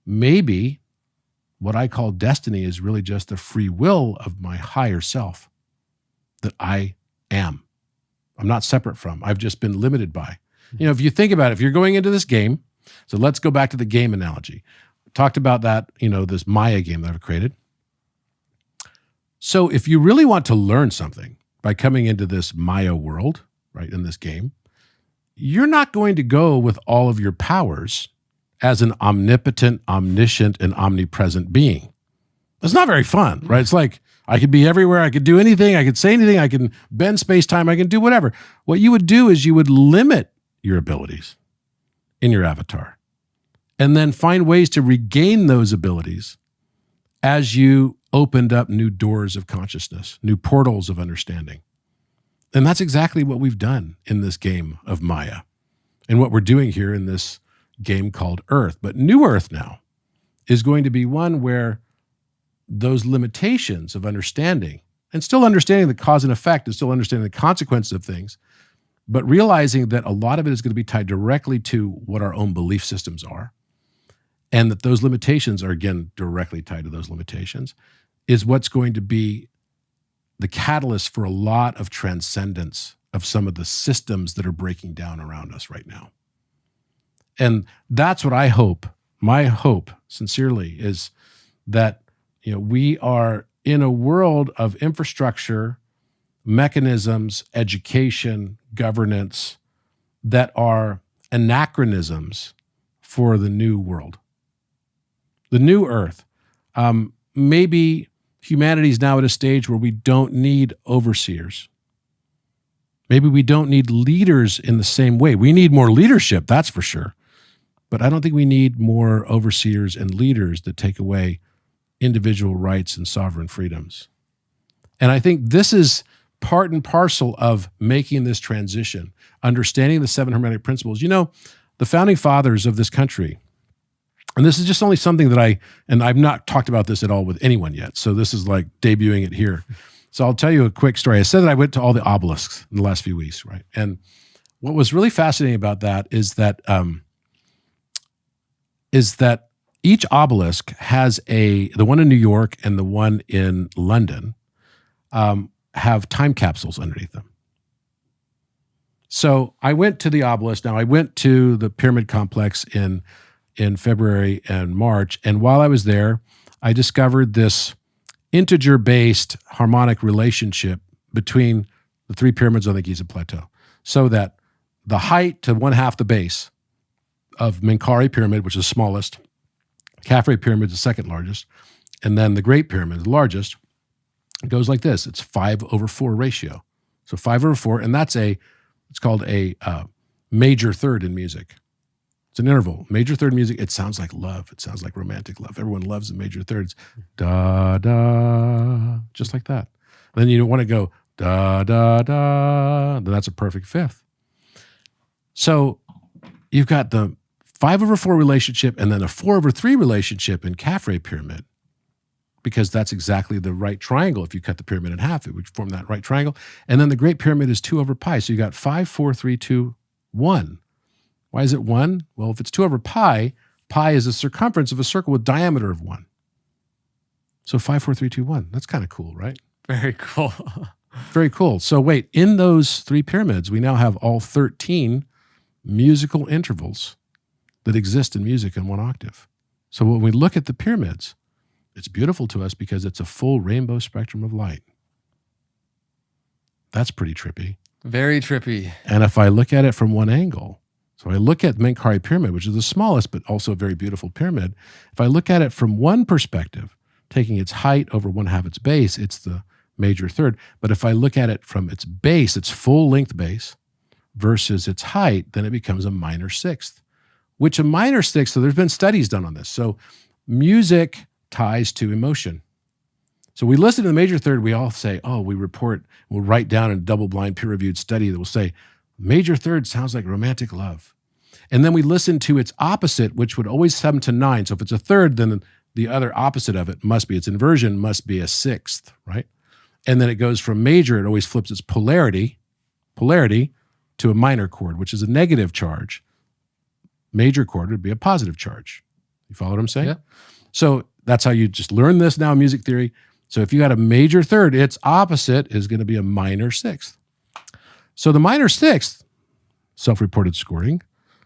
S2: maybe what I call destiny is really just the free will of my higher self that I am. I'm not separate from. I've just been limited by. If you think about it, if you're going into this game, so let's go back to the game analogy. Talked about that, this Maya game that I've created. So if you really want to learn something by coming into this Maya world, right, in this game, you're not going to go with all of your powers as an omnipotent, omniscient, and omnipresent being. It's not very fun, right? It's like, I could be everywhere. I could do anything. I could say anything. I can bend space-time. I can do whatever. What you would do is you would limit your abilities in your avatar and then find ways to regain those abilities as you opened up new doors of consciousness, new portals of understanding. And that's exactly what we've done in this game of Maya and what we're doing here in this game called Earth. But New Earth now is going to be one where those limitations of understanding and still understanding the cause and effect and still understanding the consequences of things, but realizing that a lot of it is going to be tied directly to what our own belief systems are, and that those limitations are, again, directly tied to those limitations, is what's going to be the catalyst for a lot of transcendence of some of the systems that are breaking down around us right now. And that's what I hope. My hope, sincerely, is that we are in a world of infrastructure, mechanisms, education, governance that are anachronisms for the new world, the new Earth. Maybe humanity's now at a stage where we don't need overseers. Maybe we don't need leaders in the same way. We need more leadership, that's for sure. But I don't think we need more overseers and leaders that take away individual rights and sovereign freedoms. And I think this is part and parcel of making this transition, understanding the 7 Hermetic principles. The founding fathers of this country, and this is just only something that I've not talked about this at all with anyone yet, so this is like debuting it here. So I'll tell you a quick story. I said that I went to all the obelisks in the last few weeks, right? And what was really fascinating about that is that each obelisk has the one in New York and the one in London have time capsules underneath them. So I went to the obelisk. Now I went to the pyramid complex in February and March. And while I was there, I discovered this integer-based harmonic relationship between the 3 pyramids on the Giza Plateau. So that the height to 1/2 the base of Menkaure Pyramid, which is the smallest, Khafre Pyramid is the second largest, and then the Great Pyramid, the largest, it goes like this. It's 5/4 ratio. So 5/4, and it's called a major third in music. It's an interval. Major third music, it sounds like love. It sounds like romantic love. Everyone loves the major thirds. Da, da, just like that. Then you want to go da, da, da. Then that's a perfect 5th. So you've got the 5/4 relationship and then a 4/3 relationship in Khafre Pyramid, because that's exactly the right triangle. If you cut the pyramid in half, it would form that right triangle. And then the Great Pyramid is 2/pi. So you got 5, 4, 3, 2, 1. Why is it 1? Well, if it's 2/pi, pi is the circumference of a circle with diameter of 1. So 5, 4, 3, 2, 1. That's kind of cool, right?
S1: Very cool.
S2: Very cool. So wait, in those 3 pyramids, we now have all 13 musical intervals that exist in music in 1 octave. So when we look at the pyramids, it's beautiful to us because it's a full rainbow spectrum of light. That's pretty trippy.
S1: Very trippy.
S2: And if I look at it from one angle, so I look at Menkaure Pyramid, which is the smallest but also a very beautiful pyramid. If I look at it from one perspective, taking its height over 1/2 its base, it's the major third. But if I look at it from its base, its full length base, versus its height, then it becomes a minor 6th, which a minor 6th, so there's been studies done on this. So music ties to emotion. So we listen to the major third, we all say, we'll write down in a double-blind peer-reviewed study that will say, major third sounds like romantic love. And then we listen to its opposite, which would always come to 9. So if it's a third, then the other opposite of it its inversion must be a 6th, right? And then it goes from major, it always flips its polarity to a minor chord, which is a negative charge. Major chord would be a positive charge. You follow what I'm saying?
S1: Yeah.
S2: So that's how you just learn this now in music theory. So if you got a major third, its opposite is going to be a minor 6th. So the minor 6th, self-reported scoring,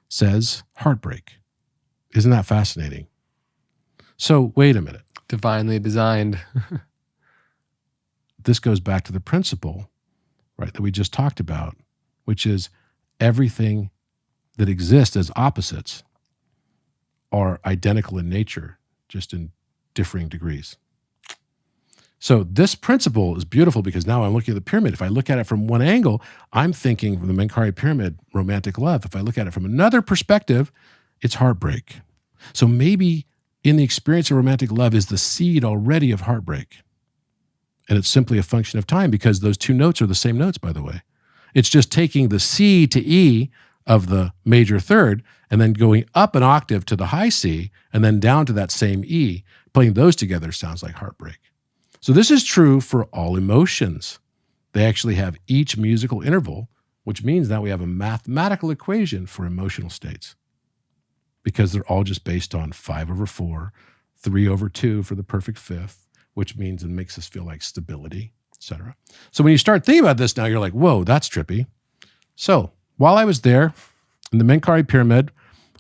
S2: says heartbreak. Isn't that fascinating? So wait a minute.
S1: Divinely designed.
S2: this goes back to the principle, right, that we just talked about, which is everything that exists as opposites are identical in nature, just in differing degrees. So this principle is beautiful because now I'm looking at the pyramid. If I look at it from one angle, I'm thinking from the Menkaure pyramid, romantic love. If I look at it from another perspective, it's heartbreak. So maybe in the experience of romantic love is the seed already of heartbreak. And it's simply a function of time because those two notes are the same notes, by the way. It's just taking the C to E of the major third and then going up an octave to the high C and then down to that same E. Putting those together sounds like heartbreak. So this is true for all emotions. They actually have each musical interval, which means that we have a mathematical equation for emotional states because they're all just based on 5/4, 3/2 for the perfect fifth, which means it makes us feel like stability, etc. So when you start thinking about this now, you're like, whoa, that's trippy. So while I was there in the Menkaure pyramid,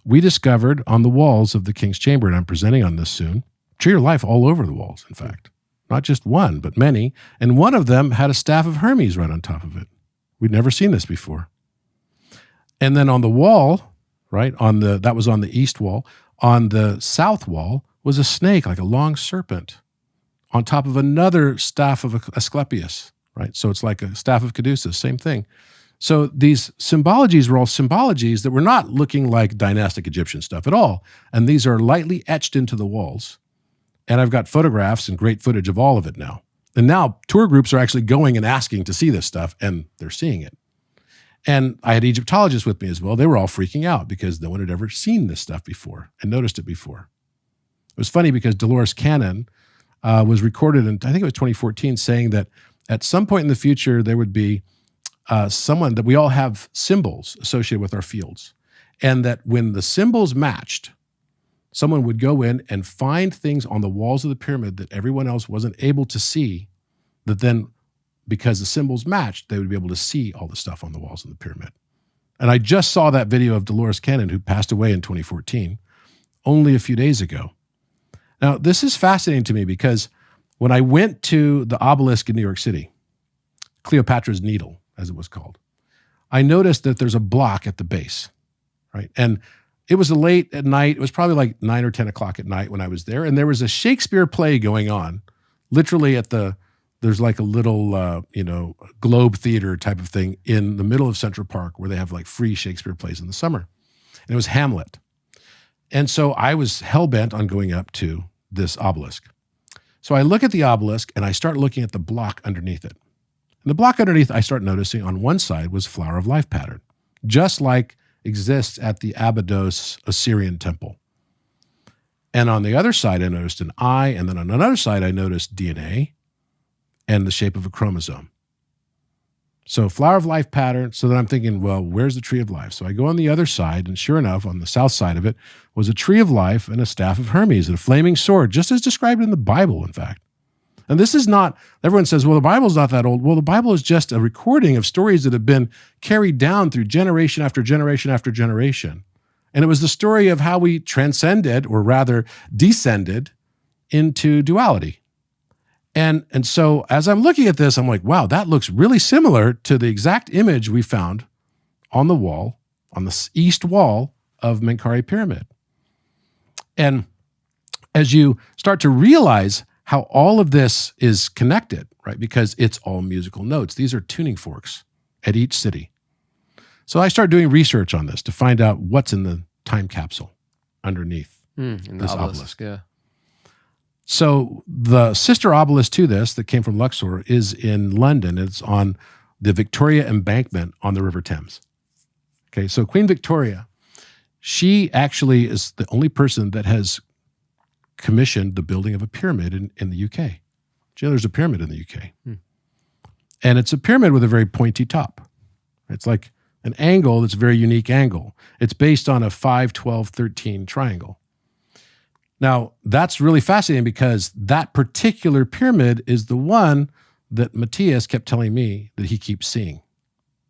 S2: we discovered on the walls of the King's Chamber, and I'm presenting on this soon, tree of life all over the walls, in fact. Not just one, but many. And one of them had a staff of Hermes right on top of it. We'd never seen this before. And then on the wall, right, that was on the east wall, on the south wall was a snake, like a long serpent, on top of another staff of Asclepius, right? So it's like a staff of Caduceus, same thing. So these symbologies were all symbologies that were not looking like dynastic Egyptian stuff at all. And these are lightly etched into the walls. And I've got photographs and great footage of all of it now. And now tour groups are actually going and asking to see this stuff, and they're seeing it. And I had Egyptologists with me as well. They were all freaking out because no one had ever seen this stuff before and noticed it before. It was funny because Dolores Cannon was recorded in, I think it was 2014, saying that at some point in the future, there would be someone that we all have symbols associated with our fields. And that when the symbols matched, someone would go in and find things on the walls of the pyramid that everyone else wasn't able to see, that then, because the symbols matched, they would be able to see all the stuff on the walls of the pyramid. And I just saw that video of Dolores Cannon, who passed away in 2014, only a few days ago. Now, this is fascinating to me because when I went to the obelisk in New York City, Cleopatra's Needle, as it was called, I noticed that there's a block at the base, right? And it was late at night. It was probably like 9 or 10 o'clock at night when I was there. And there was a Shakespeare play going on, literally there's like a little, Globe Theater type of thing in the middle of Central Park where they have like free Shakespeare plays in the summer. And it was Hamlet. And so I was hell-bent on going up to this obelisk. So I look at the obelisk and I start looking at the block underneath it. And the block underneath, I start noticing on one side was flower of life pattern, just like exists at the Abydos Assyrian temple. And on the other side, I noticed an eye, and then on another side, I noticed DNA and the shape of a chromosome. So flower of life pattern. So then I'm thinking, well, where's the tree of life? So I go on the other side, and sure enough, on the south side of it was a tree of life and a staff of Hermes and a flaming sword, just as described in the Bible, in fact. And this is not, everyone says, well, the Bible's not that old. Well, the Bible is just a recording of stories that have been carried down through generation after generation after generation. And it was the story of how we transcended, or rather descended, into duality. And so as I'm looking at this, I'm like, wow, that looks really similar to the exact image we found on the wall, on the east wall of Menkaure Pyramid. And as you start to realize how all of this is connected, right? Because it's all musical notes. These are tuning forks at each city. So I started doing research on this to find out what's in the time capsule underneath
S1: in
S2: this
S1: the
S2: obelisk.
S1: Yeah.
S2: So the sister obelisk to this that came from Luxor is in London. It's on the Victoria Embankment on the River Thames. Okay, so Queen Victoria, she actually is the only person that has commissioned the building of a pyramid in the UK. You know, there's a pyramid in the UK. And it's a pyramid with a very pointy top. It's like an angle that's a very unique angle. It's based on a 5, 12, 13 triangle. Now, that's really fascinating because that particular pyramid is the one that Matthias kept telling me that he keeps seeing.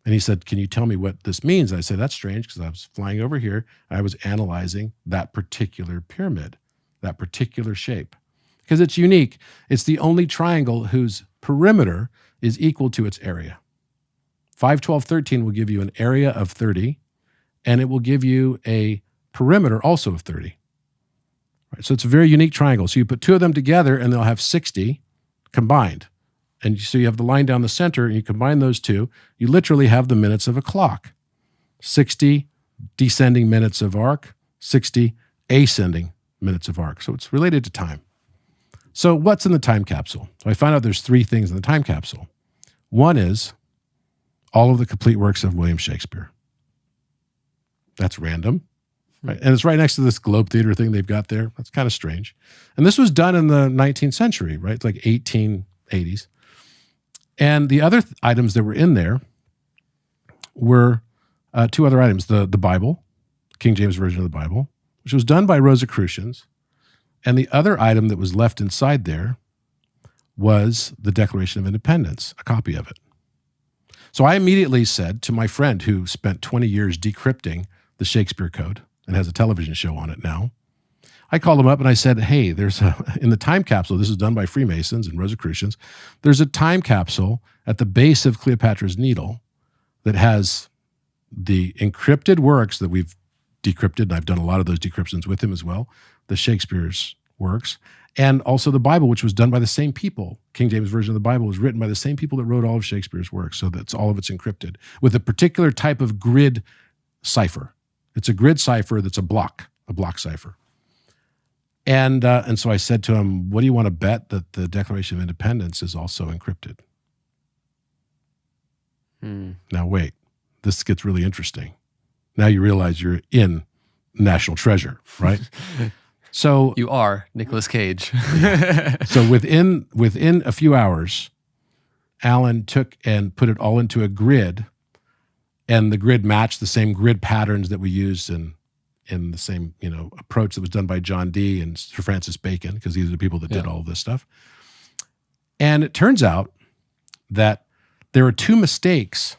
S2: And he said, can you tell me what this means? And I said, that's strange because I was flying over here. I was analyzing that particular pyramid, that particular shape. because it's unique. It's the only triangle whose perimeter is equal to its area. 5, 12, 13 will give you an area of 30, and it will give you a perimeter also of 30. Right, so it's a very unique triangle. So you put two of them together, and they'll have 60 combined. And so you have the line down the center, and you combine those two. You literally have the minutes of a clock. 60 descending minutes of arc, 60 ascending minutes of arc. So it's related to time. So what's in the time capsule? So I found out there's 3 things in the time capsule. One is all of the complete works of William Shakespeare. That's random. Right? And it's right next to this Globe Theater thing they've got there. That's kind of strange. And this was done in the 19th century, right? It's like 1880s. And the other items that were in there were 2 other items. The Bible, King James Version of the Bible, which was done by Rosicrucians. And the other item that was left inside there was the Declaration of Independence, a copy of it. So I immediately said to my friend who spent 20 years decrypting the Shakespeare Code and has a television show on it now, I called him up and I said, hey, in the time capsule, this is done by Freemasons and Rosicrucians, there's a time capsule at the base of Cleopatra's Needle that has the encrypted works that we've decrypted, and I've done a lot of those decryptions with him as well, the Shakespeare's works, and also the Bible, which was done by the same people. King James Version of the Bible was written by the same people that wrote all of Shakespeare's works, so that's all of it's encrypted with a particular type of grid cipher. It's a grid cipher that's a block cipher. And so I said to him, what do you want to bet that the Declaration of Independence is also encrypted? Now, wait, this gets really interesting. Now you realize you're in National Treasure, right? So
S1: you are Nicolas Cage.
S2: So within a few hours, Alan took and put it all into a grid, and the grid matched the same grid patterns that we used in the same approach that was done by John Dee and Sir Francis Bacon, because these are the people that did all of this stuff. And it turns out that there are 2 mistakes,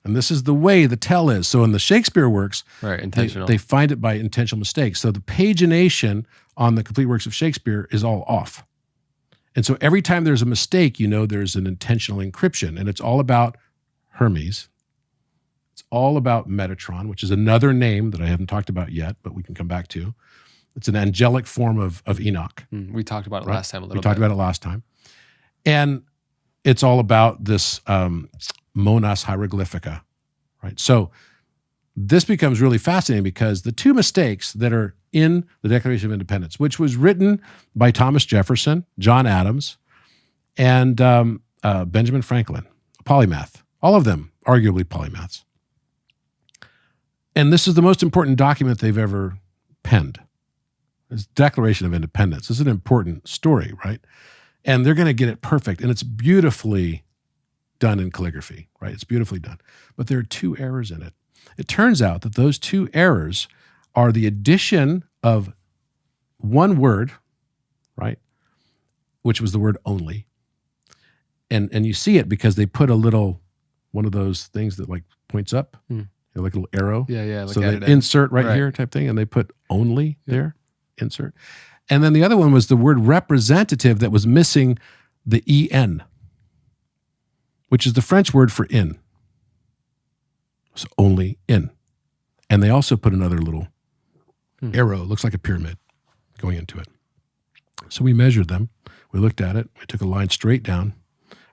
S2: and this is the way the tell is. So in the Shakespeare works,
S1: right, intentional.
S2: They find it by intentional mistakes. So the pagination on the complete works of Shakespeare is all off. And so every time there's a mistake, there's an intentional encryption, and it's all about Hermes. It's all about Metatron, which is another name that I haven't talked about yet, but we can come back to. It's an angelic form of Enoch.
S1: We talked about it last time a little bit.
S2: We talked about it last time. And it's all about this Monas Hieroglyphica, right? So this becomes really fascinating because the 2 mistakes that are in the Declaration of Independence, which was written by Thomas Jefferson, John Adams, and Benjamin Franklin, a polymath, all of them arguably polymaths. And this is the most important document they've ever penned. It's Declaration of Independence. This is an important story, right? And they're going to get it perfect. And it's beautifully done in calligraphy, right? It's beautifully done. But there are 2 errors in it. It turns out that those 2 errors are the addition of one word, right? Which was the word only. And you see it because they put a little, one of those things that like points up, like a little arrow.
S1: Yeah.
S2: So they insert right here type thing, and they put only there, insert. And then the other one was the word representative that was missing the en, which is the French word for in. So only in. And they also put another little arrow, looks like a pyramid, going into it. So we measured them. We looked at it. We took a line straight down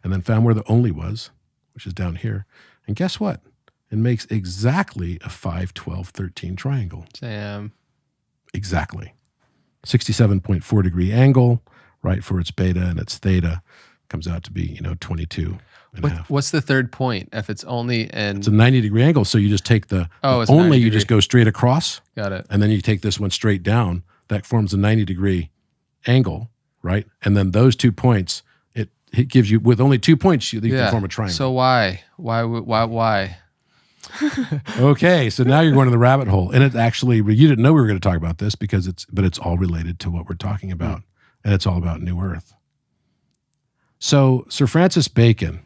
S2: and then found where the only was, which is down here. And guess what? It makes exactly a 5, 12, 13 triangle.
S1: Damn.
S2: Exactly. 67.4 degree angle, right, for its beta, and its theta comes out to be, 22 and a half.
S1: What's the third point? If it's only and
S2: it's a 90 degree angle, so you just take the only, you just go straight across.
S1: Got it.
S2: And then you take this one straight down. That forms a 90 degree angle, right? And then those 2 points, it gives you, with only 2 points, you can form a triangle.
S1: So why? Why?
S2: Okay, so now you're going to the rabbit hole, and it actually, you didn't know we were going to talk about this because it's all related to what we're talking about, and it's all about New Earth. So Sir Francis Bacon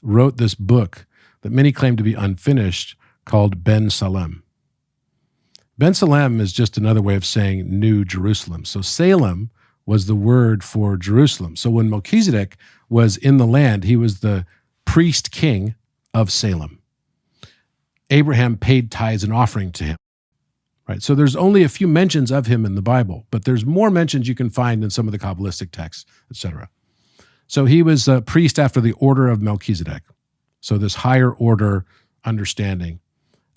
S2: wrote this book that many claim to be unfinished called Ben Salem. Ben Salem is just another way of saying New Jerusalem. So Salem was the word for Jerusalem. So when Melchizedek was in the land, he was the priest king of Salem. Abraham paid tithes and offering to him. Right. So there's only a few mentions of him in the Bible, but there's more mentions you can find in some of the Kabbalistic texts, etc. So he was a priest after the order of Melchizedek. So this higher order understanding.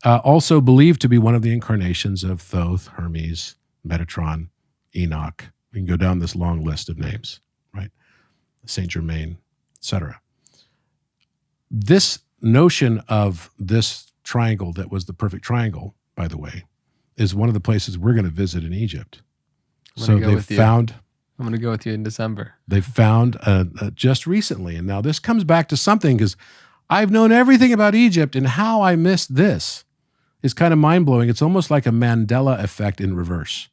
S2: Also believed to be one of the incarnations of Thoth, Hermes, Metatron, Enoch. We can go down this long list of names, right? Saint Germain, etc. This notion of this triangle that was the perfect triangle, by the way, is one of the places we're going to visit in Egypt. So they've found...
S1: I'm going to go with you in December.
S2: They found just recently, and now this comes back to something, because I've known everything about Egypt, and how I missed this is kind of mind-blowing. It's almost like a Mandela effect in reverse.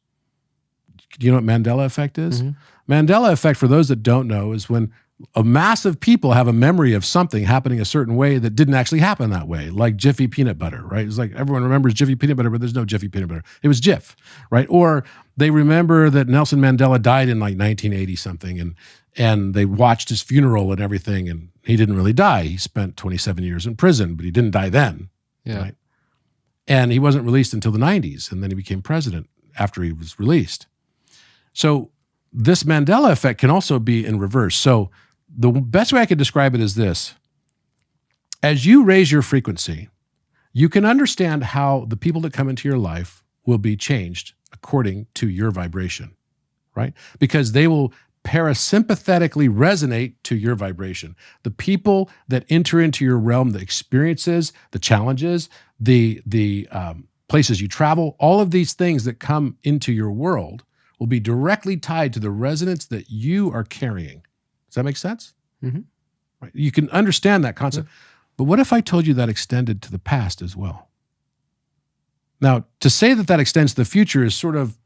S2: Do you know what Mandela effect is? Mm-hmm. Mandela effect, for those that don't know, is when a mass of people have a memory of something happening a certain way that didn't actually happen that way, like Jiffy peanut butter, right? It's like everyone remembers Jiffy peanut butter, but there's no Jiffy peanut butter. It was Jif, right? Or they remember that Nelson Mandela died in like 1980 something, and they watched his funeral and everything, and he didn't really die. He spent 27 years in prison, but he didn't die then, right? And he wasn't released until the 90s, and then he became president after he was released. So this Mandela effect can also be in reverse. So the best way I could describe it is this. As you raise your frequency, you can understand how the people that come into your life will be changed according to your vibration, right? Because they will parasympathetically resonate to your vibration. The people that enter into your realm, the experiences, the challenges, the places you travel, all of these things that come into your world will be directly tied to the resonance that you are carrying. Does that make sense? Mm-hmm. Right. You can understand that concept. Mm-hmm. But what if I told you that extended to the past as well? Now, to say that that extends to the future is sort of,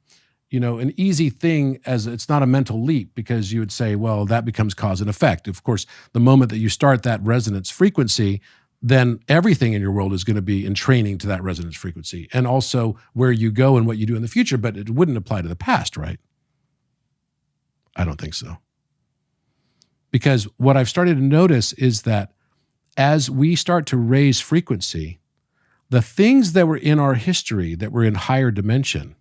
S2: an easy thing, as it's not a mental leap, because you would say, well, that becomes cause and effect. Of course, the moment that you start that resonance frequency, then everything in your world is going to be in training to that resonance frequency, and also where you go and what you do in the future, but it wouldn't apply to the past, right? I don't think so. Because what I've started to notice is that as we start to raise frequency, the things that were in our history that were in higher dimension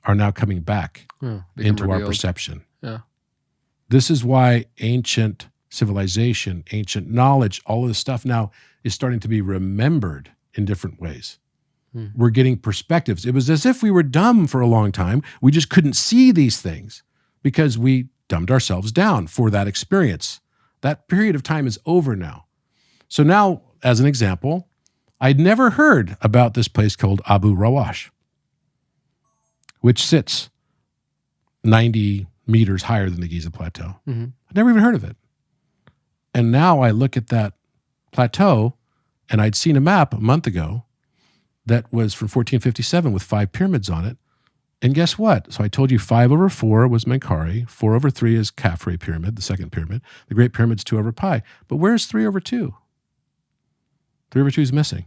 S2: are now coming back into our perception. Yeah. This is why ancient civilization, ancient knowledge, all of this stuff now is starting to be remembered in different ways. We're getting perspectives. It was as if we were dumb for a long time. We just couldn't see these things because we dumbed ourselves down for that experience. That period of time is over now. So now, as an example, I'd never heard about this place called Abu Rawash, which sits 90 meters higher than the Giza Plateau. Mm-hmm. I'd never even heard of it. And now I look at that plateau, and I'd seen a map a month ago that was from 1457 with 5 pyramids on it. And guess what? So I told you 5/4 was Menkaure, 4/3 is Khafre pyramid, the second pyramid. The Great Pyramid's 2/pi. But where's 3/2? 3/2 is missing.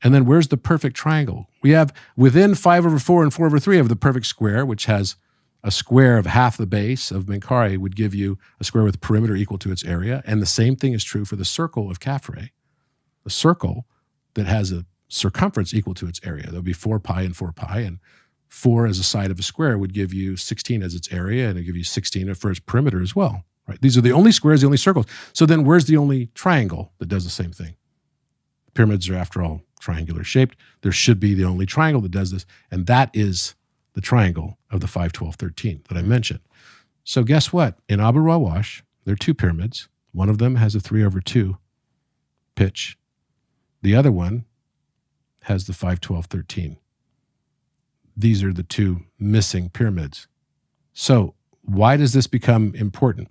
S2: And then where's the perfect triangle? We have within 5/4 and 4/3 of the perfect square, which has a square of half the base of Menkaure would give you a square with perimeter equal to its area. And the same thing is true for the circle of Khafre. A circle that has a circumference equal to its area. There'll be 4 pi and 4 pi, and 4 as a side of a square would give you 16 as its area, and it'll give you 16 for its perimeter as well. Right? These are the only squares, the only circles. So then where's the only triangle that does the same thing? Pyramids are, after all, triangular shaped. There should be the only triangle that does this, and that is the triangle of the 5, 12, 13 that I mentioned. So guess what? In Abu Rawash, there are 2 pyramids. One of them has a 3/2 pitch. The other one has the 5, 12, 13. These are the 2 missing pyramids. So why does this become important?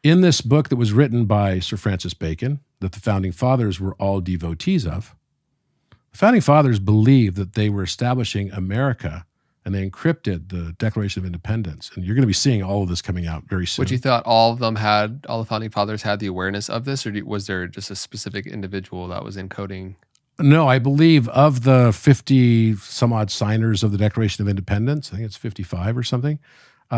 S2: In this book that was written by Sir Francis Bacon, that the Founding Fathers were all devotees of, the Founding Fathers believed that they were establishing America, and they encrypted the Declaration of Independence. And you're going to be seeing all of this coming out very soon.
S1: But you thought all the Founding Fathers had the awareness of this, or was there just a specific individual that was encoding
S2: No, I believe of the 50 some odd signers of the Declaration of Independence, I think it's 55 or something,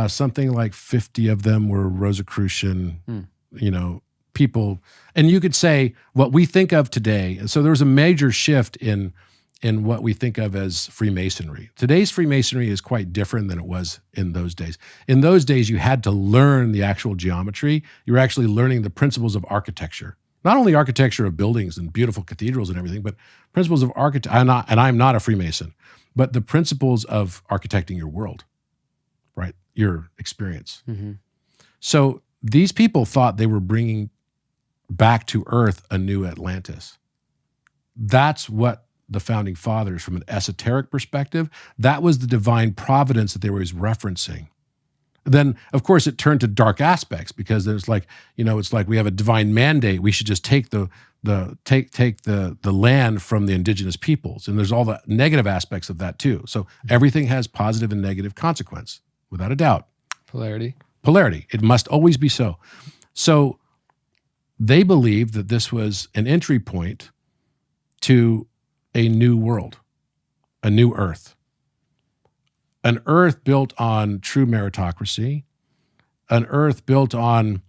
S2: something like 50 of them were Rosicrucian,
S1: Hmm.
S2: People. And you could say what we think of today. And so there was a major shift in what we think of as Freemasonry. Today's Freemasonry is quite different than it was in those days. In those days, you had to learn the actual geometry. You were actually learning the principles of architecture. Not only architecture of buildings and beautiful cathedrals and everything, but principles of architecture. I'm not a Freemason, but the principles of architecting your world, right? Your experience.
S1: Mm-hmm.
S2: So these people thought they were bringing back to Earth a new Atlantis. That's what the founding fathers, from an esoteric perspective, that was the divine providence that they were always referencing. Then, of course, it turned to dark aspects because there's like, it's like we have a divine mandate. We should just take the land from the indigenous peoples, and there's all the negative aspects of that too. So everything has positive and negative consequence, without a doubt.
S1: Polarity.
S2: It must always be so. So they believed that this was an entry point to a new world, a new Earth. An Earth built on true meritocracy, an Earth built on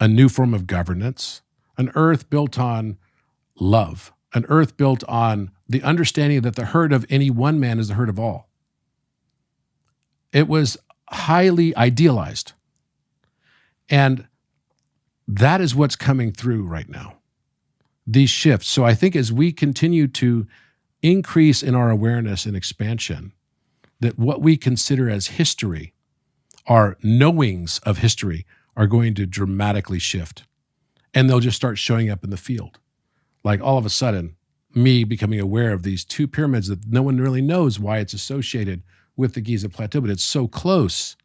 S2: a new form of governance, an Earth built on love, an Earth built on the understanding that the hurt of any one man is the hurt of all. It was highly idealized. And that is what's coming through right now, these shifts. So I think as we continue to increase in our awareness and expansion, that what we consider as history, our knowings of history, are going to dramatically shift. And they'll just start showing up in the field. Like all of a sudden, me becoming aware of these two pyramids that no one really knows why it's associated with the Giza Plateau, but it's so close.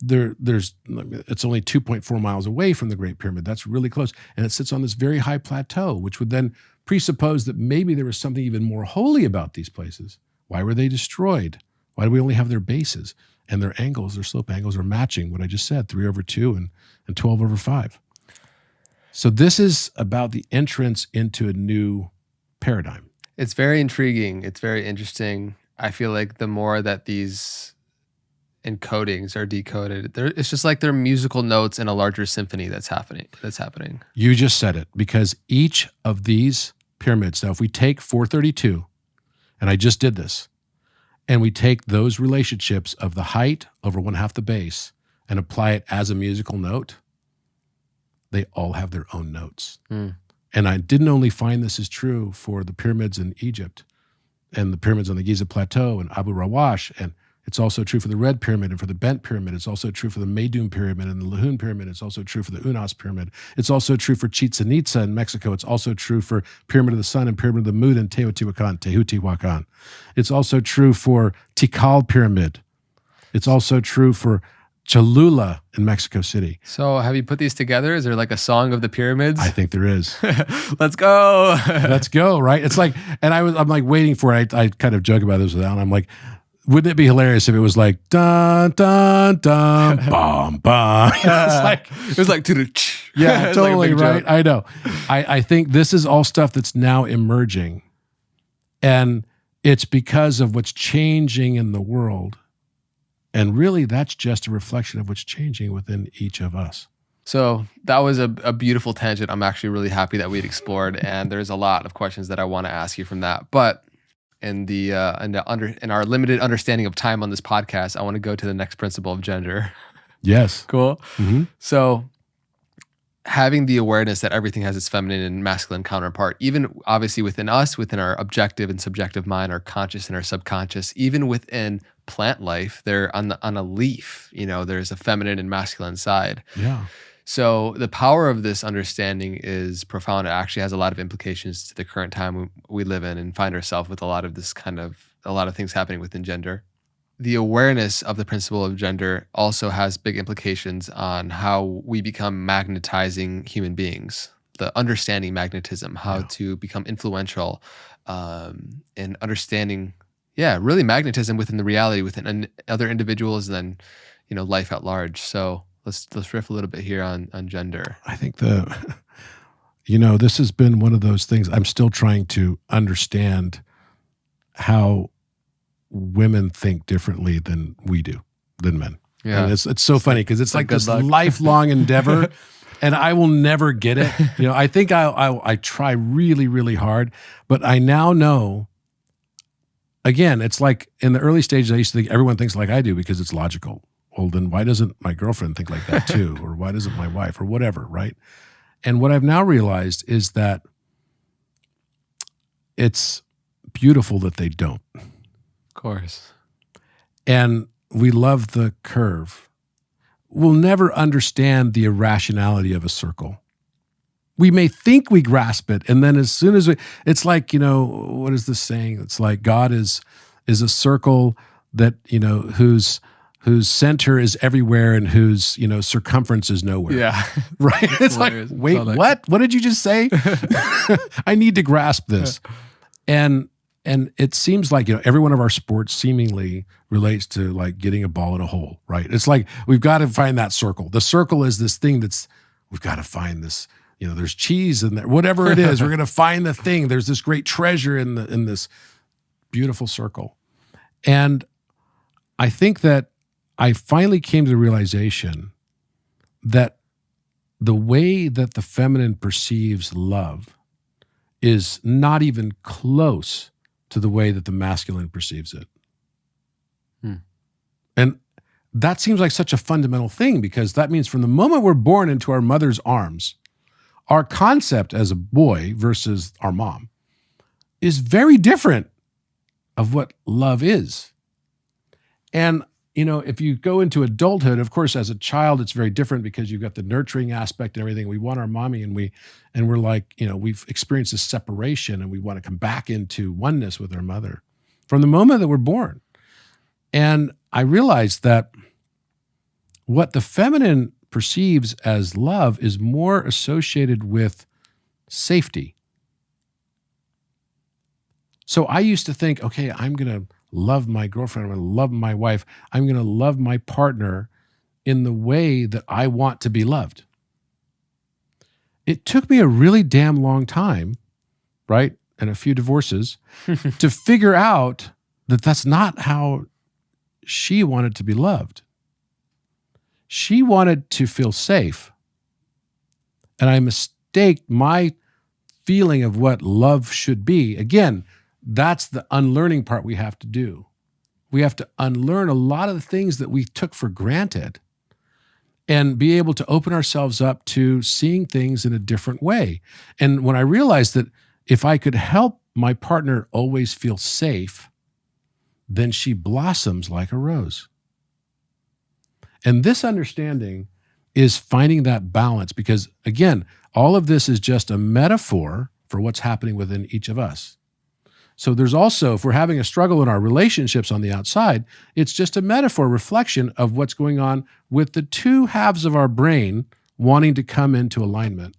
S2: It's only 2.4 miles away from the Great Pyramid. That's really close. And it sits on this very high plateau, which would then presuppose that maybe there was something even more holy about these places. Why were they destroyed? Why do we only have their bases? And their angles, their slope angles are matching what I just said, 3/2 and 12/5. So this is about the entrance into a new paradigm.
S1: It's very intriguing. It's very interesting. I feel like the more that these encodings are decoded, it's just like they're musical notes in a larger symphony that's happening.
S2: You just said it, because each of these pyramids, now if we take 432, and I just did this, and we take those relationships of the height over 1/2 the base and apply it as a musical note, they all have their own notes.
S1: Mm.
S2: And I didn't only find this is true for the pyramids in Egypt and the pyramids on the Giza Plateau and Abu Rawash, and it's also true for the Red Pyramid and for the Bent Pyramid. It's also true for the Meidum Pyramid and the Lahun Pyramid. It's also true for the Unas Pyramid. It's also true for Chichen Itza in Mexico. It's also true for Pyramid of the Sun and Pyramid of the Moon in Teotihuacan. It's also true for Tikal Pyramid. It's also true for Cholula in Mexico City.
S1: So have you put these together? Is there like a song of the pyramids?
S2: I think there is.
S1: Let's go.
S2: Let's go, right? It's like, and I'm like waiting for it. I kind of joke about this with Alan. I'm like, wouldn't it be hilarious if it was like dun dun dun bum bum?
S1: It was like
S2: yeah,
S1: It's
S2: totally
S1: like a big
S2: right.
S1: joke.
S2: I know. I think this is all stuff that's now emerging, and it's because of what's changing in the world, and really that's just a reflection of what's changing within each of us.
S1: So that was a beautiful tangent. I'm actually really happy that we'd explored, and there's a lot of questions that I want to ask you from that, but in our limited understanding of time on this podcast, I want to go to the next principle of gender.
S2: Yes.
S1: Cool.
S2: Mm-hmm.
S1: So having the awareness that everything has its feminine and masculine counterpart, even obviously within us, within our objective and subjective mind, our conscious and our subconscious, even within plant life, they're on a leaf, there's a feminine and masculine side.
S2: Yeah.
S1: So the power of this understanding is profound. It actually has a lot of implications to the current time we live in and find ourselves with a lot of things happening within gender. The awareness of the principle of gender also has big implications on how we become magnetizing human beings, the understanding magnetism, how to become influential, and understanding, really magnetism within the reality, within other individuals, and then, life at large. So let's riff a little bit here on gender.
S2: I think This has been one of those things. I'm still trying to understand how women think differently than we do, than men.
S1: Yeah.
S2: And it's so funny because it's like
S1: good
S2: this
S1: luck.
S2: lifelong endeavor, and I will never get it. I think I try really, really hard, but I now know. Again, it's like in the early stages, I used to think everyone thinks like I do because it's logical. Well, then why doesn't my girlfriend think like that too? Or why doesn't my wife or whatever, right? And what I've now realized is that it's beautiful that they don't.
S1: Of course.
S2: And we love the curve. We'll never understand the irrationality of a circle. We may think we grasp it, and then as soon as it's like, what is this saying? It's like God is a circle that, whose center is everywhere and whose, circumference is nowhere.
S1: Yeah.
S2: Right? It's like, wait, what? What did you just say? I need to grasp this. And it seems like, every one of our sports seemingly relates to like getting a ball in a hole, right? It's like, we've got to find that circle. The circle is this thing we've got to find this, there's cheese in there, whatever it is, we're going to find the thing. There's this great treasure in this beautiful circle. And I think that I finally came to the realization that the way that the feminine perceives love is not even close to the way that the masculine perceives it. And that seems like such a fundamental thing, because that means from the moment we're born into our mother's arms, our concept as a boy versus our mom is very different of what love is. And, if you go into adulthood, of course, as a child, it's very different because you've got the nurturing aspect and everything. We want our mommy, and we're like, we've experienced this separation and we want to come back into oneness with our mother from the moment that we're born. And I realized that what the feminine perceives as love is more associated with safety. So I used to think, okay, I'm going to love my girlfriend, I'm going to love my wife, I'm going to love my partner in the way that I want to be loved. It took me a really damn long time, right, and a few divorces to figure out that that's not how she wanted to be loved. She wanted to feel safe. And I mistaked my feeling of what love should be. Again, that's the unlearning part we have to do. We have to unlearn a lot of the things that we took for granted and be able to open ourselves up to seeing things in a different way. And when I realized that if I could help my partner always feel safe, then she blossoms like a rose. And this understanding is finding that balance, because again, all of this is just a metaphor for what's happening within each of us. So there's also, if we're having a struggle in our relationships on the outside, it's just a metaphor, reflection of what's going on with the two halves of our brain wanting to come into alignment.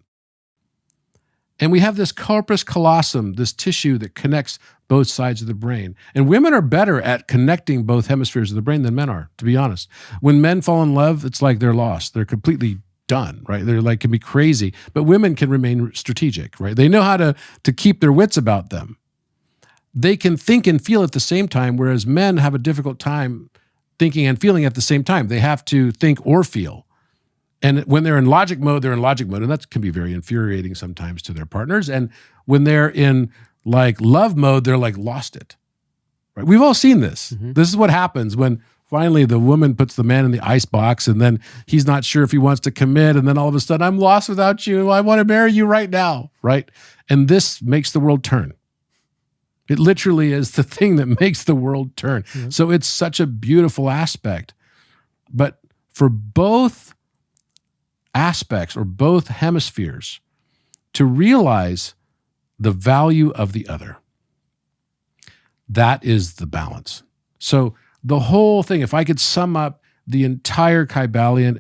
S2: And we have this corpus callosum, this tissue that connects both sides of the brain. And women are better at connecting both hemispheres of the brain than men are, to be honest. When men fall in love, it's like they're lost. They're completely done, right? They're like, can be crazy. But women can remain strategic, right? They know how to keep their wits about them. They can think and feel at the same time, whereas men have a difficult time thinking and feeling at the same time. They have to think or feel. And when they're in logic mode, they're in logic mode. And that can be very infuriating sometimes to their partners. And when they're in like love mode, they're like lost it. Right? We've all seen this. Mm-hmm. This is what happens when finally the woman puts the man in the ice box, and then he's not sure if he wants to commit. And then all of a sudden, I'm lost without you. I want to marry you right now. Right? And this makes the world turn. It literally is the thing that makes the world turn. Mm-hmm. So it's such a beautiful aspect. But for both aspects or both hemispheres to realize the value of the other, that is the balance. So the whole thing, if I could sum up the entire Kybalion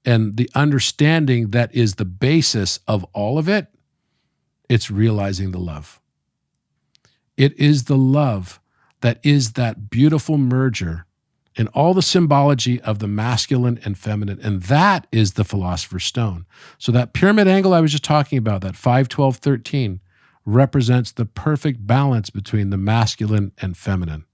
S2: and the understanding that is the basis of all of it, it's realizing the love. It is the love that is that beautiful merger and all the symbology of the masculine and feminine. And that is the philosopher's stone. So that pyramid angle I was just talking about, that 5, 12, 13, represents the perfect balance between the masculine and feminine.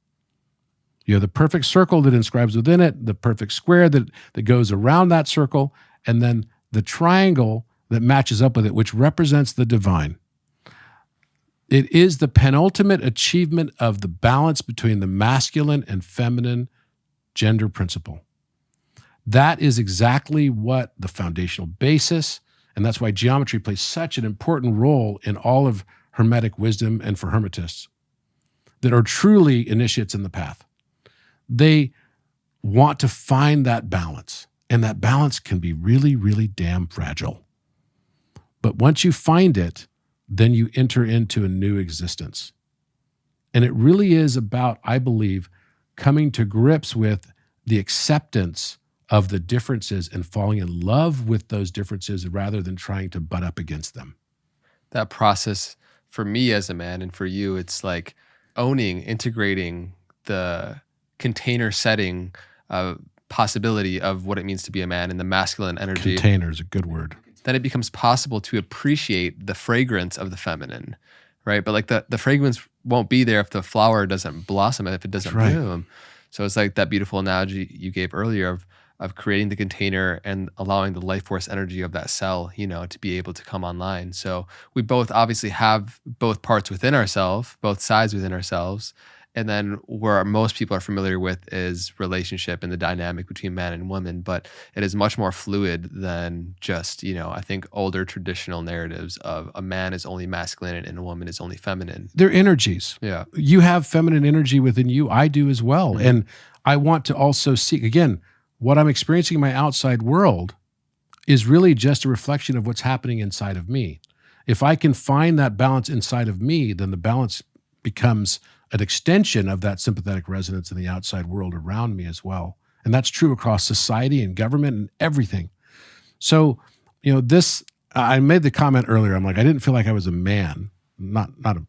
S2: You have the perfect circle that inscribes within it, the perfect square that goes around that circle, and then the triangle that matches up with it, which represents the divine. It is the penultimate achievement of the balance between the masculine and feminine gender principle. That is exactly what the foundational basis, and that's why geometry plays such an important role in all of Hermetic wisdom and for Hermetists that are truly initiates in the path. They want to find that balance, and that balance can be really, really damn fragile. But once you find it, then you enter into a new existence. And it really is about, I believe, coming to grips with the acceptance of the differences and falling in love with those differences rather than trying to butt up against them.
S1: That process for me as a man and for you, it's like owning, integrating the container setting possibility of what it means to be a man and the masculine energy.
S2: Container is a good word.
S1: Then it becomes possible to appreciate the fragrance of the feminine, right? But like the fragrance won't be there if the flower doesn't blossom, if it doesn't bloom. So it's like that beautiful analogy you gave earlier of creating the container and allowing the life force energy of that cell, to be able to come online. So we both obviously have both parts within ourselves, both sides within ourselves. And then where most people are familiar with is relationship and the dynamic between man and woman, but it is much more fluid than just, I think older traditional narratives of a man is only masculine and a woman is only feminine.
S2: They're energies.
S1: Yeah.
S2: You have feminine energy within you. I do as well. Mm-hmm. And I want to also seek, again, what I'm experiencing in my outside world is really just a reflection of what's happening inside of me. If I can find that balance inside of me, then the balance becomes an extension of that sympathetic resonance in the outside world around me as well. And that's true across society and government and everything. So, I made the comment earlier, I'm like, I didn't feel like I was a man, not an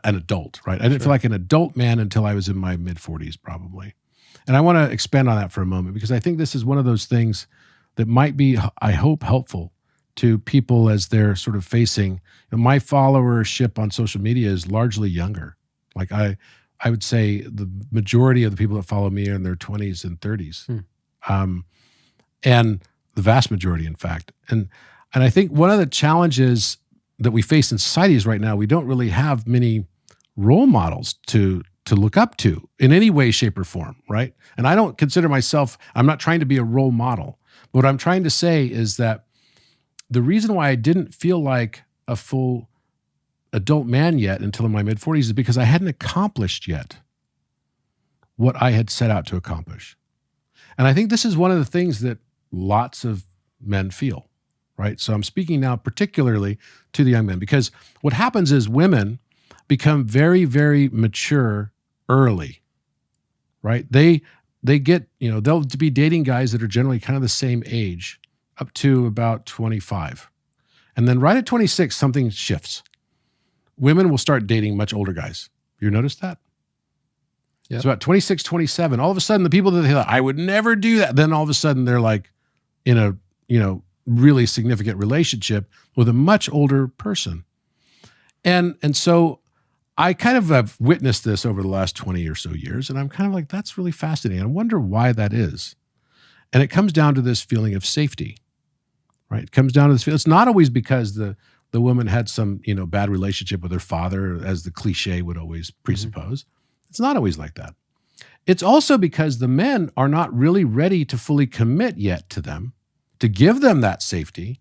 S2: adult, right? I didn't feel like an adult man until I was in my mid-40s probably. And I want to expand on that for a moment because I think this is one of those things that might be, I hope, helpful to people as they're sort of facing, my followership on social media is largely younger. Like I would say the majority of the people that follow me are in their 20s and 30s. And the vast majority, in fact. And I think one of the challenges that we face in society is right now, we don't really have many role models to look up to in any way, shape, or form, right? And I don't consider myself, I'm not trying to be a role model. But what I'm trying to say is that the reason why I didn't feel like a full adult man yet until in my mid-40s is because I hadn't accomplished yet what I had set out to accomplish. And I think this is one of the things that lots of men feel, right? So I'm speaking now particularly to the young men because what happens is women become very, very mature early, right? They get, they'll be dating guys that are generally kind of the same age up to about 25. And then right at 26, something shifts. Women will start dating much older guys. You notice that? Yeah. So about 26, 27, all of a sudden the people that they thought, I would never do that. Then all of a sudden they're like in a, really significant relationship with a much older person. And so I kind of have witnessed this over the last 20 or so years. And I'm kind of like, that's really fascinating. I wonder why that is. And it comes down to this feeling of safety, right? It comes down to this. It's not always because the woman had some, bad relationship with her father, as the cliche would always presuppose. Mm-hmm. It's not always like that. It's also because the men are not really ready to fully commit yet to them, to give them that safety,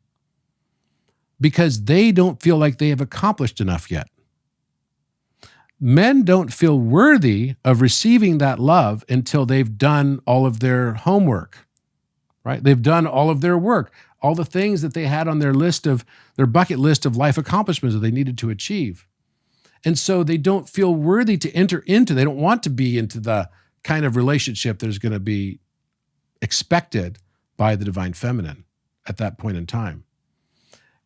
S2: because they don't feel like they have accomplished enough yet. Men don't feel worthy of receiving that love until they've done all of their homework, right? They've done all of their work, all the things that they had on their bucket list of life accomplishments that they needed to achieve. And so they don't feel worthy to enter into, they don't want to be into the kind of relationship that is going to be expected by the divine feminine at that point in time.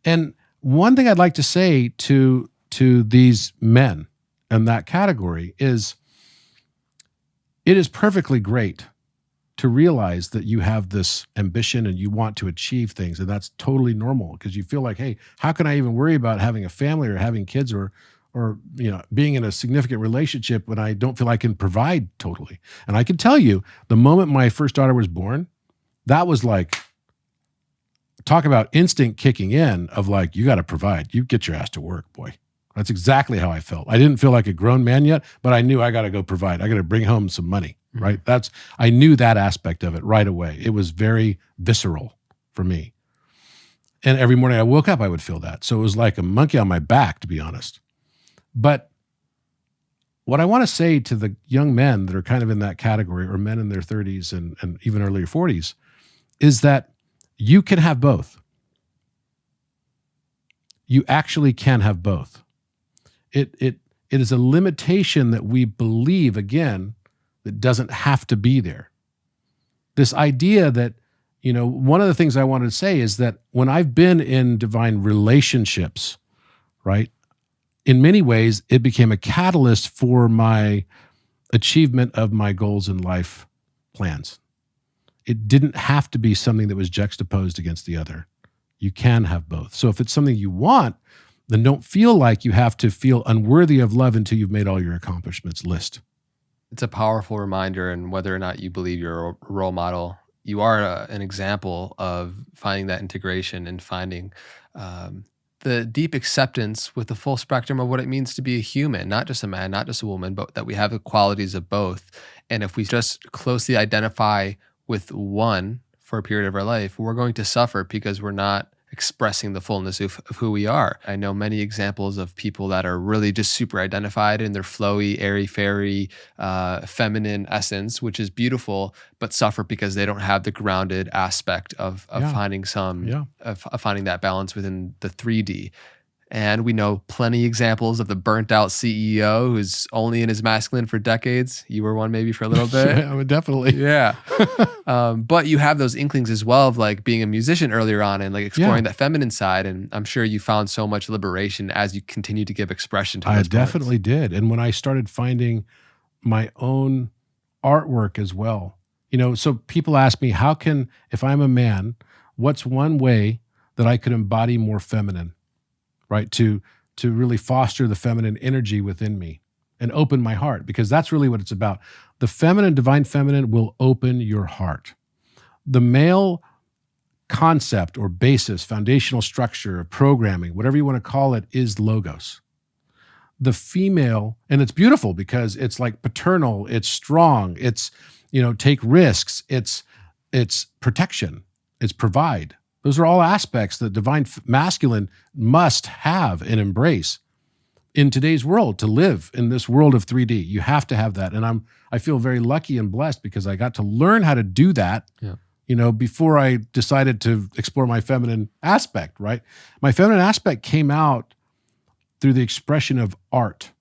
S2: And one thing I'd like to say to these men in that category is, it is perfectly great to realize that you have this ambition and you want to achieve things, and that's totally normal because you feel like, hey, how can I even worry about having a family or having kids or being in a significant relationship when I don't feel I can provide totally? And I can tell you, the moment my first daughter was born, that was like, talk about instinct kicking in of like, you got to provide. You get your ass to work, boy. That's exactly how I felt. I didn't feel like a grown man yet, but I knew I got to go provide. I got to bring home some money, right? I knew that aspect of it right away. It was very visceral for me. And every morning I woke up, I would feel that. So it was like a monkey on my back, to be honest. But what I want to say to the young men that are kind of in that category, or men in their 30s and even earlier 40s, is that you can have both. You actually can have both. It is a limitation that we believe, again, that doesn't have to be there. This idea that, one of the things I wanted to say is that when I've been in divine relationships, right, in many ways, it became a catalyst for my achievement of my goals and life plans. It didn't have to be something that was juxtaposed against the other. You can have both. So if it's something you want, then don't feel like you have to feel unworthy of love until you've made all your accomplishments list.
S1: It's a powerful reminder, and whether or not you believe you're a role model, you are an example of finding that integration and finding the deep acceptance with the full spectrum of what it means to be a human, not just a man, not just a woman, but that we have the qualities of both. And if we just closely identify with one for a period of our life, we're going to suffer because we're not expressing the fullness of who we are. I know many examples of people that are really just super identified in their flowy, airy-fairy, feminine essence, which is beautiful, but suffer because they don't have the grounded aspect of finding finding that balance within the 3D. And we know plenty examples of the burnt out CEO who's only in his masculine for decades. You were one maybe for a little bit.
S2: Yeah, definitely.
S1: Yeah. But you have those inklings as well of like being a musician earlier on and like exploring that feminine side. And I'm sure you found so much liberation as you continue to give expression to those
S2: I definitely did. And when I started finding my own artwork as well, so people ask me, if I'm a man, what's one way that I could embody more feminine? Right, to really foster the feminine energy within me and open my heart, because that's really what it's about. The feminine, divine feminine, will open your heart. The male concept or basis, foundational structure of programming, whatever you want to call it, is logos. The female, and it's beautiful because it's like paternal, it's strong, it's, take risks, it's protection, it's provide. Those are all aspects that divine masculine must have and embrace in today's world to live in this world of 3D. You have to have that. And I feel very lucky and blessed because I got to learn how to do that, before I decided to explore my feminine aspect, right? My feminine aspect came out through the expression of art.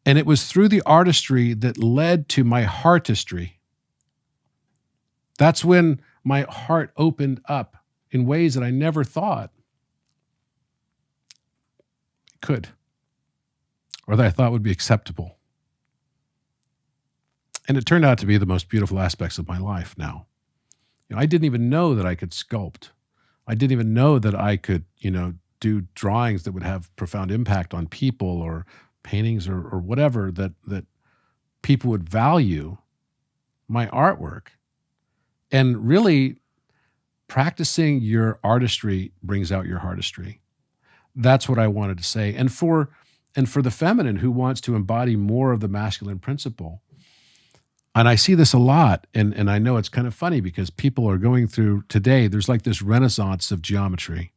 S2: And it was through the artistry that led to my heartistry. That's when my heart opened up in ways that I never thought it could, or that I thought would be acceptable. And it turned out to be the most beautiful aspects of my life now. I didn't even know that I could sculpt. I didn't even know that I could, do drawings that would have profound impact on people, or paintings or whatever that people would value my artwork. And really, practicing your artistry brings out your heartistry. That's what I wanted to say. And for the feminine who wants to embody more of the masculine principle, and I see this a lot, and I know it's kind of funny because people are going through today, there's like this renaissance of geometry.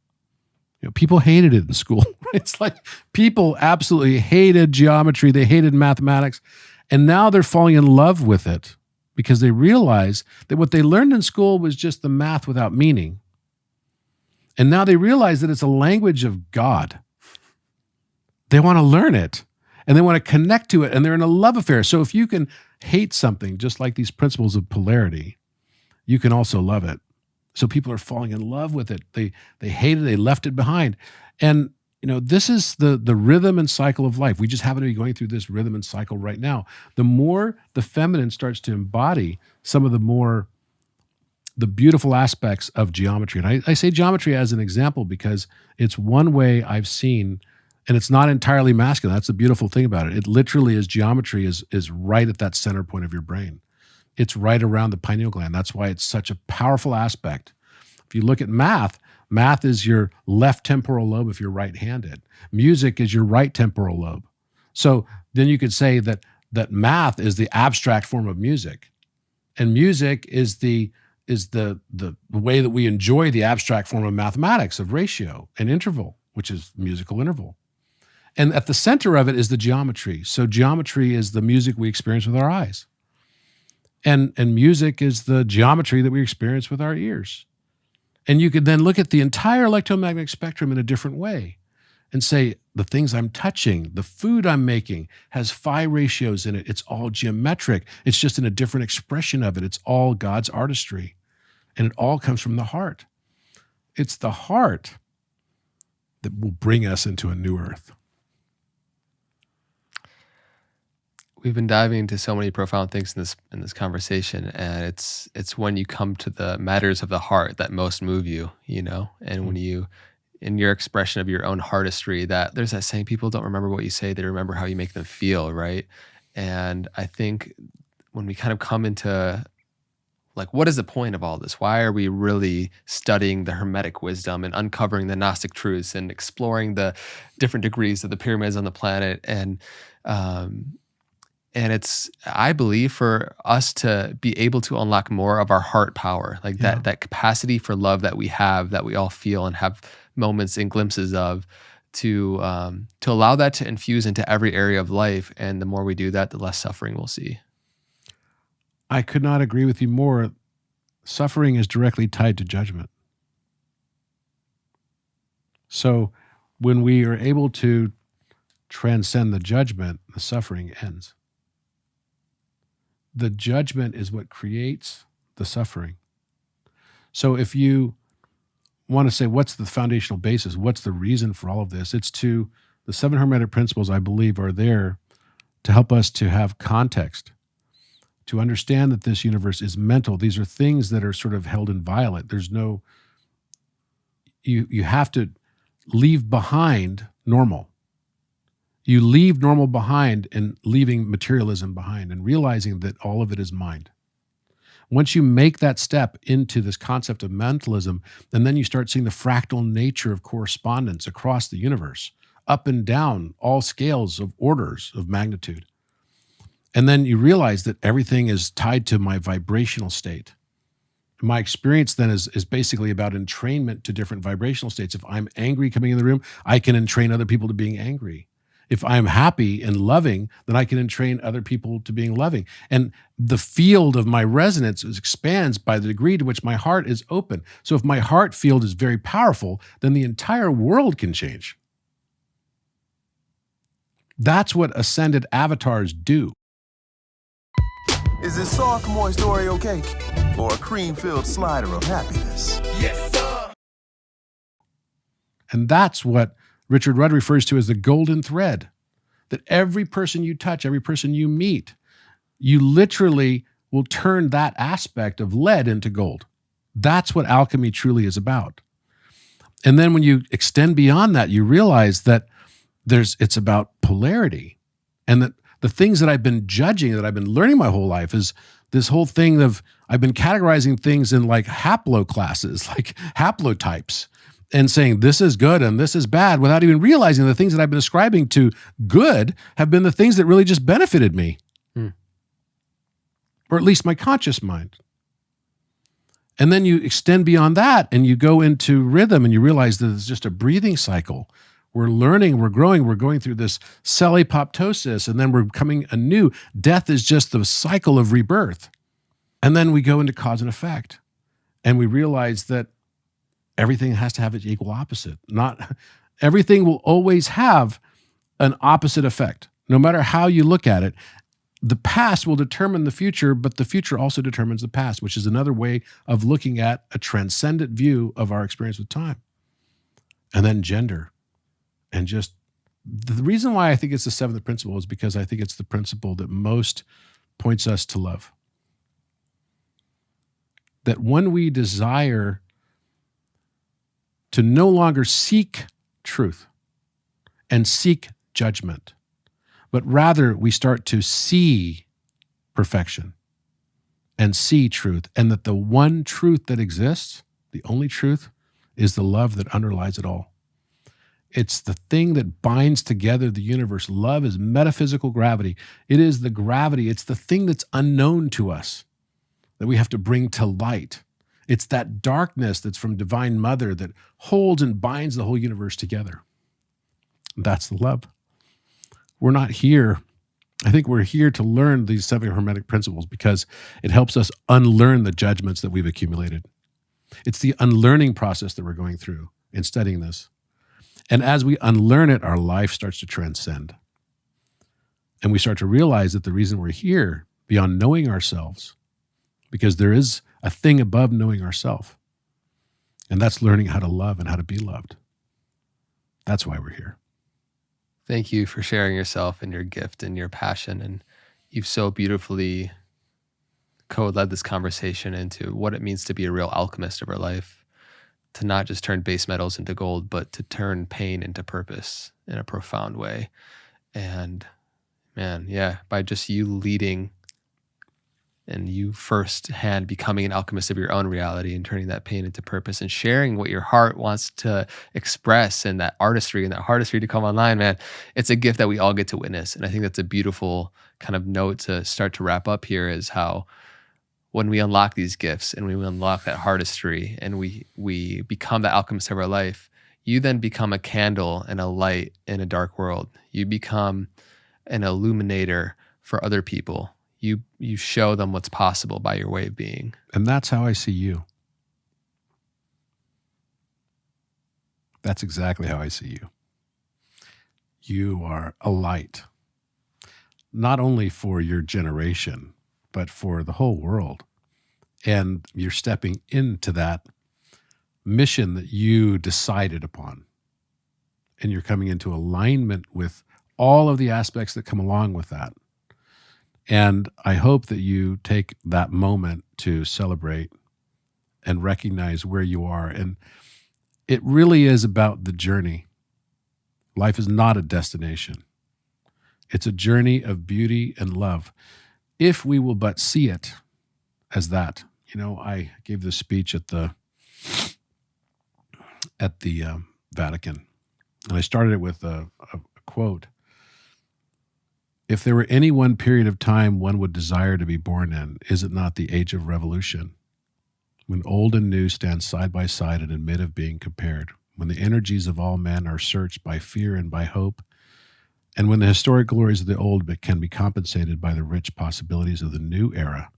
S2: People hated it in school. It's like people absolutely hated geometry. They hated mathematics. And now they're falling in love with it, because they realize that what they learned in school was just the math without meaning. And now they realize that it's a language of God. They want to learn it, and they want to connect to it, and they're in a love affair. So if you can hate something, just like these principles of polarity, you can also love it. So people are falling in love with it. They hate it. They left it behind. And this is the rhythm and cycle of life. We just happen to be going through this rhythm and cycle right now. The more the feminine starts to embody some of the beautiful aspects of geometry. And I say geometry as an example because it's one way I've seen, and it's not entirely masculine. That's the beautiful thing about it. It literally is geometry is right at that center point of your brain. It's right around the pineal gland. That's why it's such a powerful aspect. If you look at math, math is your left temporal lobe if you're right-handed. Music is your right temporal lobe. So then you could say that math is the abstract form of music, and music is the way that we enjoy the abstract form of mathematics, of ratio and interval, which is musical interval. And at the center of it is the geometry. So geometry is the music we experience with our eyes. And music is the geometry that we experience with our ears. And you could then look at the entire electromagnetic spectrum in a different way and say, the things I'm touching, the food I'm making has phi ratios in it. It's all geometric. It's just in a different expression of it. It's all God's artistry. And it all comes from the heart. It's the heart that will bring us into a new earth.
S1: We've been diving into so many profound things in this conversation, and it's when you come to the matters of the heart that most move you, and when you, in your expression of your own artistry, that there's that saying, people don't remember what you say, they remember how you make them feel, right? And I think when we kind of come into like, what is the point of all this? Why are we really studying the Hermetic wisdom and uncovering the Gnostic truths and exploring the different degrees of the pyramids on the planet? And it's, I believe, for us to be able to unlock more of our heart power, like that capacity for love that we have, that we all feel and have moments and glimpses of, to allow that to infuse into every area of life. And the more we do that, the less suffering we'll see.
S2: I could not agree with you more. Suffering is directly tied to judgment. So when we are able to transcend the judgment, the suffering ends. The judgment is what creates the suffering. So if you want to say, what's the foundational basis? What's the reason for all of this? It's the 7 Hermetic principles, I believe, are there to help us to have context, to understand that this universe is mental. These are things that are sort of held inviolate. There's no, you have to leave behind normal. You leave normal behind and leaving materialism behind and realizing that all of it is mind. Once you make that step into this concept of mentalism, and then you start seeing the fractal nature of correspondence across the universe, up and down, all scales of orders of magnitude. And then you realize that everything is tied to my vibrational state. My experience then is basically about entrainment to different vibrational states. If I'm angry coming in the room, I can entrain other people to being angry. If I'm happy and loving, then I can entrain other people to being loving. And the field of my resonance expands by the degree to which my heart is open. So if my heart field is very powerful, then the entire world can change. That's what ascended avatars do.
S3: Is this soft, moist Oreo cake or a cream-filled slider of happiness? Yes, sir.
S2: And that's what Richard Rudd refers to as the golden thread, that every person you touch, every person you meet, you literally will turn that aspect of lead into gold. That's what alchemy truly is about. And then when you extend beyond that, you realize that it's about polarity, and that the things that I've been judging, that I've been learning my whole life, is this whole thing of I've been categorizing things in like haplo classes, like haplotypes, and saying this is good and this is bad without even realizing the things that I've been ascribing to good have been the things that really just benefited me. Or at least my conscious mind. And then you extend beyond that and you go into rhythm and you realize that it's just a breathing cycle. We're learning, we're growing, we're going through this cell apoptosis, and then we're becoming anew. Death is just the cycle of rebirth. And then we go into cause and effect. And we realize that everything has to have its equal opposite. Not everything will always have an opposite effect, no matter how you look at it. The past will determine the future, but the future also determines the past, which is another way of looking at a transcendent view of our experience with time. And then gender. and just the reason why I think it's the seventh principle is because I think it's the principle that most points us to love. That when we desire to no longer seek truth and seek judgment, but rather we start to see perfection and see truth, and that the one truth that exists, the only truth, is the love that underlies it all. It's the thing that binds together the universe. Love is metaphysical gravity. It is the gravity. It's the thing that's unknown to us that we have to bring to light. It's that darkness that's from Divine Mother that holds and binds the whole universe together. That's the love. We're not here. I think we're here to learn these 7 Hermetic principles because it helps us unlearn the judgments that we've accumulated. It's the unlearning process that we're going through in studying this. And as we unlearn it, our life starts to transcend. And we start to realize that the reason we're here, beyond knowing ourselves, because there is a thing above knowing ourselves, and that's learning how to love and how to be loved. That's why we're here.
S1: Thank you for sharing yourself and your gift and your passion. And you've so beautifully co-led this conversation into what it means to be a real alchemist of our life, to not just turn base metals into gold, but to turn pain into purpose in a profound way. And man, yeah, by just you leading and you firsthand becoming an alchemist of your own reality and turning that pain into purpose and sharing what your heart wants to express and that artistry to come online, man, it's a gift that we all get to witness. And I think that's a beautiful kind of note to start to wrap up here, is how when we unlock these gifts and we unlock that artistry and we become the alchemist of our life, you then become a candle and a light in a dark world. You become an illuminator for other people. You show them what's possible by your way of being.
S2: And that's how I see you. That's exactly how I see you. You are a light, not only for your generation, but for the whole world. And you're stepping into that mission that you decided upon. And you're coming into alignment with all of the aspects that come along with that. And I hope that you take that moment to celebrate and recognize where you are. And it really is about the journey. Life is not a destination. It's a journey of beauty and love, if we will but see it as that. You know, I gave this speech at the Vatican, and I started it with a quote. If there were any one period of time one would desire to be born in, is it not the age of revolution, when old and new stand side by side and admit of being compared, when the energies of all men are searched by fear and by hope, and when the historic glories of the old can be compensated by the rich possibilities of the new era?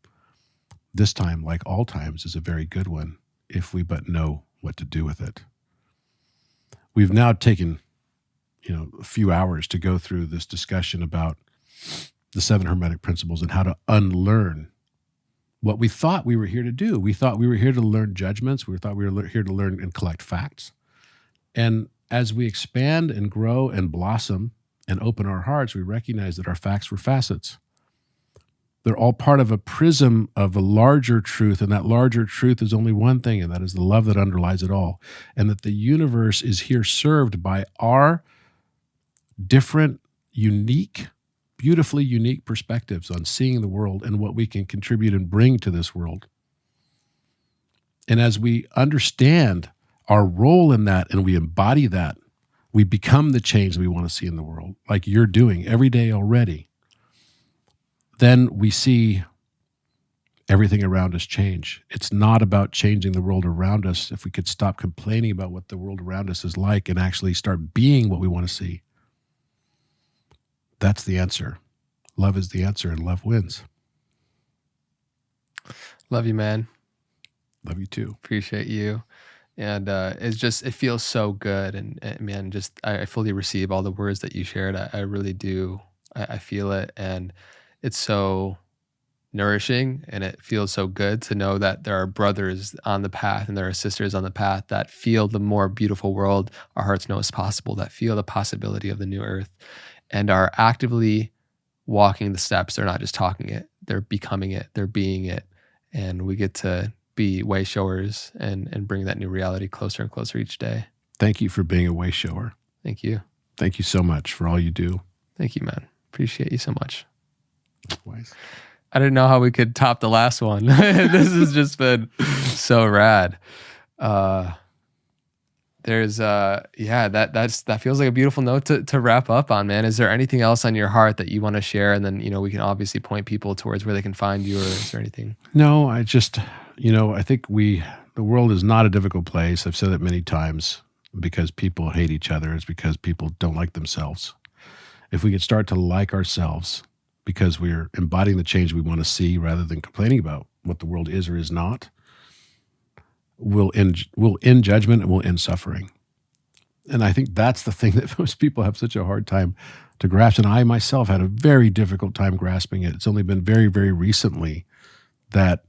S2: This time, like all times, is a very good one, if we but know what to do with it. We've now taken, a few hours to go through this discussion about the 7 Hermetic principles and how to unlearn what we thought we were here to do. We thought we were here to learn judgments. We thought we were here to learn and collect facts. And as we expand and grow and blossom and open our hearts, we recognize that our facts were facets. They're all part of a prism of a larger truth, and that larger truth is only one thing, and that is the love that underlies it all. And that the universe is here served by our different, unique, beautifully unique perspectives on seeing the world and what we can contribute and bring to this world. And as we understand our role in that and we embody that, we become the change we want to see in the world, like you're doing every day already. Then we see everything around us change. It's not about changing the world around us. If we could stop complaining about what the world around us is like and actually start being what we want to see, that's the answer. Love is the answer, and love wins.
S1: Love you, man.
S2: Love you too.
S1: Appreciate you. And it feels so good. And man, I fully receive all the words that you shared. I really do. I feel it. And it's so nourishing, and it feels so good to know that there are brothers on the path and there are sisters on the path that feel the more beautiful world our hearts know is possible, that feel the possibility of the new earth and are actively walking the steps. They're not just talking it, they're becoming it, they're being it. And we get to be way showers and bring that new reality closer and closer each day.
S2: Thank you for being a way shower.
S1: Thank you.
S2: Thank you so much for all you do.
S1: Thank you, man. Appreciate you so much.
S2: Likewise.
S1: I didn't know how we could top the last one. This has just been so rad. That feels like a beautiful note to wrap up on, man. Is there anything else on your heart that you want to share? And then, we can obviously point people towards where they can find you, or is there anything?
S2: No, I just, I think the world is not a difficult place. I've said it many times. Because people hate each other, it's because people don't like themselves. If we could start to like ourselves, because we're embodying the change we want to see rather than complaining about what the world is or is not, we'll end judgment and we'll end suffering. And I think that's the thing that most people have such a hard time to grasp. And I myself had a very difficult time grasping it. It's only been very, very recently that,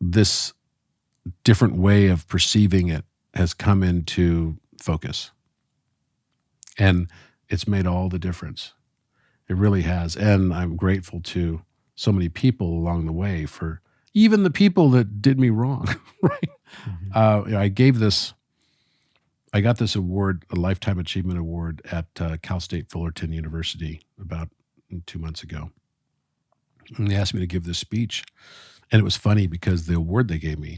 S2: this different way of perceiving it has come into focus. And it's made all the difference. It really has. And I'm grateful to so many people along the way, for even the people that did me wrong, right? Mm-hmm. I got this award, a Lifetime Achievement Award at Cal State Fullerton University about 2 months ago. And they asked me to give this speech. And it was funny because the award they gave me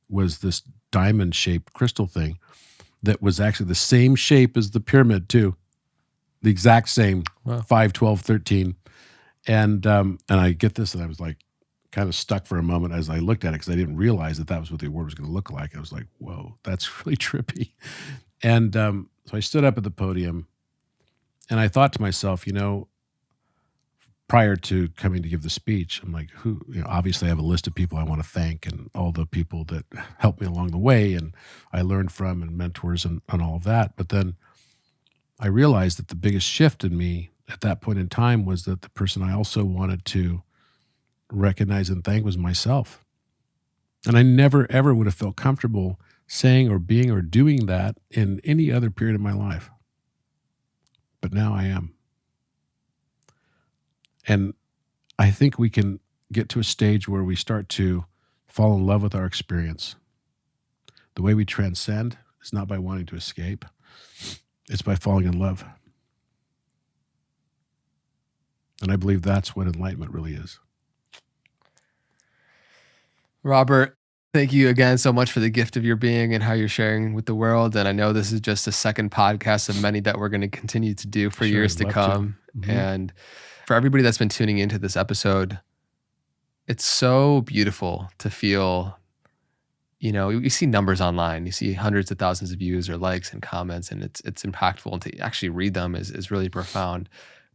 S2: was this diamond-shaped crystal thing that was actually the same shape as the pyramid too. The exact same. Wow. 5, 12, 13. And I get this, and I was like kind of stuck for a moment as I looked at it, because I didn't realize that was what the award was going to look like. I was like, whoa, that's really trippy. And so I stood up at the podium, and I thought to myself, prior to coming to give the speech, I'm like, obviously I have a list of people I want to thank, and all the people that helped me along the way and I learned from, and mentors and all of that. But then I realized that the biggest shift in me at that point in time was that the person I also wanted to recognize and thank was myself. And I never, ever would have felt comfortable saying or being or doing that in any other period of my life. But now I am. And I think we can get to a stage where we start to fall in love with our experience. The way we transcend is not by wanting to escape. It's by falling in love. And I believe that's what enlightenment really is.
S1: Robert, thank you again so much for the gift of your being and how you're sharing with the world. And I know this is just a second podcast of many that we're going to continue to do for years to come. Mm-hmm. And for everybody that's been tuning into this episode, it's so beautiful to feel, you see numbers online, you see hundreds of thousands of views or likes and comments, and it's impactful, and to actually read them is really profound.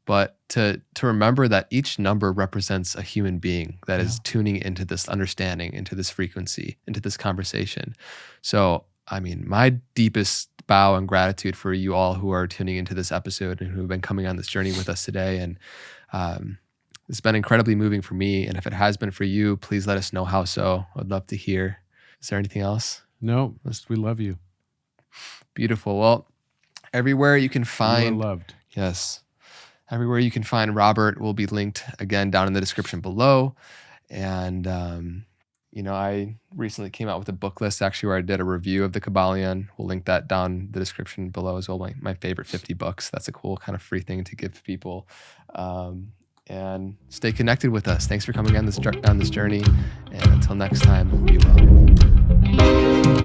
S1: But to remember that each number represents a human being that is tuning into this understanding, into this frequency, into this conversation. So, my deepest bow and gratitude for you all who are tuning into this episode and who have been coming on this journey with us today. And it's been incredibly moving for me. And if it has been for you, please let us know how so. I'd love to hear. Is there anything else?
S2: No, we love you.
S1: Beautiful. Well, everywhere you can find...
S2: You are loved.
S1: Yes. Everywhere you can find Robert will be linked again down in the description below. And, I recently came out with a book list actually where I did a review of the Kabbalion. We'll link that down in the description below as well. My favorite 50 books. That's a cool kind of free thing to give people. And stay connected with us. Thanks for coming on this journey. And until next time, be well.